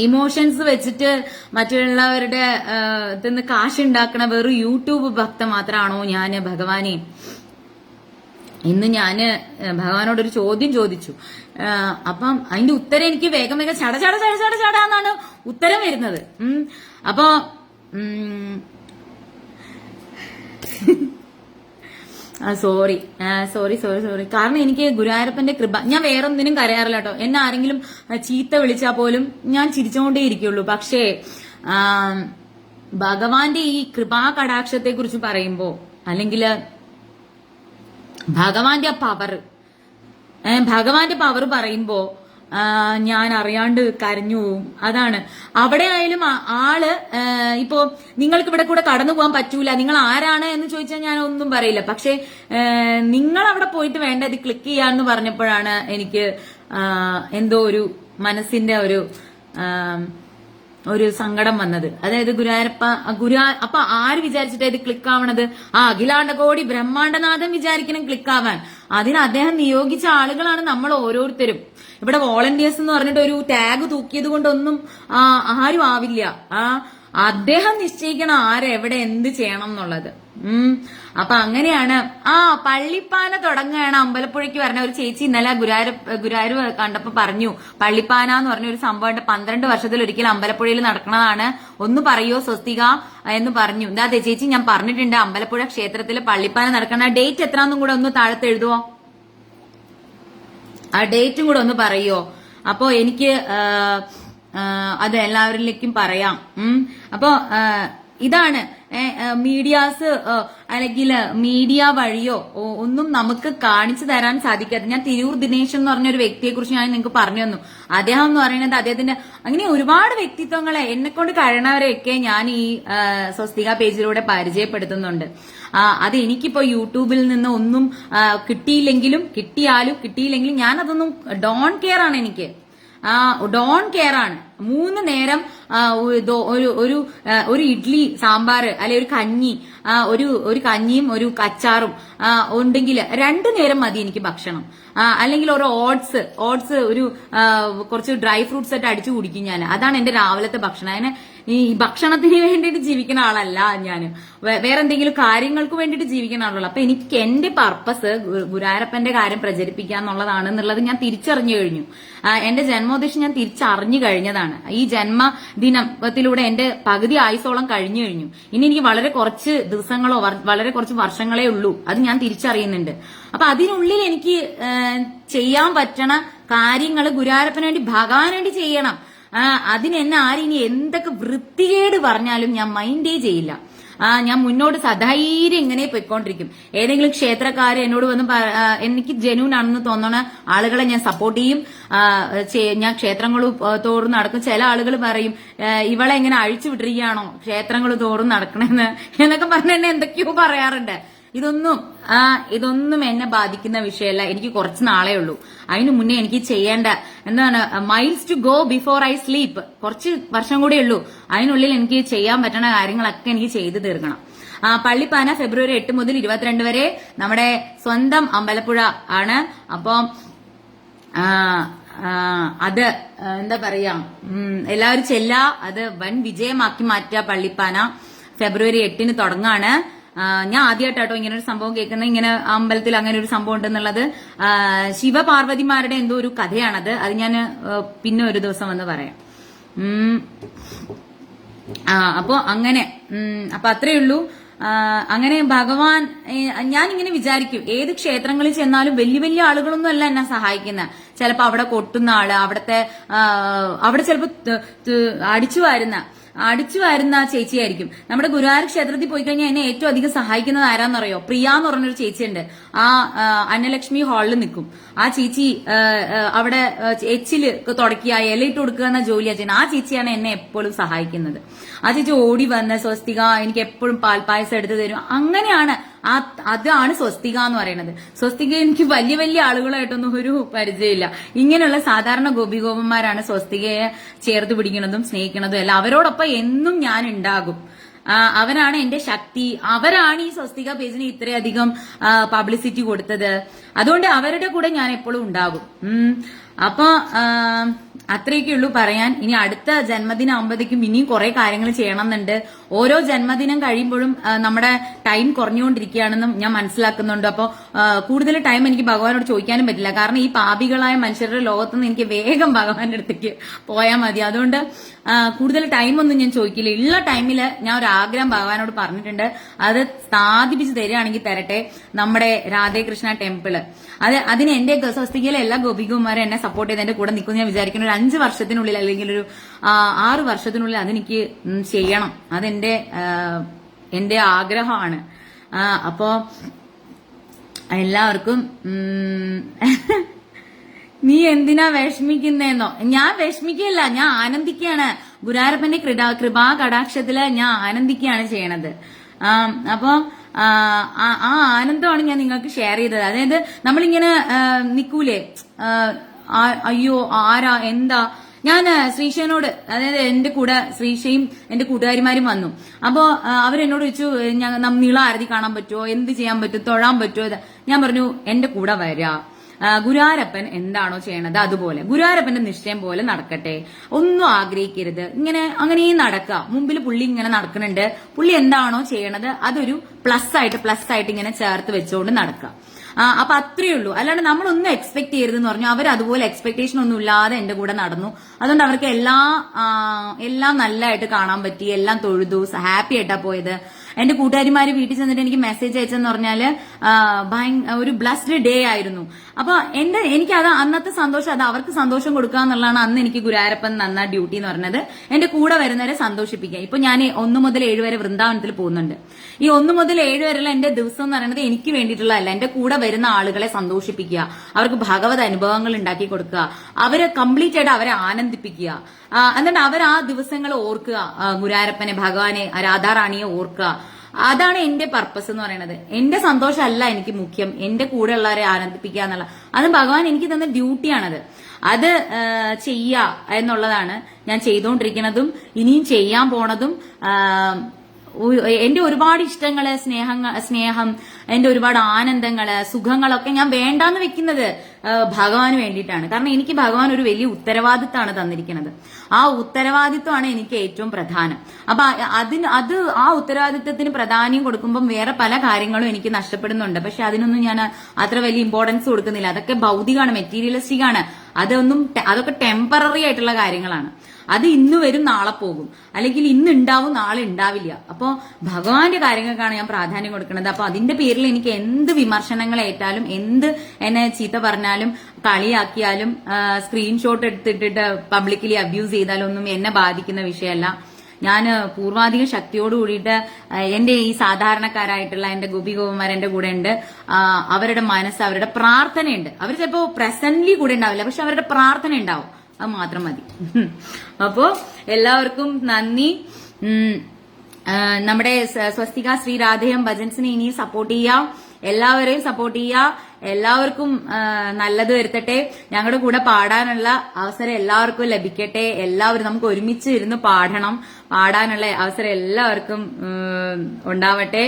ഇമോഷൻസ് വെച്ചിട്ട് മറ്റുള്ളവരുടെ ഇതിന്ന് കാശുണ്ടാക്കണ വെറും യൂട്യൂബ് ഭക്ത മാത്രമാണോ ഞാന് ഭഗവാനെ? ഇന്ന് ഞാന് ഭഗവാനോടൊരു ചോദ്യം ചോദിച്ചു. അപ്പം അതിന്റെ ഉത്തരം എനിക്ക് വേഗം ചടാന്നാണ് ഉത്തരം വരുന്നത്. അപ്പൊ സോറി. കാരണം എനിക്ക് ഗുരുവായൂരപ്പന്റെ കൃപ, ഞാൻ വേറൊന്നിനും കരയാറില്ല കേട്ടോ. എന്നെ ആരെങ്കിലും ചീത്ത വിളിച്ചാൽ പോലും ഞാൻ ചിരിച്ചുകൊണ്ടേ ഇരിക്കുള്ളൂ. പക്ഷേ ഭഗവാന്റെ ഈ കൃപാ കടാക്ഷത്തെ കുറിച്ച് പറയുമ്പോ, അല്ലെങ്കിൽ ഭഗവാന്റെ പവർ പറയുമ്പോ ഞാൻ അറിയാണ്ട് കരഞ്ഞു പോവും. അതാണ്. അവിടെ ആയാലും ആള് ഇപ്പോ നിങ്ങൾക്ക് ഇവിടെ കൂടെ കടന്നു പോകാൻ പറ്റൂല, നിങ്ങൾ ആരാണ് എന്ന് ചോദിച്ചാൽ ഞാൻ ഒന്നും പറയില്ല. പക്ഷെ നിങ്ങൾ അവിടെ പോയിട്ട് വേണ്ട ഇത് ക്ലിക്ക് ചെയ്യാന്ന് പറഞ്ഞപ്പോഴാണ് എനിക്ക് എന്തോ ഒരു മനസ്സിന്റെ ഒരു സങ്കടം വന്നത്. അതായത് അപ്പൊ ആര് വിചാരിച്ചിട്ട് ഇത് ക്ലിക്ക് ആവണത്? അഖിലാണ്ട കോടി ബ്രഹ്മാണ്ടനാഥൻ വിചാരിക്കണം ക്ലിക്ക് ആവാൻ. അതിന് അദ്ദേഹം നിയോഗിച്ച ആളുകളാണ് നമ്മൾ ഓരോരുത്തരും. ഇവിടെ വോളണ്ടിയേഴ്സ് എന്ന് പറഞ്ഞിട്ട് ഒരു ടാഗ് തൂക്കിയത് കൊണ്ടൊന്നും ആരും ആവില്ല. അദ്ദേഹം നിശ്ചയിക്കണം ആരെവിടെ എന്ത് ചെയ്യണം എന്നുള്ളത്. അപ്പൊ അങ്ങനെയാണ്. പള്ളിപ്പാന തുടങ്ങുകയാണ് അമ്പലപ്പുഴയ്ക്ക് വരണ ഒരു ചേച്ചി ഇന്നലെ ഗുരുവായൂർ കണ്ടപ്പോ പറഞ്ഞു, പള്ളിപ്പാന എന്ന് പറഞ്ഞ ഒരു സംഭവം 12 വർഷത്തിൽ ഒരിക്കലും അമ്പലപ്പുഴയിൽ നടക്കണതാണ്, ഒന്ന് പറയോ സ്വസ്തിക എന്ന് പറഞ്ഞു. അതെ ചേച്ചി, ഞാൻ പറഞ്ഞിട്ടുണ്ട് അമ്പലപ്പുഴ ക്ഷേത്രത്തിൽ പള്ളിപ്പാന നടക്കണ ഡേറ്റ് എത്രാന്നും കൂടെ ഒന്ന് താഴത്ത് എഴുതുവോ? ആ ഡേറ്റും കൂടെ ഒന്ന് പറയോ? അപ്പോ എനിക്ക് അത് എല്ലാവരിലേക്കും പറയാം. അപ്പോ ഇതാണ് മീഡിയാസ് അല്ലെങ്കിൽ മീഡിയ വഴിയോ ഒന്നും നമുക്ക് കാണിച്ചു തരാൻ സാധിക്കാതെ. ഞാൻ തിരൂർ ദിനേശ് എന്ന് പറഞ്ഞ ഒരു വ്യക്തിയെ കുറിച്ച് ഞാൻ നിങ്ങൾക്ക് പറഞ്ഞു തന്നു. അദ്ദേഹം എന്ന് പറയുന്നത് അദ്ദേഹത്തിന്റെ അങ്ങനെ ഒരുപാട് വ്യക്തിത്വങ്ങളെ എന്നെക്കൊണ്ട് കഴിയണവരെയൊക്കെ ഞാൻ ഈ സ്വസ്തിക പേജിലൂടെ പരിചയപ്പെടുത്തുന്നുണ്ട്. അത് എനിക്കിപ്പോ യൂട്യൂബിൽ നിന്ന് ഒന്നും കിട്ടിയില്ലെങ്കിലും ഞാൻ അതൊന്നും ഡോൺ കെയർ ആണ്. എനിക്ക് ഡോൺ കെയർ ആണ്. 3 നേരം ഒരു ഇഡ്ലി സാമ്പാർ അല്ലെ ഒരു കഞ്ഞി, ഒരു കഞ്ഞിയും ഒരു അച്ചാറും ഉണ്ടെങ്കിൽ 2 നേരം മതി എനിക്ക് ഭക്ഷണം. അല്ലെങ്കിൽ ഒരു ഓട്സ് ഒരു കുറച്ച് ഡ്രൈ ഫ്രൂട്ട്സ് ആയിട്ട് അടിച്ചു കുടിക്കും ഞാൻ. അതാണ് എന്റെ രാവിലത്തെ ഭക്ഷണം. അതിന് ഈ ഭക്ഷണത്തിന് വേണ്ടിയിട്ട് ജീവിക്കുന്ന ആളല്ല ഞാൻ, വേറെ എന്തെങ്കിലും കാര്യങ്ങൾക്ക് വേണ്ടിയിട്ട് ജീവിക്കുന്ന ആളുള്ള. അപ്പൊ എനിക്ക് എന്റെ പർപ്പസ് ഗുരുവായൂരപ്പന്റെ കാര്യം പ്രചരിപ്പിക്കുക എന്നുള്ളത് ഞാൻ തിരിച്ചറിഞ്ഞു കഴിഞ്ഞു. എന്റെ ജന്മോദ്ദേശം ഞാൻ തിരിച്ചറിഞ്ഞു കഴിഞ്ഞതാണ്. ഈ ജന്മദിനത്തിലൂടെ എന്റെ പകുതി ആയുസോളം കഴിഞ്ഞു കഴിഞ്ഞു. ഇനി എനിക്ക് വളരെ കുറച്ച് ദിവസങ്ങളോ വളരെ കുറച്ച് വർഷങ്ങളേ ഉള്ളൂ. അത് ഞാൻ തിരിച്ചറിയുന്നുണ്ട്. അപ്പൊ അതിനുള്ളിൽ എനിക്ക് ചെയ്യാൻ പറ്റണ കാര്യങ്ങൾ ഗുരുവായൂരപ്പന് വേണ്ടി ഭഗവാന് വേണ്ടി ചെയ്യണം. അതിനെന്നെ ആരിനി എന്തൊക്കെ വൃത്തികേട് പറഞ്ഞാലും ഞാൻ മൈൻഡേ ചെയ്യില്ല. ഞാൻ മുന്നോട്ട് സധൈര്യം ഇങ്ങനെ പോയിക്കൊണ്ടിരിക്കും. ഏതെങ്കിലും ക്ഷേത്രക്കാർ എന്നോട് വന്ന് എനിക്ക് ജെന്യൂൻ ആണെന്ന് തോന്നണ ആളുകളെ ഞാൻ സപ്പോർട്ട് ചെയ്യും. ഞാൻ ക്ഷേത്രങ്ങൾ തോറും നടക്കും. ചില ആളുകൾ പറയും ഇവളെ ഇങ്ങനെ അഴിച്ചു വിട്ടിരിക്കുകയാണോ ക്ഷേത്രങ്ങൾ തോറും നടക്കണെന്ന് എന്നൊക്കെ പറഞ്ഞ് എന്നെ എന്തൊക്കെയോ പറയാറുണ്ട്. ഇതൊന്നും എന്നെ ബാധിക്കുന്ന വിഷയമല്ല. എനിക്ക് കുറച്ച് നാളേ ഉള്ളൂ. അതിനു മുന്നേ എനിക്ക് ചെയ്യേണ്ട എന്താണ് miles to go before I sleep. കുറച്ച് വർഷം കൂടെ ഉള്ളൂ. അതിനുള്ളിൽ എനിക്ക് ചെയ്യാൻ പറ്റുന്ന കാര്യങ്ങളൊക്കെ എനിക്ക് ചെയ്തു തീർക്കണം. പള്ളിപ്പാന ഫെബ്രുവരി 8 മുതൽ 22 വരെ നമ്മുടെ സ്വന്തം അമ്പലപ്പുഴ ആണ്. അപ്പൊ അത് എന്താ പറയാ, എല്ലാവരും ചെല്ലാ. അത് വൻ വിജയമാക്കി മാറ്റുക. പള്ളിപ്പാന ഫെബ്രുവരി 8 തുടങ്ങാണ്. ഞാൻ ആദ്യമായിട്ടോ ഇങ്ങനെ ഒരു സംഭവം കേൾക്കുന്നത്. ഇങ്ങനെ അമ്പലത്തിൽ അങ്ങനെ ഒരു സംഭവം ഉണ്ടെന്നുള്ളത് ശിവപാർവതിമാരുടെ എന്തോ ഒരു കഥയാണത്. അത് ഞാൻ പിന്നെ ഒരു ദിവസം വന്ന് പറയാം. അപ്പൊ അങ്ങനെ അപ്പൊ അത്രയേ ഉള്ളൂ. അങ്ങനെ ഭഗവാൻ, ഞാനിങ്ങനെ വിചാരിക്കും ഏത് ക്ഷേത്രങ്ങളിൽ ചെന്നാലും വലിയ വലിയ ആളുകളൊന്നും അല്ല എന്നെ സഹായിക്കുന്നത്. ചിലപ്പോ അവിടെ കൊട്ടുന്ന ആള്, അവിടെ ചിലപ്പോ അടിച്ചു വാരുന്ന ചേച്ചിയായിരിക്കും. നമ്മുടെ ഗുരുവായൂർ ക്ഷേത്രത്തിൽ പോയി കഴിഞ്ഞാൽ എന്നെ ഏറ്റവും അധികം സഹായിക്കുന്നത് ആരാന്നറിയോ? പ്രിയ എന്ന് പറഞ്ഞൊരു ചേച്ചിയുണ്ട്. അന്നലക്ഷ്മി ഹാളിൽ നിൽക്കും. ആ ചേച്ചി അവിടെ എച്ചില് തുടക്കുക, ഇലയിട്ട് കൊടുക്കുക എന്ന ജോലിയാ ചെയ്യുന്നത്. ആ ചേച്ചിയാണ് എന്നെ എപ്പോഴും സഹായിക്കുന്നത്. ആ ചേച്ചി ഓടി വന്ന് സ്വസ്തിക എനിക്ക് എപ്പോഴും പാൽപ്പായസം എടുത്തു തരും. അങ്ങനെയാണ് അതാണ് സ്വസ്തിക എന്ന് പറയുന്നത്. സ്വസ്തിക എനിക്ക് വലിയ വലിയ ആളുകളായിട്ടൊന്നും ഒരു പരിചയമില്ല. ഇങ്ങനെയുള്ള സാധാരണ ഗോപികോപന്മാരാണ് സ്വസ്തികയെ ചേർത്ത് പിടിക്കുന്നതും സ്നേഹിക്കുന്നതും എല്ലാം. അവരോടൊപ്പം എന്നും ഞാൻ ഉണ്ടാകും. അവരാണ് എന്റെ ശക്തി. അവരാണ് ഈ സ്വസ്തിക പേജിന് ഇത്രയധികം പബ്ലിസിറ്റി കൊടുത്തത്. അതുകൊണ്ട് അവരുടെ കൂടെ ഞാൻ എപ്പോഴും ഉണ്ടാകും. അപ്പൊ അത്രയൊക്കെ ഉള്ളൂ പറയാൻ. ഇനി അടുത്ത ജന്മദിനാകുമ്പോഴത്തേക്കും ഇനിയും കുറെ കാര്യങ്ങൾ ചെയ്യണമെന്നുണ്ട്. ഓരോ ജന്മദിനം കഴിയുമ്പോഴും നമ്മുടെ ടൈം കുറഞ്ഞുകൊണ്ടിരിക്കുകയാണെന്നും ഞാൻ മനസ്സിലാക്കുന്നുണ്ട്. അപ്പോൾ കൂടുതൽ ടൈം എനിക്ക് ഭഗവാനോട് ചോദിക്കാനും പറ്റില്ല. കാരണം ഈ പാപികളായ മനുഷ്യരുടെ ലോകത്തുനിന്ന് എനിക്ക് വേഗം ഭഗവാന്റെ അടുത്തേക്ക് പോയാൽ മതി. അതുകൊണ്ട് കൂടുതൽ ടൈമൊന്നും ഞാൻ ചോദിക്കില്ല. ഉള്ള ടൈമില് ഞാൻ ഒരു ആഗ്രഹം ഭഗവാനോട് പറഞ്ഞിട്ടുണ്ട്. അത് സ്ഥാപിപ്പിച്ച് തരികയാണെങ്കിൽ തരട്ടെ. നമ്മുടെ രാധേകൃഷ്ണ ടെമ്പിള്, അതിന് എന്റെ സ്വസ്തികയിലെ എല്ലാ ഗോപികമാരും എന്നെ സപ്പോർട്ട് ചെയ്ത് എന്റെ കൂടെ നിൽക്കും. ഞാൻ വിചാരിക്കുന്ന ഒരു 5 വർഷത്തിനുള്ളിൽ അല്ലെങ്കിൽ ഒരു 6 വർഷത്തിനുള്ളിൽ അതെനിക്ക് ചെയ്യണം. എന്റെ ആഗ്രഹമാണ്. അപ്പോ എല്ലാവർക്കും നീ എന്തിനാ വിഷമിക്കുന്നേന്നോ? ഞാൻ വിഷമിക്കല്ല, ഞാൻ ആനന്ദിക്കുകയാണ്. ഗുരുവായൂരപ്പന്റെ കൃപാ കടാക്ഷത്തില് ഞാൻ ആനന്ദിക്കുകയാണ് ചെയ്യണത്. അപ്പൊ ആ ആനന്ദമാണ് ഞാൻ നിങ്ങൾക്ക് ഷെയർ ചെയ്തത്. അതായത് നമ്മളിങ്ങനെ നിക്കൂലേ, അയ്യോ ആരാ എന്താ. ഞാൻ ശ്രീശനോട്, അതായത് എന്റെ കൂടെ ശ്രീശയും എന്റെ കൂട്ടുകാരിമാരും വന്നു. അപ്പോ അവരെന്നോട് ചോദിച്ചു നീള ആരതി കാണാൻ പറ്റുമോ, എന്ത് ചെയ്യാൻ പറ്റും, തൊഴാൻ പറ്റുമോ. ഞാൻ പറഞ്ഞു എന്റെ കൂടെ വരാ. ഗുരുവായൂരപ്പൻ എന്താണോ ചെയ്യണത് അതുപോലെ ഗുരുവായൂരപ്പന്റെ നിശ്ചയം പോലെ നടക്കട്ടെ. ഒന്നും ആഗ്രഹിക്കരുത്. അങ്ങനെ നടക്കുക. മുമ്പിൽ പുള്ളി ഇങ്ങനെ നടക്കുന്നുണ്ട്. പുള്ളി എന്താണോ ചെയ്യണത് അതൊരു പ്ലസ് ആയിട്ട് ഇങ്ങനെ ചേർത്ത് വെച്ചുകൊണ്ട് നടക്കുക. അപ്പൊ അത്രയേ ഉള്ളൂ. അല്ലാണ്ട് നമ്മളൊന്നും എക്സ്പെക്ട് ചെയ്യരുതെന്ന് പറഞ്ഞു. അവർ അതുപോലെ എക്സ്പെക്ടേഷൻ ഒന്നും ഇല്ലാതെ എന്റെ കൂടെ നടന്നു. അതുകൊണ്ട് അവർക്ക് എല്ലാം നല്ലതായിട്ട് കാണാൻ പറ്റി. എല്ലാം തൊഴുതു, ഹാപ്പി ആയിട്ടാ പോയത്. എന്റെ കൂട്ടുകാരിമാര് വീട്ടിൽ ചെന്നിട്ട് എനിക്ക് മെസ്സേജ് അയച്ചെന്ന് പറഞ്ഞാല് ഒരു ബ്ലസ്ഡ് ഡേ ആയിരുന്നു. അപ്പൊ എനിക്ക് അത് അന്നത്തെ സന്തോഷം, അത് അവർക്ക് സന്തോഷം കൊടുക്കുക എന്നുള്ളതാണ് അന്ന് എനിക്ക് ഗുരുവായൂരപ്പൻ നന്ന ഡ്യൂട്ടി എന്ന് പറഞ്ഞത്. എന്റെ കൂടെ വരുന്നവരെ സന്തോഷിപ്പിക്കുക. ഇപ്പൊ ഞാൻ 1 മുതൽ 7 വരെ വൃന്ദാവനത്തിൽ പോകുന്നുണ്ട്. ഈ 1 മുതൽ 7 വരെയുള്ള എന്റെ ദിവസം എന്ന് പറയുന്നത് എനിക്ക് വേണ്ടിയിട്ടുള്ളതല്ല, എന്റെ കൂടെ വരുന്ന ആളുകളെ സന്തോഷിപ്പിക്കുക, അവർക്ക് ഭഗവത് അനുഭവങ്ങൾ ഉണ്ടാക്കി കൊടുക്കുക, അവരെ കംപ്ലീറ്റ് ആയിട്ട് അവരെ ആനന്ദിപ്പിക്കുക. എന്നിട്ട് അവർ ആ ദിവസങ്ങൾ ഓർക്കുക, ഗുരുവായൂരപ്പനെ, ഭഗവാനെ, രാധാറാണിയെ ഓർക്കുക. അതാണ് എന്റെ പർപ്പസ് എന്ന് പറയുന്നത്. എന്റെ സന്തോഷമല്ല എനിക്ക് മുഖ്യം, എന്റെ കൂടെ ഉള്ളവരെ ആനന്ദിപ്പിക്കുക എന്നുള്ള. അത് ഭഗവാൻ എനിക്ക് തന്ന ഡ്യൂട്ടിയാണത്. അത് ചെയ്യുക എന്നുള്ളതാണ് ഞാൻ ചെയ്തുകൊണ്ടിരിക്കുന്നതും ഇനിയും ചെയ്യാൻ പോണതും. എന്റെ ഒരുപാട് ഇഷ്ടങ്ങള്, സ്നേഹം, എന്റെ ഒരുപാട് ആനന്ദങ്ങള്, സുഖങ്ങളൊക്കെ ഞാൻ വേണ്ടാന്ന് വെക്കുന്നത് ഭഗവാന് വേണ്ടിയിട്ടാണ്. കാരണം എനിക്ക് ഭഗവാൻ ഒരു വലിയ ഉത്തരവാദിത്തമാണ് തന്നിരിക്കുന്നത്. ആ ഉത്തരവാദിത്വമാണ് എനിക്ക് ഏറ്റവും പ്രധാനം. അപ്പൊ ആ ഉത്തരവാദിത്വത്തിന് പ്രാധാന്യം കൊടുക്കുമ്പോൾ വേറെ പല കാര്യങ്ങളും എനിക്ക് നഷ്ടപ്പെടുന്നുണ്ട്. പക്ഷെ അതിനൊന്നും ഞാൻ അത്ര വലിയ ഇമ്പോർട്ടൻസ് കൊടുക്കുന്നില്ല. അതൊക്കെ ഭൗതികമാണ്, മെറ്റീരിയലിസ്റ്റിക് ആണ്. അതൊക്കെ ടെമ്പററി ആയിട്ടുള്ള കാര്യങ്ങളാണ്. അത് ഇന്ന് വരും നാളെ പോകും, അല്ലെങ്കിൽ ഇന്ന് ഉണ്ടാവും നാളെ ഉണ്ടാവില്ല. അപ്പോ ഭഗവാന്റെ കാര്യങ്ങൾക്കാണ് ഞാൻ പ്രാധാന്യം കൊടുക്കുന്നത്. അപ്പൊ അതിന്റെ പേരിൽ എനിക്ക് എന്ത് വിമർശനങ്ങൾ ഏറ്റാലും, എന്ത് എന്നെ ചീത്ത പറഞ്ഞാലും, കളിയാക്കിയാലും, സ്ക്രീൻഷോട്ട് എടുത്തിട്ടിട്ട് പബ്ലിക്കലി അബ്യൂസ് ചെയ്താലും ഒന്നും എന്നെ ബാധിക്കുന്ന വിഷയമല്ല. ഞാൻ പൂർവാധിക ശക്തിയോട് കൂടിയിട്ട് എന്റെ ഈ സാധാരണക്കാരായിട്ടുള്ള എന്റെ ഗോപികോപന്മാർ എന്റെ കൂടെ ഉണ്ട്. അവരുടെ മനസ്സ്, അവരുടെ പ്രാർത്ഥനയുണ്ട്. അവർ ചിലപ്പോ പ്രസന്റ്ലി കൂടെ ഉണ്ടാവില്ല, പക്ഷെ അവരുടെ പ്രാർത്ഥന ഉണ്ടാവും. അത് മാത്രം മതി. അപ്പോ എല്ലാവർക്കും നന്ദി. നമ്മുടെ സ്വസ്തിക ശ്രീ രാധേയം ഭജൻസിനെ ഇനിയും സപ്പോർട്ട് ചെയ്യാം. എല്ലാവരെയും സപ്പോർട്ട് ചെയ്യാം. എല്ലാവർക്കും നല്ലത് വരുത്തട്ടെ. ഞങ്ങളുടെ കൂടെ പാടാനുള്ള അവസരം എല്ലാവർക്കും ലഭിക്കട്ടെ. എല്ലാവരും നമുക്ക് ഒരുമിച്ച് ഇരുന്ന് പാടാനുള്ള അവസരം എല്ലാവർക്കും ഉണ്ടാവട്ടെ.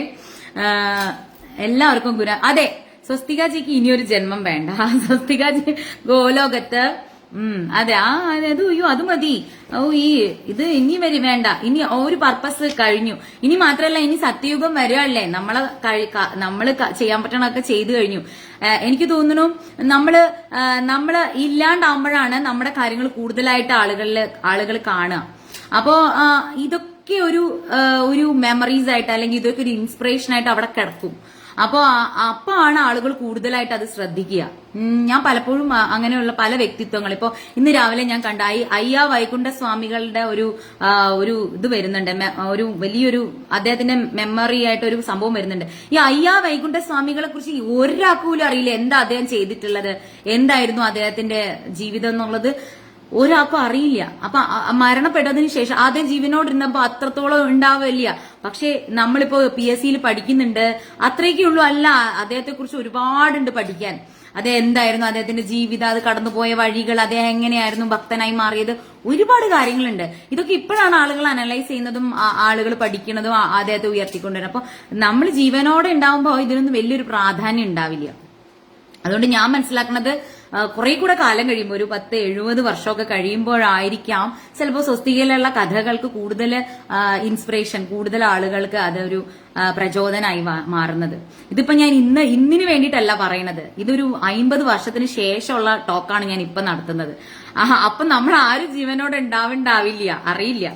എല്ലാവർക്കും അതെ, സ്വസ്തികാജിക്ക് ഇനിയൊരു ജന്മം വേണ്ട. സ്വസ്തികാജി ഗോലോകത്ത് അതെ അയ്യോ അത് മതി. ഇത് ഇനി വേണ്ട. ഇനി ഒരു പർപ്പസ് കഴിഞ്ഞു. ഇനി മാത്രല്ല, ഇനി സത്യയുഗം വരികയല്ലേ. നമ്മള് ചെയ്യാൻ പറ്റണൊക്കെ ചെയ്തു കഴിഞ്ഞു. എനിക്ക് തോന്നുന്നു നമ്മള് ഇല്ലാണ്ടാവുമ്പോഴാണ് നമ്മുടെ കാര്യങ്ങൾ കൂടുതലായിട്ട് ആളുകൾ കാണുക. അപ്പോ ഇതൊക്കെ ഒരു മെമ്മറീസ് ആയിട്ട്, അല്ലെങ്കിൽ ഇതൊക്കെ ഒരു ഇൻസ്പിറേഷൻ ആയിട്ട് അവിടെ കിടക്കും. അപ്പോഴാണ് ആളുകൾ കൂടുതലായിട്ട് അത് ശ്രദ്ധിക്കുക. ഞാൻ പലപ്പോഴും അങ്ങനെയുള്ള പല വ്യക്തിത്വങ്ങൾ, ഇപ്പൊ ഇന്ന് രാവിലെ ഞാൻ കണ്ട അയ്യാ വൈകുണ്ഠ സ്വാമികളുടെ ഒരു ഇത് വരുന്നുണ്ട്, ഒരു വലിയൊരു അദ്ദേഹത്തിന്റെ മെമ്മറി ആയിട്ട് ഒരു സംഭവം വരുന്നുണ്ട്. ഈ അയ്യാ വൈകുണ്ഠ സ്വാമികളെ കുറിച്ച് ഒരാൾക്കും പോലും അറിയില്ല എന്താ അദ്ദേഹം ചെയ്തിട്ടുള്ളത്, എന്തായിരുന്നു അദ്ദേഹത്തിന്റെ ജീവിതം എന്നുള്ളത് ഒരാൾക്കും അറിയില്ല. അപ്പൊ മരണപ്പെട്ടതിന് ശേഷം ആദ്യം ജീവനോടിരുന്നപ്പോ അത്രത്തോളം ഉണ്ടാവില്ല. പക്ഷെ നമ്മളിപ്പോ PSC പഠിക്കുന്നുണ്ട്, അത്രയൊക്കെ ഉള്ളൂ. അല്ല, അദ്ദേഹത്തെ കുറിച്ച് ഒരുപാടുണ്ട് പഠിക്കാൻ. അദ്ദേഹം എന്തായിരുന്നു, അദ്ദേഹത്തിന്റെ ജീവിതം, അത് കടന്നുപോയ വഴികൾ, അദ്ദേഹം എങ്ങനെയായിരുന്നു ഭക്തനായി മാറിയത്, ഒരുപാട് കാര്യങ്ങളുണ്ട്. ഇതൊക്കെ ഇപ്പോഴാണ് ആളുകൾ അനലൈസ് ചെയ്യുന്നതും ആളുകൾ പഠിക്കുന്നതും അദ്ദേഹത്തെ ഉയർത്തിക്കൊണ്ടുവരുന്നത്. അപ്പൊ നമ്മൾ ജീവനോടെ ഉണ്ടാവുമ്പോൾ ഇതിനൊന്നും വലിയൊരു പ്രാധാന്യം ഉണ്ടാവില്ല. അതുകൊണ്ട് ഞാൻ മനസ്സിലാക്കുന്നത് കുറെ കൂടെ കാലം കഴിയുമ്പോൾ, ഒരു 10-70 വർഷമൊക്കെ കഴിയുമ്പോഴായിരിക്കാം ചിലപ്പോൾ സ്വസ്തികയിലുള്ള കഥകൾക്ക് കൂടുതൽ ഇൻസ്പിറേഷൻ, കൂടുതൽ ആളുകൾക്ക് അതൊരു പ്രചോദനമായി മാറുന്നത്. ഇതിപ്പോ ഞാൻ ഇന്നിന് വേണ്ടിയിട്ടല്ല പറയണത്, ഇതൊരു 50 വർഷത്തിന് ശേഷമുള്ള ടോക്കാണ് ഞാൻ ഇപ്പൊ നടത്തുന്നത്. അപ്പൊ നമ്മൾ ആരും ജീവനോടെ ഉണ്ടാവില്ല, അറിയില്ല.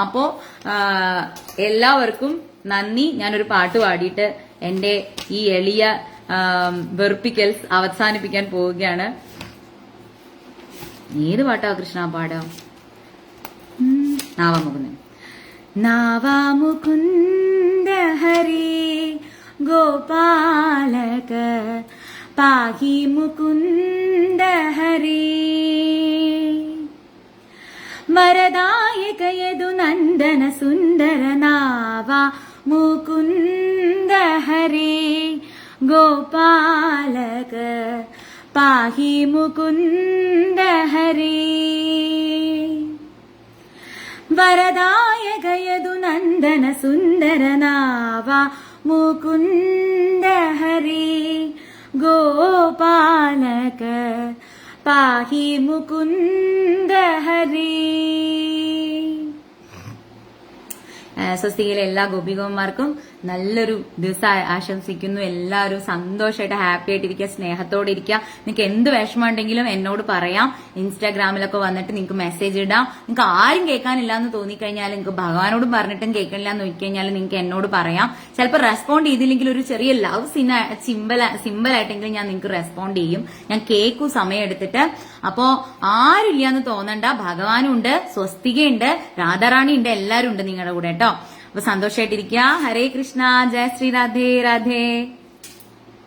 അപ്പോ എല്ലാവർക്കും നന്ദി. ഞാനൊരു പാട്ട് പാടിയിട്ട് എന്റെ ഈ എളിയ വെറുപ്പിക്കൽസ് അവസാനിപ്പിക്കാൻ പോവുകയാണ്. ഏത് പാട്ടാ കൃഷ്ണ പാടാം? നാവാമുകുന്ദൻ. നാവാമുകുന്ദ ഹരി ഗോപാലക പാഹി മുകുന്ദ ഹരി വരദായക യദു നന്ദന സുന്ദര നാവാ മുകുന്ദ ഹരി ഗോപാലക പാഹി മുകുന്ദ ഹരി വരദായക യദു നന്ദന സുന്ദര നാവാ മുകുന്ദ ഹരി ഗോപാലക പാഹി മുകുന്ദ ഹരി. സ്വസ്തികയിലെ എല്ലാ ഗോപികന്മാർക്കും നല്ലൊരു ദിവസം ആശംസിക്കുന്നു. എല്ലാവരും സന്തോഷമായിട്ട് ഹാപ്പി ആയിട്ടിരിക്കുക, സ്നേഹത്തോടെ ഇരിക്കുക. നിങ്ങൾക്ക് എന്ത് വിഷമം ഉണ്ടെങ്കിലും എന്നോട് പറയാം. ഇൻസ്റ്റാഗ്രാമിലൊക്കെ വന്നിട്ട് നിങ്ങൾക്ക് മെസ്സേജ് ഇടാം. നിങ്ങൾക്ക് ആരും കേൾക്കാനില്ല എന്ന് തോന്നിക്കഴിഞ്ഞാൽ, നിങ്ങൾക്ക് ഭഗവാനോടും പറഞ്ഞിട്ടും കേൾക്കണില്ല എന്ന് നോക്കിക്കഴിഞ്ഞാൽ നിങ്ങൾക്ക് എന്നോട് പറയാം. ചിലപ്പോൾ റെസ്പോണ്ട് ചെയ്തില്ലെങ്കിൽ ഒരു ചെറിയ ലവ് സിമ്പിൾ ആയിട്ടെങ്കിലും ഞാൻ നിങ്ങൾക്ക് റെസ്പോണ്ട് ചെയ്യും. ഞാൻ കേൾക്കും സമയം എടുത്തിട്ട്. അപ്പോ ആരുമില്ല എന്ന് തോന്നണ്ട, ഭഗവാനും ഉണ്ട്, സ്വസ്തികയുണ്ട്, രാധാറാണി ഉണ്ട്, എല്ലാവരും ഉണ്ട് നിങ്ങളുടെ കൂടെ കേട്ടോ. അപ്പൊ സന്തോഷമായിട്ടിരിക്കുക. ഹരേ കൃഷ്ണ, ജയ ശ്രീ രാധേ രാധേ.